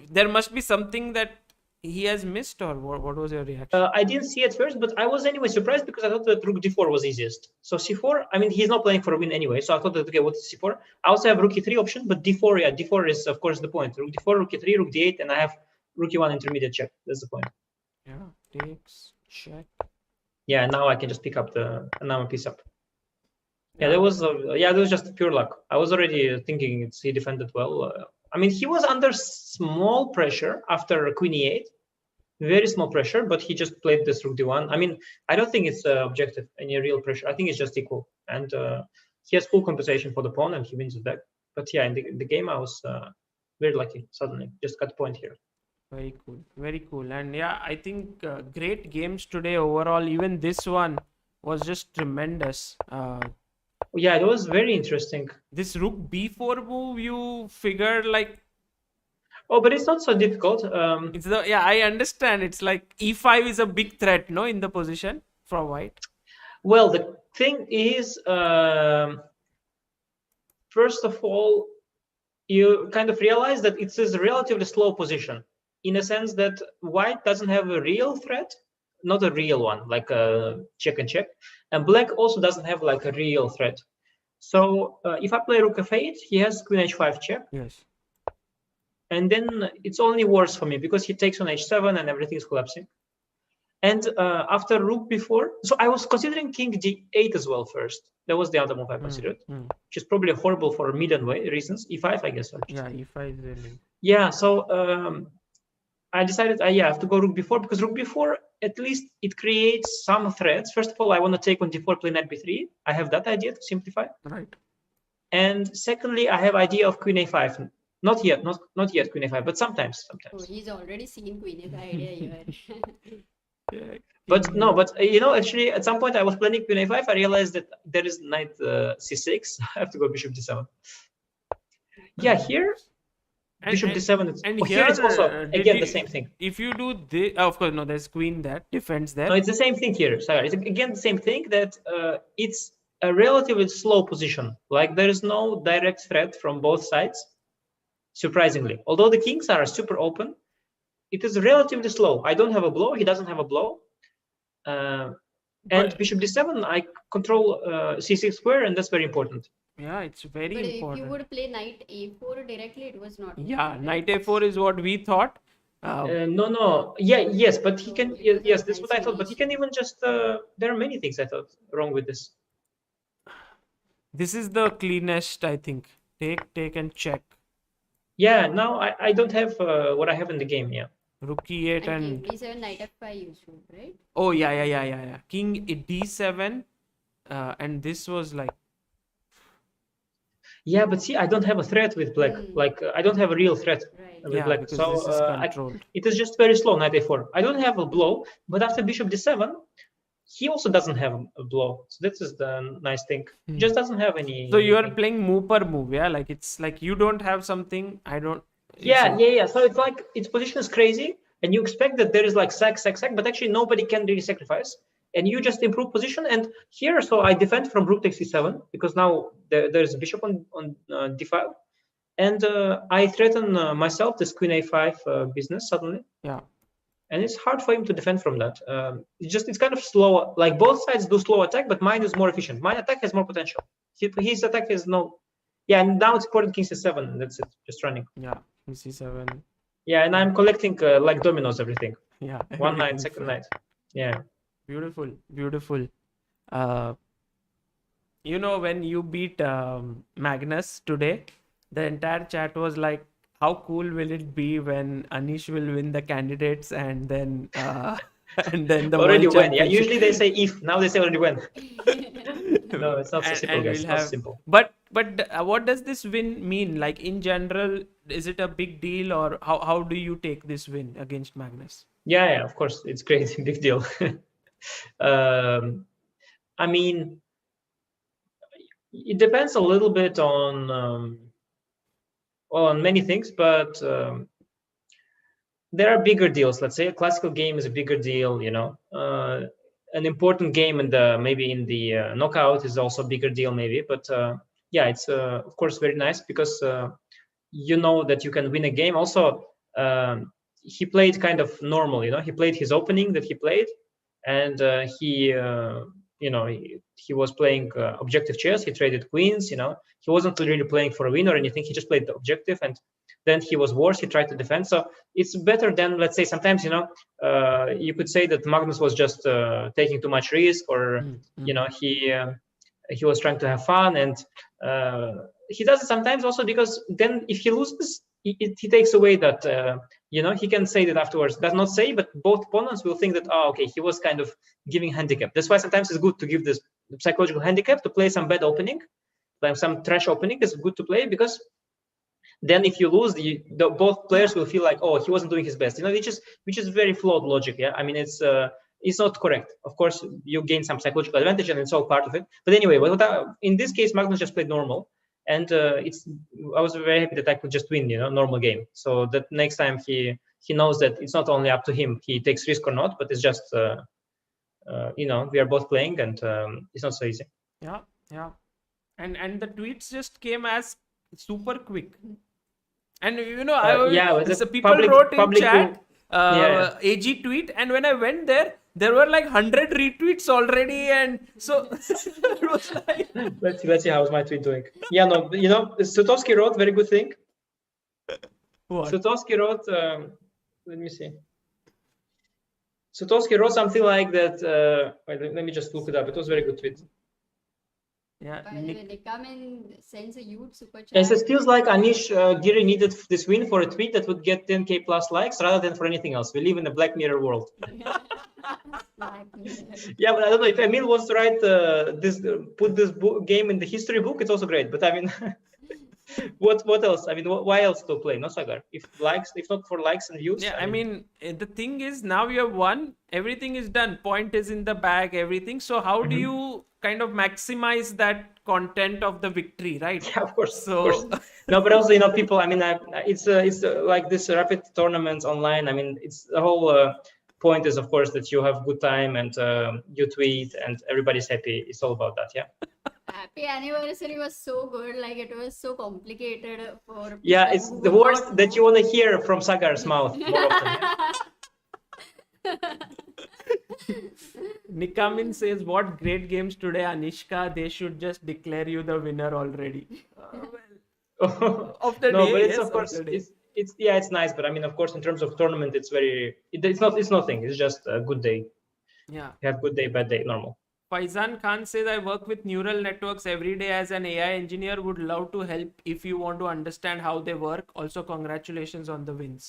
there must be something that he has missed, or what was your reaction? I didn't see it first, but I was anyway surprised because I thought that rook d4 was easiest. So c4, I mean, he's not playing for a win anyway, so I thought that, okay, what is c4? I also have rook e3 option, but d4, yeah, d4 is, of course, the point. Rook d4, rook e3, rook d8, and I have rook e1 intermediate check. That's the point. Yeah, takes, check. Yeah, now I can just pick up now a piece up. Yeah, that was just pure luck. I was already thinking he defended well. I mean, he was under small pressure after queen e8, very small pressure, but he just played this rook d1. I mean, I don't think it's objective, any real pressure. I think it's just equal, and he has full compensation for the pawn, and he wins it back. But yeah, in the game, I was very lucky. Suddenly, just got point here. Very cool, and yeah, I think great games today overall. Even this one was just tremendous. Yeah, it was very interesting. This rook b4 move, you figured like. Oh, but it's not so difficult. I understand. It's like e5 is a big threat, no, in the position for white. Well, the thing is, first of all, you kind of realize that it's a relatively slow position, in a sense that white doesn't have a real threat, not a real one, like a check and check, and black also doesn't have like a real threat. So if I play rook f8, he has queen h5 check. Yes. And then it's only worse for me because he takes on h7 and everything is collapsing. And after rook b4, so I was considering king d8 as well first. That was the other move I considered, which is probably horrible for midden reasons. e5, I guess. Yeah, e5 is really. Yeah, so I decided I have to go rook b4 because rook b4, at least it creates some threats. First of all, I want to take on d4, play knight b3. I have that idea to simplify. Right. And secondly, I have idea of queen a5. Not yet queen a5, but sometimes. Oh, he's already seen queen a5 idea here. But actually, at some point I was planning queen a5. I realized that there is knight c6. I have to go bishop d7. Yeah, here bishop d7. Here it's also again the same thing. If you do this, of course, no, there's queen that defends there. No, it's the same thing here. Sorry, it's again the same thing that it's a relatively slow position. Like there is no direct threat from both sides, surprisingly. Although the kings are super open, it is relatively slow. I don't have a blow, he doesn't have a blow. And bishop d7, I control c6 square, and that's very important. Yeah, it's very But important. if you would play knight a4 directly, it was not. Yeah, knight a4 is what we thought. No. Yeah, yes, but he So can. it was Yes, a that's what nice I thought. But he can even just. There are many things I thought wrong with this. This is the cleanest, I think. Take, and check. Yeah, now I don't have what I have in the game. Yeah. Rook e8 And and king d7, knight f5 you should, right? oh yeah. King d7, and this was like. Yeah, but see, I don't have a threat with black. Like I don't have a real threat with black. Because So this is controlled. it is just very slow. Knight a4. I don't have a blow, but after bishop d7, he also doesn't have a blow. So this is the nice thing. He just doesn't have any. So you are playing move per move, yeah? Like it's like you don't have something, I don't. Yeah. So it's like its position is crazy, and you expect that there is like sack, but actually nobody can really sacrifice, and you just improve position. And here, so I defend from rook takes c7 because now there's a bishop on d5, and I threaten myself this queen a5 business suddenly. Yeah. And it's hard for him to defend from that. It's kind of slow. Like both sides do slow attack, but mine is more efficient. My attack has more potential. His attack is no. Yeah, and now it's important king c7. And that's it. Just running. Yeah, king c7. Yeah, and I'm collecting like dominoes, everything. Yeah. One knight, second knight. Yeah. Beautiful. When you beat Magnus today, the entire chat was like, how cool will it be when Anish will win the candidates and then the already world win. Yeah, championship? usually they say if. Now they say already win. No, it's not so simple, guys. It's not simple. But what does this win mean? Like in general, is it a big deal, or how do you take this win against Magnus? Yeah, of course, it's great, big deal. I mean, it depends a little bit on many things, but there are bigger deals. Let's say a classical game is a bigger deal. An important game in the knockout is also a bigger deal, maybe. But yeah, it's of course very nice because you know that you can win a game. Also, he played kind of normal. He played his opening that he played, and he was playing objective chess. He traded queens. He wasn't really playing for a win or anything. He just played the objective, and then he was worse. He tried to defend. So it's better than, let's say, sometimes you could say that Magnus was just taking too much risk, or he was trying to have fun, and he does it sometimes also because then if he loses, he takes away that he can say that afterwards. Does not say, but both opponents will think that, oh, okay, he was kind of giving handicap. That's why sometimes it's good to give this psychological handicap, to play some bad opening, like some trash opening is good to play, because then if you lose, both players will feel like, oh, he wasn't doing his best, which is very flawed logic. Yeah, I mean, it's not correct. Of course, you gain some psychological advantage, and it's all part of it. But anyway, in this case, Magnus just played normal, and I was very happy that I could just win, normal game. So that next time he knows that it's not only up to him, he takes risk or not, but it's just we are both playing, and it's not so easy. Yeah. And the tweets just came as super quick. And people wrote in chat AG tweet, and when I went there were like 100 retweets already, and so it was like let's see how's my tweet doing. Yeah, no, Sutowski wrote very good thing. What? Sutowski wrote, let me see. Sutowski wrote something like that. Wait, let me just look it up. It was a very good tweet. Yeah, Nikamin sends a huge super chat. Yes, it feels like Anish Giri needed this win for a tweet that would get 10k plus likes rather than for anything else. We live in a Black Mirror world. Yeah, but I don't know if Emil wants to write put this game in the history book. It's also great. But I mean, what else? I mean, why else to play? No, Sagar. If not for likes and views. Yeah, I mean, the thing is, now you have won. Everything is done. Point is in the bag. Everything. So how do you kind of maximize that content of the victory, right? Yeah, of course. So of course. No, but also people. I mean, it's like this rapid tournaments online. I mean, it's the whole point is, of course, that you have good time and you tweet and everybody's happy. It's all about that. Yeah. Happy anniversary was so good. Like it was so complicated for Yeah, people it's who the would words not that know. you want to hear from Sagar's mouth more often. Nikamin says, "What great games today, Anishka. They should just declare you the winner already." Of the No, day, but it's yes, of of course the day. it's yeah, it's nice, but I mean, of course, in terms of tournament, it's nothing. It's just a good day. Yeah. You have good day, bad day, normal. Faizan Khan says, "I work with neural networks every day as an AI engineer. Would love to help if you want to understand how they work. Also, congratulations on the wins."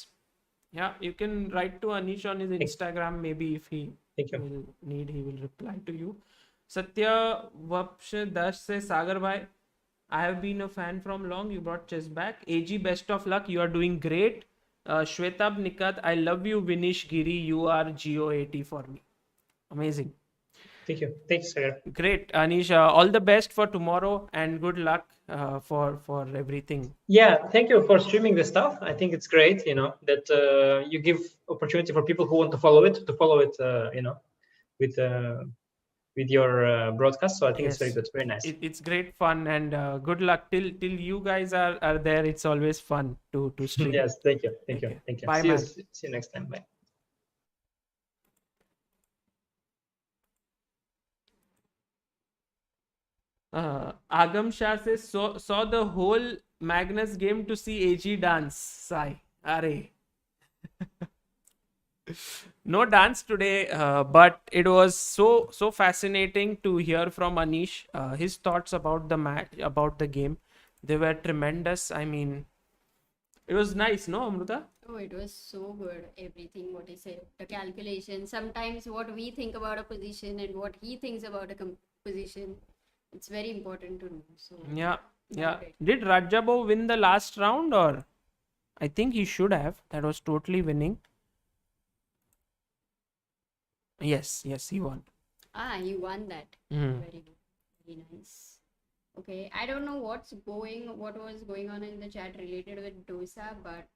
Yeah, you can write to Anish on his Instagram. Maybe if he Thank you. will need, he will reply to you. Satya Vapsh Das says, Sagar bhai, I have been a fan from long. You brought chess back. AG, best of luck. You are doing great. Shwetab Nikat, I love you. Vinish Giri, you are GO80 for me. Amazing. Thank you. Thanks, Sagar. Great, Anish. All the best for tomorrow and good luck for everything. Yeah, thank you for streaming the stuff. I think it's great, that you give opportunity for people who want to follow it, with with your broadcast. So I think it's very Yes, good, very nice. it's great fun and good luck till you guys are there. It's always fun to stream. Yes, thank you, thank you, Okay. thank you. Bye, See you, man. see you next time. Bye. Agam Shah says, saw the whole Magnus game to see AG dance. Sai. Are. No dance today, but it was so fascinating to hear from Anish. His thoughts about the match, about the game. They were tremendous. I mean, it was nice, no, Amruta? Oh, it was so good. Everything what he said, the calculation. Sometimes what we think about a position and what he thinks about a position, it's very important to know. So Yeah, yeah. great. Did Rajabov win the last round, or I think he should have. That was totally winning. Yes, yes, he won. He won that. Mhm. Very good. Very nice. Okay, I don't know what was going on in the chat related with dosa, but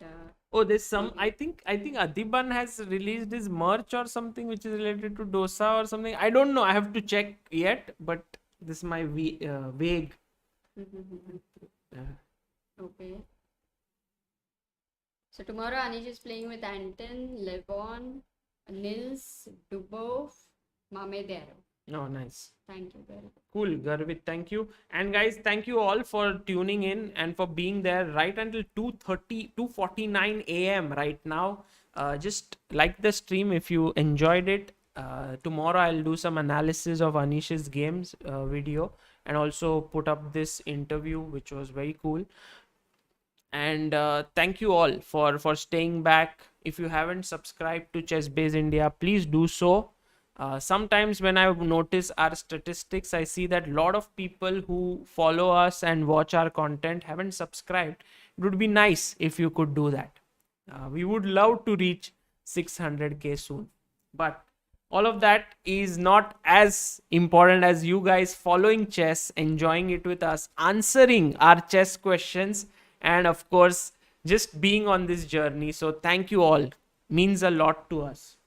Oh, there's some. I think Adiban has released his merch or something which is related to dosa or something. I don't know. I have to check yet, but this is my vague. okay. So tomorrow Anish is playing with Anton, Levon, Nils, Dubov, Mamedero. Oh, nice. Thank you very much. Cool, Garvit. Thank you. And guys, thank you all for tuning in and for being there right until 2:49 a.m. right now. Just like the stream if you enjoyed it. Tomorrow I'll do some analysis of Anish's games video and also put up this interview, which was very cool. And thank you all for staying back. If you haven't subscribed to ChessBase India, please do so. Sometimes when I notice our statistics, I see that a lot of people who follow us and watch our content haven't subscribed. It would be nice if you could do that. We would love to reach 600k soon, but all of that is not as important as you guys following chess, enjoying it with us, answering our chess questions, and of course just being on this journey. So thank you all, means a lot to us.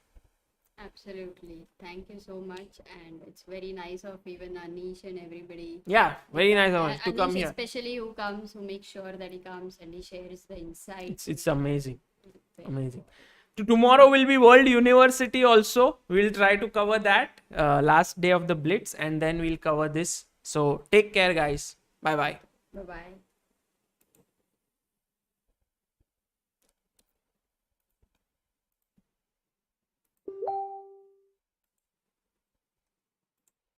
Absolutely. Thank you so much. And it's very nice of even Anish and everybody. Yeah, very nice of us to Anish come here. especially who makes sure that he comes and he shares the insights. It's amazing. Amazing. Tomorrow will be World University also. We'll try to cover that last day of the Blitz, and then we'll cover this. So take care, guys. Bye bye. Bye bye.